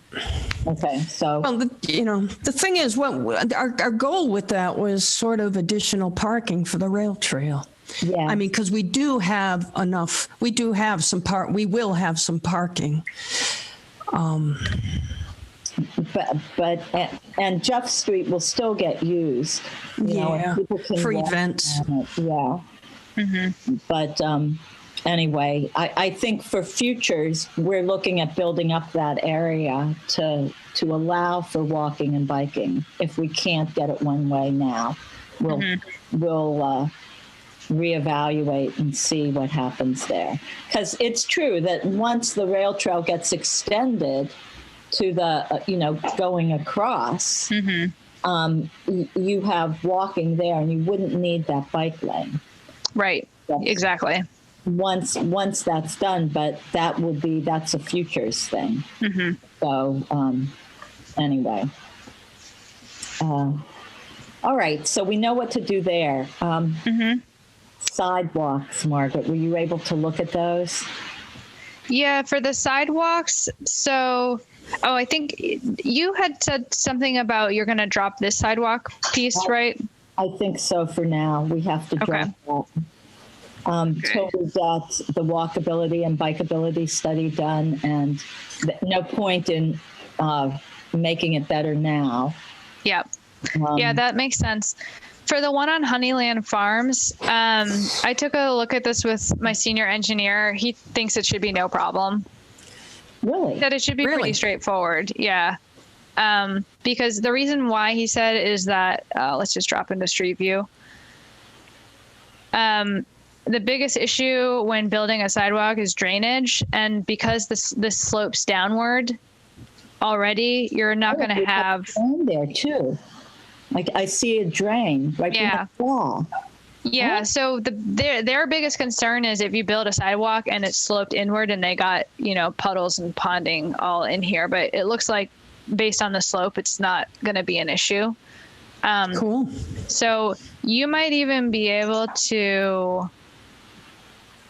Okay, so. Well, the thing is, what our goal with that was sort of additional parking for the rail trail. Yeah. I mean, because we do have enough. We do have some we will have some parking. But Jeff Street will still get used. Yeah. People can For walk events. on it. Yeah. Mm-hmm. But anyway, I think for futures, we're looking at building up that area to allow for walking and biking. If we can't get it one way now, we'll reevaluate and see what happens there. Because it's true that once the rail trail gets extended to the, going across, you have walking there, and you wouldn't need that bike lane. Right. Exactly. Once that's done, but that's a futures thing. Mm-hmm. So anyway, all right. So we know what to do there. Sidewalks, Margaret. Were you able to look at those? Yeah, for the sidewalks. So, I think you had said something about you're going to drop this sidewalk piece, right? I think so. For now, we have to drop that. Till we get the walkability and bikeability study done, and no point in making it better now. Yep. Yeah, that makes sense. For the one on Honeyland Farms, I took a look at this with my senior engineer. He thinks it should be no problem. Really? That it should be pretty straightforward. Yeah. Because the reason why he said is that, let's just drop into Street View. The biggest issue when building a sidewalk is drainage. And because this slopes downward, already, you're not going to have drain there too. Like I see a drain right behind the wall. Yeah. So their biggest concern is if you build a sidewalk and it's sloped inward and they got, puddles and ponding all in here, but it looks like based on the slope, it's not going to be an issue. Cool. So you might even be able to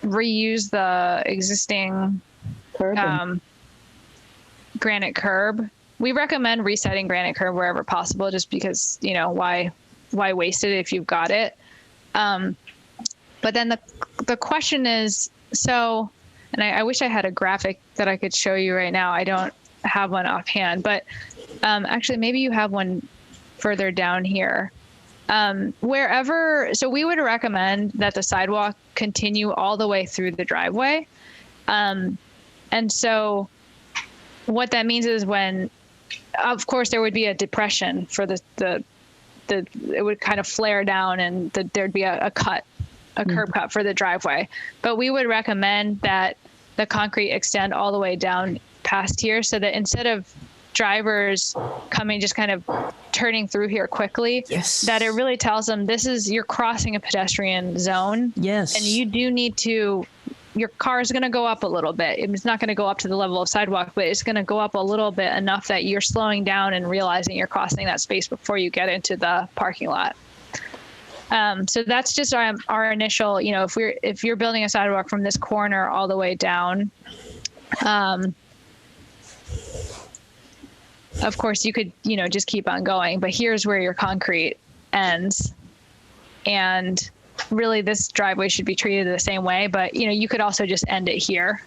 reuse the existing granite curb. We recommend resetting granite curb wherever possible, just because, why waste it if you've got it? But then the question is, so, and I wish I had a graphic that I could show you right now. I don't have one offhand, but actually maybe you have one further down here. So we would recommend that the sidewalk continue all the way through the driveway. And so what that means is of course, there would be a depression for it would kind of flare down and there'd be a curb cut for the driveway. But we would recommend that the concrete extend all the way down past here, so that instead of drivers coming, just kind of turning through here quickly, that it really tells them you're crossing a pedestrian zone. Yes. And you do need to, your car is going to go up a little bit. It's not going to go up to the level of sidewalk, but it's going to go up a little bit enough that you're slowing down and realizing you're crossing that space before you get into the parking lot. So that's just our initial, if you're building a sidewalk from this corner all the way down, of course you could, just keep on going, but here's where your concrete ends. And really this driveway should be treated the same way, but you could also just end it here,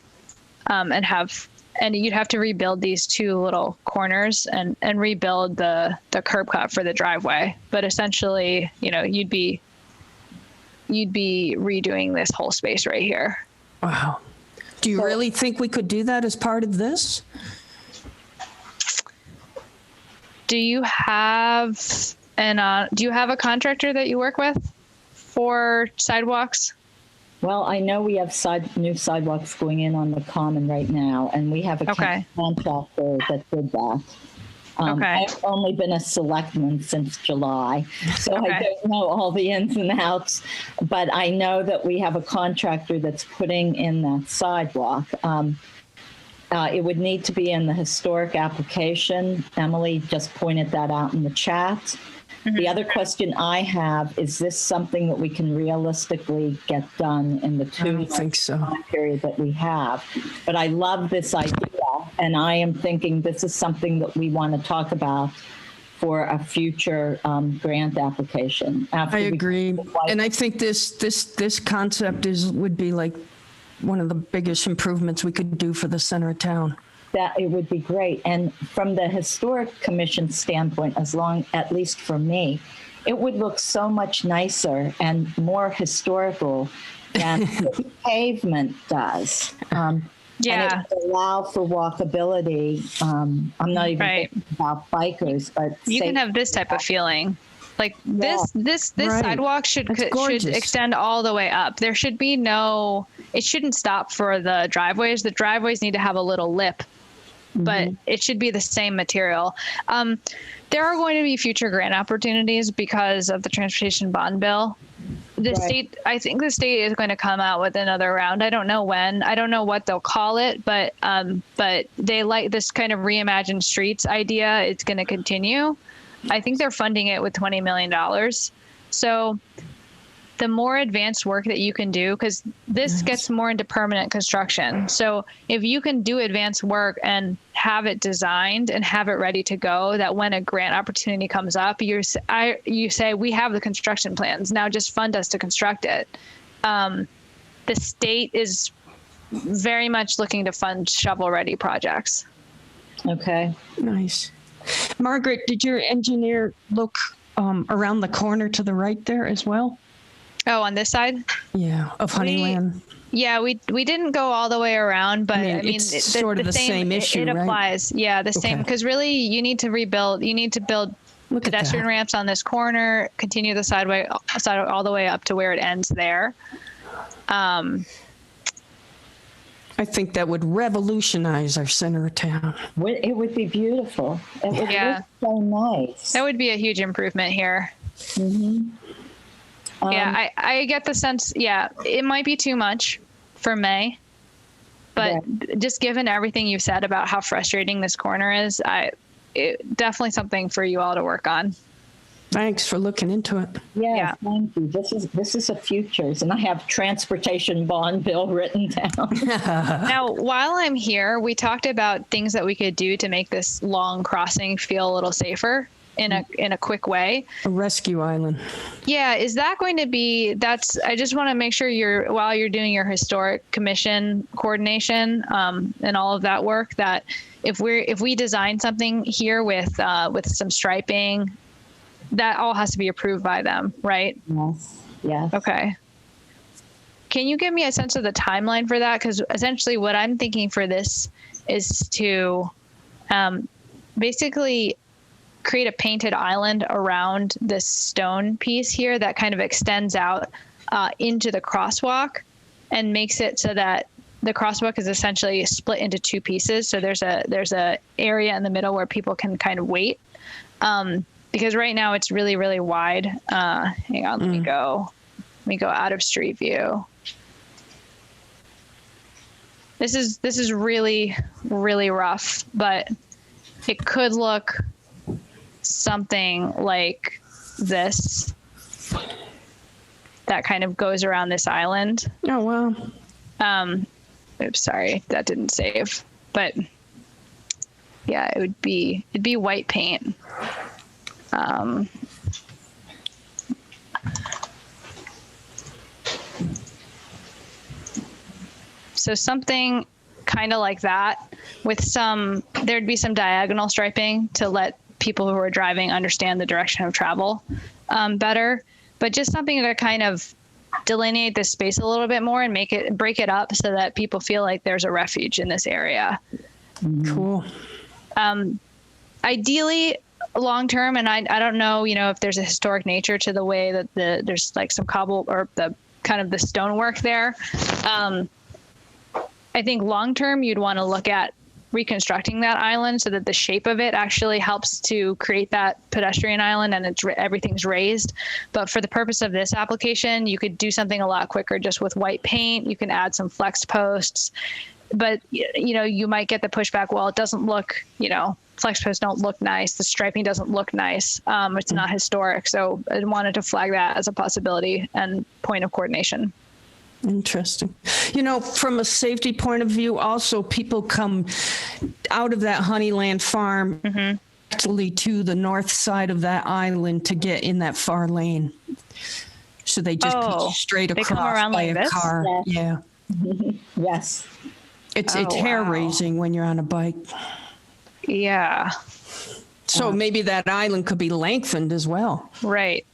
and you'd have to rebuild these two little corners and rebuild the curb cut for the driveway. But essentially, you'd be redoing this whole space right here. Wow. Do you really think we could do that as part of this? Do you have a contractor that you work with for sidewalks? Well, I know we have new sidewalks going in on the common right now, and we have a contractor that did that. I've only been a selectman since July, so I don't know all the ins and outs, but I know that we have a contractor that's putting in that sidewalk. It would need to be in the historic application. Emily just pointed that out in the chat. Mm-hmm. The other question I have, is this something that we can realistically get done in the 2 month time period that we have? But I love this idea, and I am thinking this is something that we want to talk about for a future grant application. I agree. And I think this concept would be like one of the biggest improvements we could do for the center of town. That it would be great. And from the historic commission standpoint, at least for me, it would look so much nicer and more historical than the pavement does. And it would allow for walkability. I'm not even thinking about bikers, but you can have this type of feeling. Like this sidewalk should extend all the way up. There should be it shouldn't stop for the driveways. The driveways need to have a little lip, but it should be the same material. There are going to be future grant opportunities because of the transportation bond bill. I think the state is going to come out with another round. I don't know when. I don't know what they'll call it, but they like this kind of reimagined streets idea. It's going to continue. I think they're funding it with $20 million. So the more advanced work that you can do, because this gets more into permanent construction. So if you can do advanced work and have it designed and have it ready to go, that when a grant opportunity comes up, you say, we have the construction plans, now just fund us to construct it. The state is very much looking to fund shovel-ready projects. Okay. Nice. Margaret, did your engineer look around the corner to the right there as well? Oh, on this side? Yeah, of Honeyland. We didn't go all the way around, but I mean it's sort of the same issue, it applies. Right? Yeah, the same, because really you need to build pedestrian ramps on this corner, continue the sidewalk all the way up to where it ends there. I think that would revolutionize our center of town. It would be beautiful. It would Yeah. look so nice. That would be a huge improvement here. Yeah, I get the sense, yeah, it might be too much for May, but just given everything you've said about how frustrating this corner is, it definitely something for you all to work on. Thanks for looking into it. Yeah, thank you. This is a futures, and I have transportation bond bill written down. Now, while I'm here, we talked about things that we could do to make this long crossing feel a little safer in a quick way. A rescue island. Yeah, is that going to be? I just want to make sure while you're doing your historic commission coordination and all of that work, that if we design something here with some striping, that all has to be approved by them, right? Yes. Okay. Can you give me a sense of the timeline for that? Because essentially what I'm thinking for this is to basically create a painted island around this stone piece here that kind of extends out into the crosswalk and makes it so that the crosswalk is essentially split into two pieces. So there's a area in the middle where people can kind of wait. Because right now it's really, really wide. Hang on, let me go out of street view. This is really, really rough, but it could look something like this that kind of goes around this island. Oh, wow. Oops, sorry, that didn't save. But yeah, it'd be white paint. So something kind of like that with there'd be some diagonal striping to let people who are driving understand the direction of travel better, but just something to kind of delineate this space a little bit more and break it up so that people feel like there's a refuge in this area. Cool. Ideally, long term, and I don't know, if there's a historic nature to the way that there's like some cobble or the kind of the stonework there. I think long term, you'd want to look at reconstructing that island so that the shape of it actually helps to create that pedestrian island and everything's raised. But for the purpose of this application, you could do something a lot quicker just with white paint. You can add some flex posts, but you might get the pushback. Well, it doesn't look, flex posts don't look nice. The striping doesn't look nice. It's not historic. So I wanted to flag that as a possibility and point of coordination. Interesting. From a safety point of view, also people come out of that Honeyland farm actually to the north side of that island to get in that far lane. So they just go straight across come around by like a this? car. Yeah. Yes. It's hair raising when you're on a bike. Yeah. So maybe that island could be lengthened as well. Right.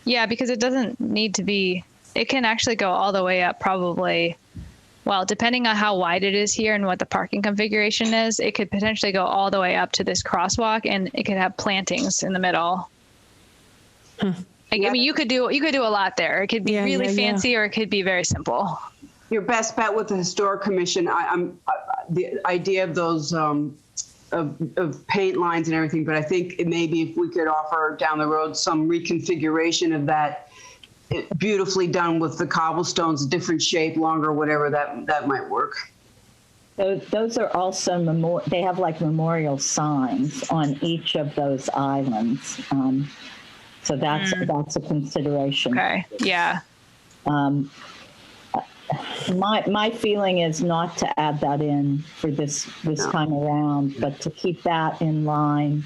Yeah, because it doesn't need to be. It can actually go all the way up probably, well, depending on how wide it is here and what the parking configuration is, it could potentially go all the way up to this crosswalk and it could have plantings in the middle. I mean, you could do a lot there. It could be really fancy or it could be very simple. Your best bet with the historic commission, the idea of those of paint lines and everything, but I think maybe if we could offer down the road some reconfiguration of that, beautifully done with the cobblestones, different shape, longer, whatever, that might work. Those are also they have like memorial signs on each of those islands. So that's a consideration. Okay. Yeah. My feeling is not to add that in for this time around, but to keep that in line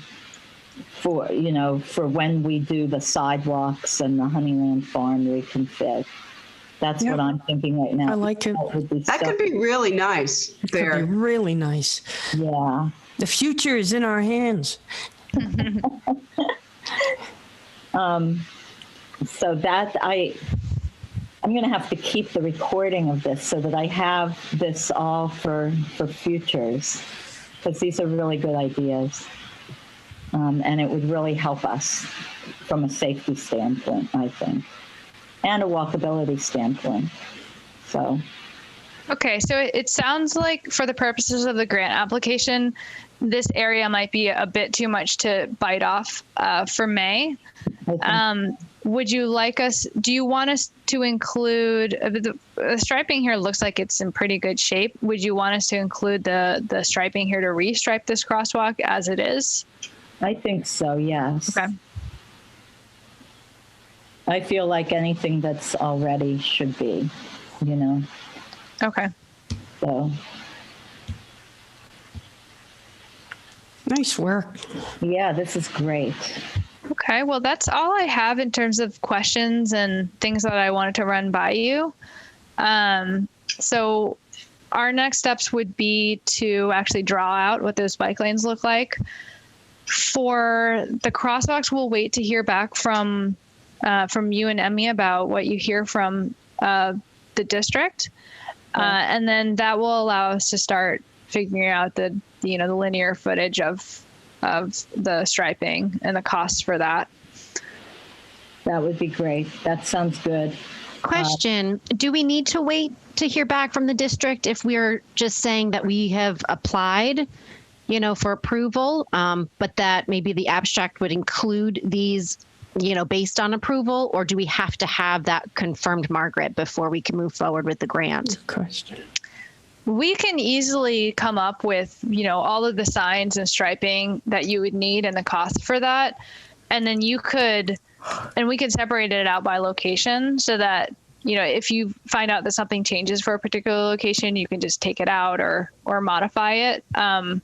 for when we do the sidewalks and the Honeyland Farm reconfig. That's what I'm thinking right now. I like it. That could be really nice there. Could be really nice. Yeah. The future is in our hands. So that I'm going to have to keep the recording of this so that I have this all for futures, because these are really good ideas. And it would really help us from a safety standpoint, I think, and a walkability standpoint. So, Okay, so it sounds like for the purposes of the grant application, this area might be a bit too much to bite off for May. Would you like us, do you want us to include, the striping here looks like it's in pretty good shape. Would you want us to include the striping here to restripe this crosswalk as it is? I think so, yes. Okay. I feel like anything that's already should be, you know, Okay. so, Nice work. yeah, this is great. Okay, well, that's all I have in terms of questions and things that I wanted to run by you. So our next steps would be to actually draw out what those bike lanes look like. For the crosswalks, we'll wait to hear back from you and Emmy about what you hear from the district. And then that will allow us to start figuring out the linear footage of the striping and the costs for that. That would be great. That sounds good. Question, do we need to wait to hear back from the district if we're just saying that we have applied, for approval, but that maybe the abstract would include these, based on approval, or do we have to have that confirmed, Margaret, before we can move forward with the grant? Question. We can easily come up with, all of the signs and striping that you would need and the cost for that. And then we could separate it out by location so that, if you find out that something changes for a particular location, you can just take it out or modify it. I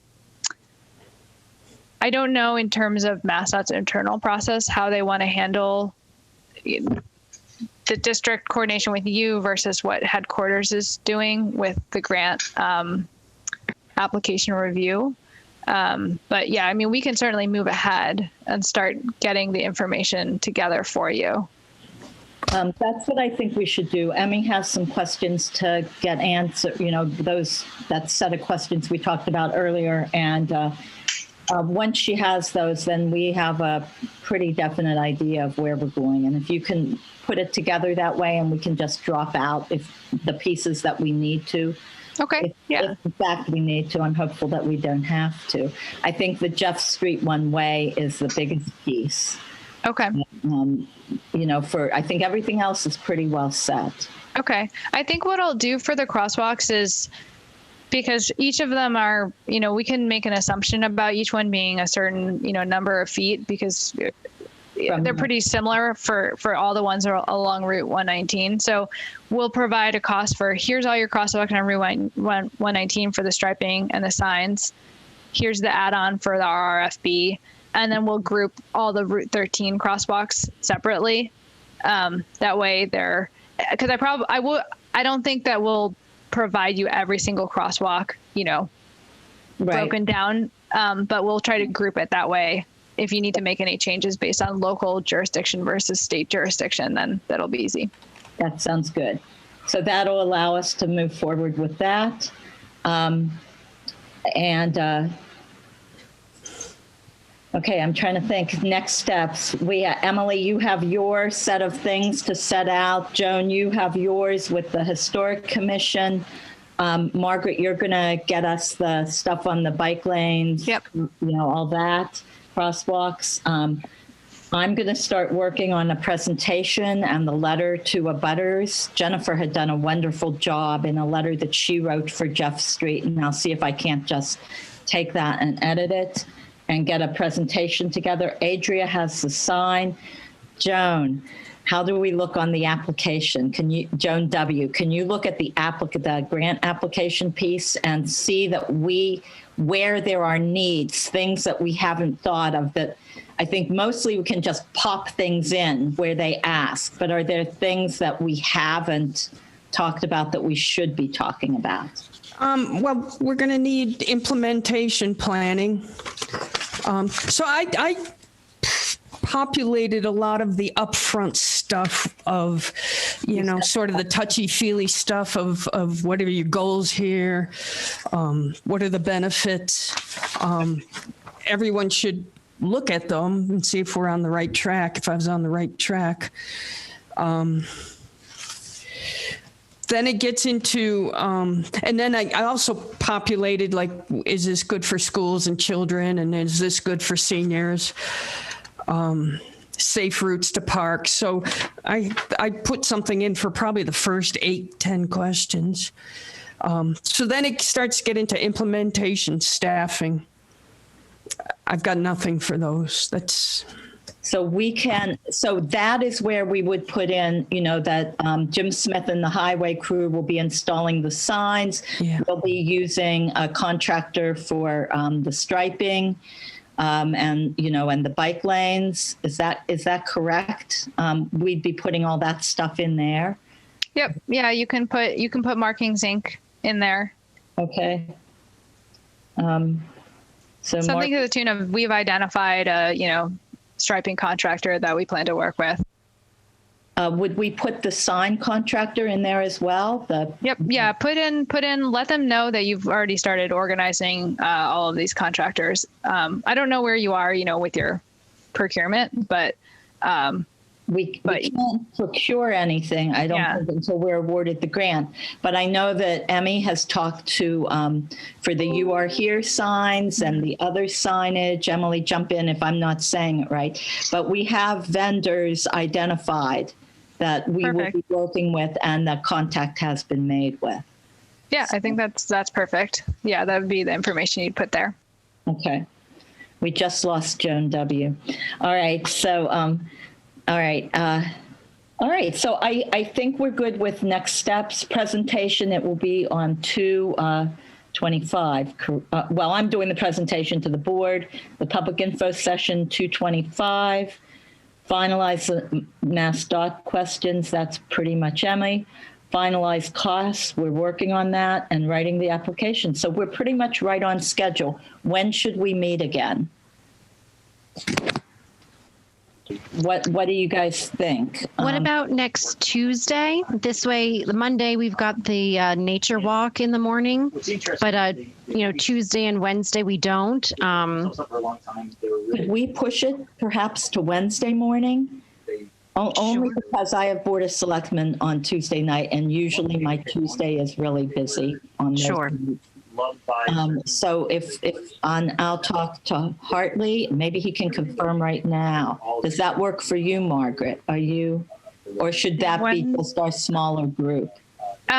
don't know in terms of MassDOT's internal process, how they want to handle the district coordination with you versus what headquarters is doing with the grant application review. But yeah, we can certainly move ahead and start getting the information together for you. That's what I think we should do. Emmy has some questions to get answered, that set of questions we talked about earlier. And once she has those, then we have a pretty definite idea of where we're going. And if you can put it together that way, and we can just drop out the pieces that we need to. Okay. If in fact we need to, I'm hopeful that we don't have to. I think the Jeff Street one way is the biggest piece. Okay. I think everything else is pretty well set. Okay. I think what I'll do for the crosswalks is, because each of them are, we can make an assumption about each one being a certain, number of feet, because they're pretty similar for all the ones that are along Route 119. So we'll provide a cost for, here's all your crosswalk on Route 119 for the striping and the signs. Here's the add-on for the RRFB. And then we'll group all the Route 13 crosswalks separately. That way because I don't think that we'll provide you every single crosswalk, broken down. But we'll try to group it that way. If you need to make any changes based on local jurisdiction versus state jurisdiction, then that'll be easy. That sounds good. So that'll allow us to move forward with that. Okay, I'm trying to think. Next steps. Emily, you have your set of things to set out. Joan, you have yours with the Historic Commission. Margaret, you're going to get us the stuff on the bike lanes. Yep. All that. Crosswalks. I'm going to start working on a presentation and the letter to abutters. Jennifer had done a wonderful job in a letter that she wrote for Jeff Street, and I'll see if I can't just take that and edit it and get a presentation together. Adria has the sign. Joan, how do we look on the application? Joan W., can you look at the grant application piece and see that where there are needs, things that we haven't thought of, that I think mostly we can just pop things in where they ask, but are there things that we haven't talked about that we should be talking about? Well, we're going to need implementation planning. So I populated a lot of the upfront stuff of, sort of the touchy-feely stuff of what are your goals here? What are the benefits? Everyone should look at them and see if we're on the right track, if I was on the right track. Then it gets into, and then I also populated, like, is this good for schools and children? And is this good for seniors? Safe routes to parks. So I put something in for probably the first 8-10 questions. So then it starts to get into implementation, staffing. I've got nothing for those. So that is where we would put in, that Jim Smith and the highway crew will be installing the signs. Yeah. They'll be using a contractor for the striping and the bike lanes. Is that correct? We'd be putting all that stuff in there. Yep. Yeah, you can put Markings Inc. in there. Okay. So something to the tune of, we've identified a, striping contractor that we plan to work with. Would we put the sign contractor in there as well? Yep. Yeah. Put in, let them know that you've already started organizing all of these contractors. I don't know where you are, with your procurement, but we can't procure anything, I don't think, until we're awarded the grant. But I know that Emmy has talked to, for the You Are Here signs and the other signage. Emily, jump in if I'm not saying it right. But we have vendors identified that we will be working with and that contact has been made with. Yeah, I think that's perfect. Yeah, that would be the information you'd put there. Okay. We just lost Joan W. All right. So, all right. So I think we're good with next steps. Presentation, it will be on 2/25. Well, I'm doing the presentation to the board. The public info session, 2/25. Finalize the Mass DOT questions. That's pretty much Emily. Finalize costs. We're working on that and writing the application. So we're pretty much right on schedule. When should we meet again? What do you guys think? What about next Tuesday? This way, the Monday, we've got the nature walk in the morning, but Tuesday and Wednesday we don't. Could we push it perhaps to Wednesday morning? Only because I have Board of Selectmen on Tuesday night, and usually my Tuesday is really busy on those days. So I'll talk to Hartley. Maybe he can confirm right now. Does that work for you, Margaret? Or should that be just our smaller group?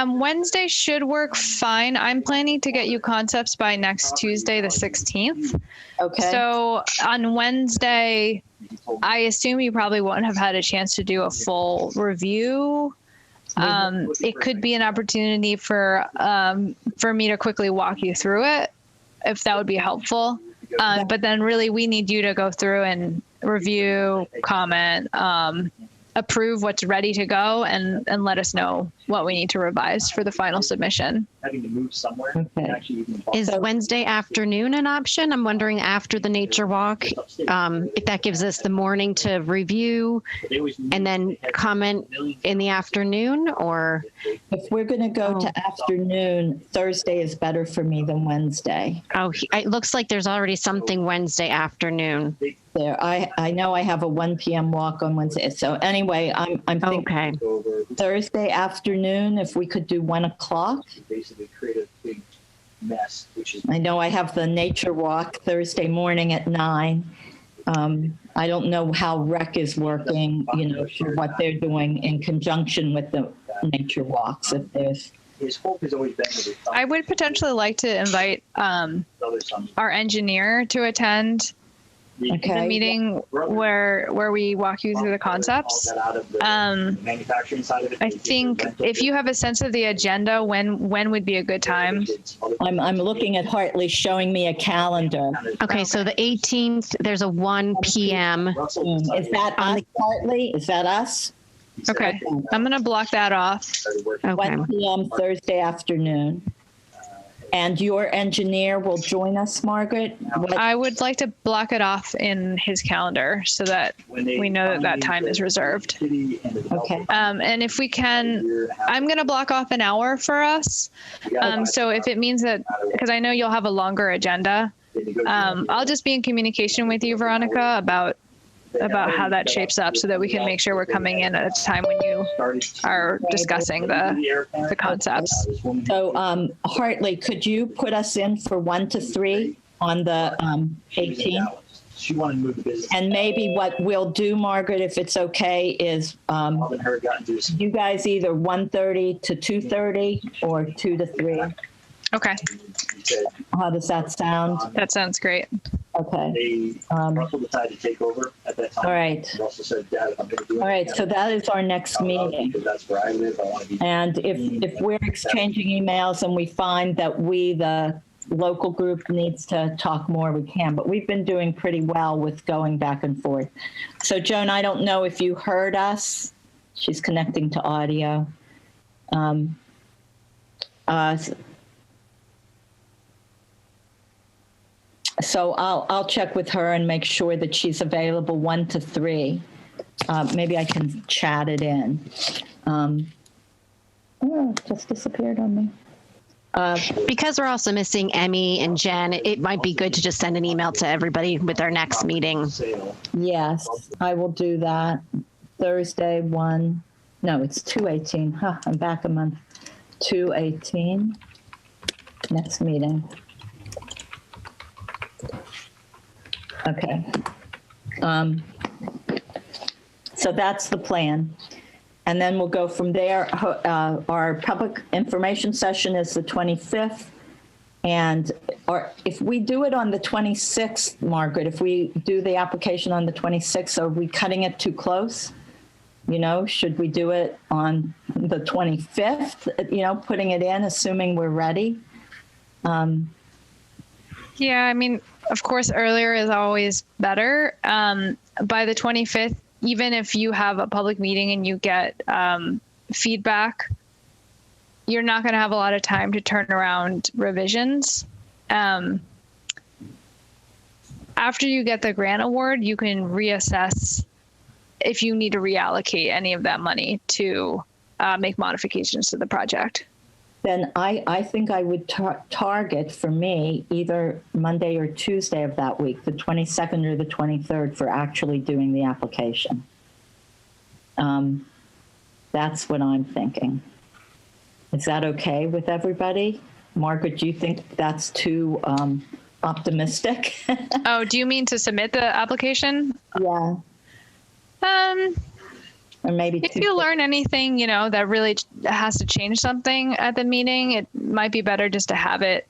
Wednesday should work fine. I'm planning to get you concepts by next Tuesday, the 16th. Okay. So on Wednesday, I assume you probably won't have had a chance to do a full review. It could be an opportunity for me to quickly walk you through it, if that would be helpful. But then really we need you to go through and review, comment, approve what's ready to go, and let us know what we need to revise for the final submission. Having to move somewhere. Okay. Is Wednesday afternoon an option? I'm wondering after the nature walk, if that gives us the morning to review and then comment in the afternoon, or? If we're going to go to afternoon, Thursday is better for me than Wednesday. Oh, it looks like there's already something Wednesday afternoon. There, I know I have a 1 p.m. walk on Wednesday. So anyway, I'm thinking Thursday afternoon, if we could do 1 o'clock. Basically create a big mess, I know I have the nature walk Thursday morning at 9. I don't know how rec is working, for what they're doing in conjunction with the nature walks. If there's, his hope has always been that I would potentially like to invite our engineer to attend the meeting where we walk you through the concepts. I think if you have a sense of the agenda, when would be a good time? I'm looking at Hartley showing me a calendar. Okay, so the 18th, there's a 1 p.m. Is that us, Hartley? Is that us? Okay, I'm going to block that off. Okay. 1 p.m. Thursday afternoon. And your engineer will join us, Margaret? I would like to block it off in his calendar so that we know that time is reserved. Okay. And if we can, I'm going to block off an hour for us. So if it means that, because I know you'll have a longer agenda, I'll just be in communication with you, Veronica, about about how that shapes up so that we can make sure we're coming in at a time when you are discussing the concepts. So Hartley, could you put us in for 1 to 3 on the 18th? She wanted to move the business. And maybe what we'll do, Margaret, if it's okay, is Bob and her got into some. you guys either 1:30 to 2:30 or 2 to 3. Okay, How does that sound? that sounds great. Okay. They Russell decided to take over at that time. All right. Russell said, Dad, if I'm going to do it. All right. So that is our next meeting. Because that's where I live. I want to be. And if we're exchanging emails and we find that we, the local group, needs to talk more, we can. But we've been doing pretty well with going back and forth. So Joan, I don't know if you heard us. She's connecting to audio. So I'll check with her and make sure that she's available 1 to 3. Maybe I can chat it in. Oh, it just disappeared on me. Because we're also missing Emmy and Jen, it might be good to just send an email to everybody with our next meeting. Yes, I will do that. Thursday, 1. No, it's 2/18. Huh, I'm back a month. 2/18. Next meeting. Okay. So that's the plan. And then we'll go from there. Our public information session is the 25th. And if we do it on the 26th, Margaret, if we do the application on the 26th, are we cutting it too close? You know, should we do it on the 25th, you know, putting it in, assuming we're ready? Yeah, I mean, of course, earlier is always better. By the 25th, even if you have a public meeting and you get feedback, you're not going to have a lot of time to turn around revisions. After you get the grant award, you can reassess if you need to reallocate any of that money to make modifications to the project. Then I think I would target, for me, either Monday or Tuesday of that week, the 22nd or the 23rd, for actually doing the application. That's what I'm thinking. Is that okay with everybody? Margaret, do you think that's too optimistic? Oh, do you mean to submit the application? Yeah. Or maybe if you learn anything, you know, that really has to change something at the meeting, it might be better just to have it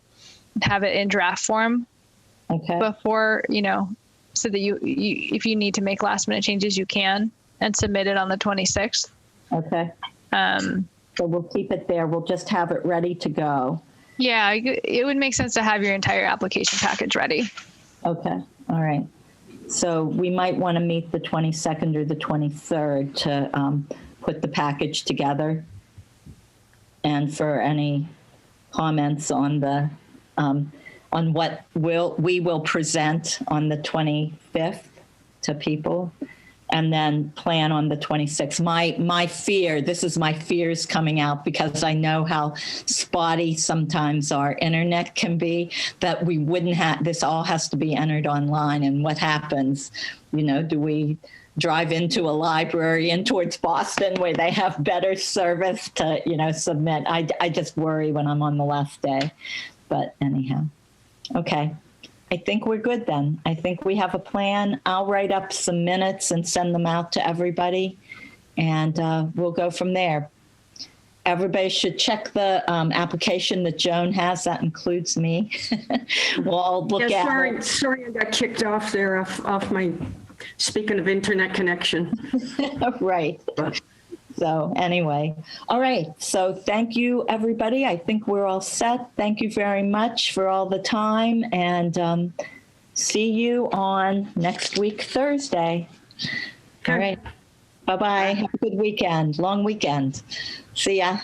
in draft form. Okay. Before, you know, so that you if you need to make last minute changes, you can, and submit it on the 26th. Okay. So we'll keep it there. We'll just have it ready to go. Yeah, it would make sense to have your entire application package ready. Okay. All right. So we might want to meet the 22nd or the 23rd to put the package together. And for any comments on the on what we will present on the 25th to people, and then plan on the 26th. My fear, this is my fears coming out, because I know how spotty sometimes our internet can be, that we wouldn't have, this all has to be entered online. And what happens, you know, do we drive into a library in towards Boston where they have better service to, you know, submit? I just worry when I'm on the last day. But anyhow, okay. I think we're good then. I think we have a plan. I'll write up some minutes and send them out to everybody, and we'll go from there. Everybody should check the application that Joan has. That includes me. We'll all look at it. Sorry, I got kicked off there off my, speaking of internet connection. Right. So anyway, all right. So thank you, everybody. I think we're all set. Thank you very much for all the time, and see you on next week, Thursday. All right. Bye-bye. Have a good weekend. Long weekend. See ya.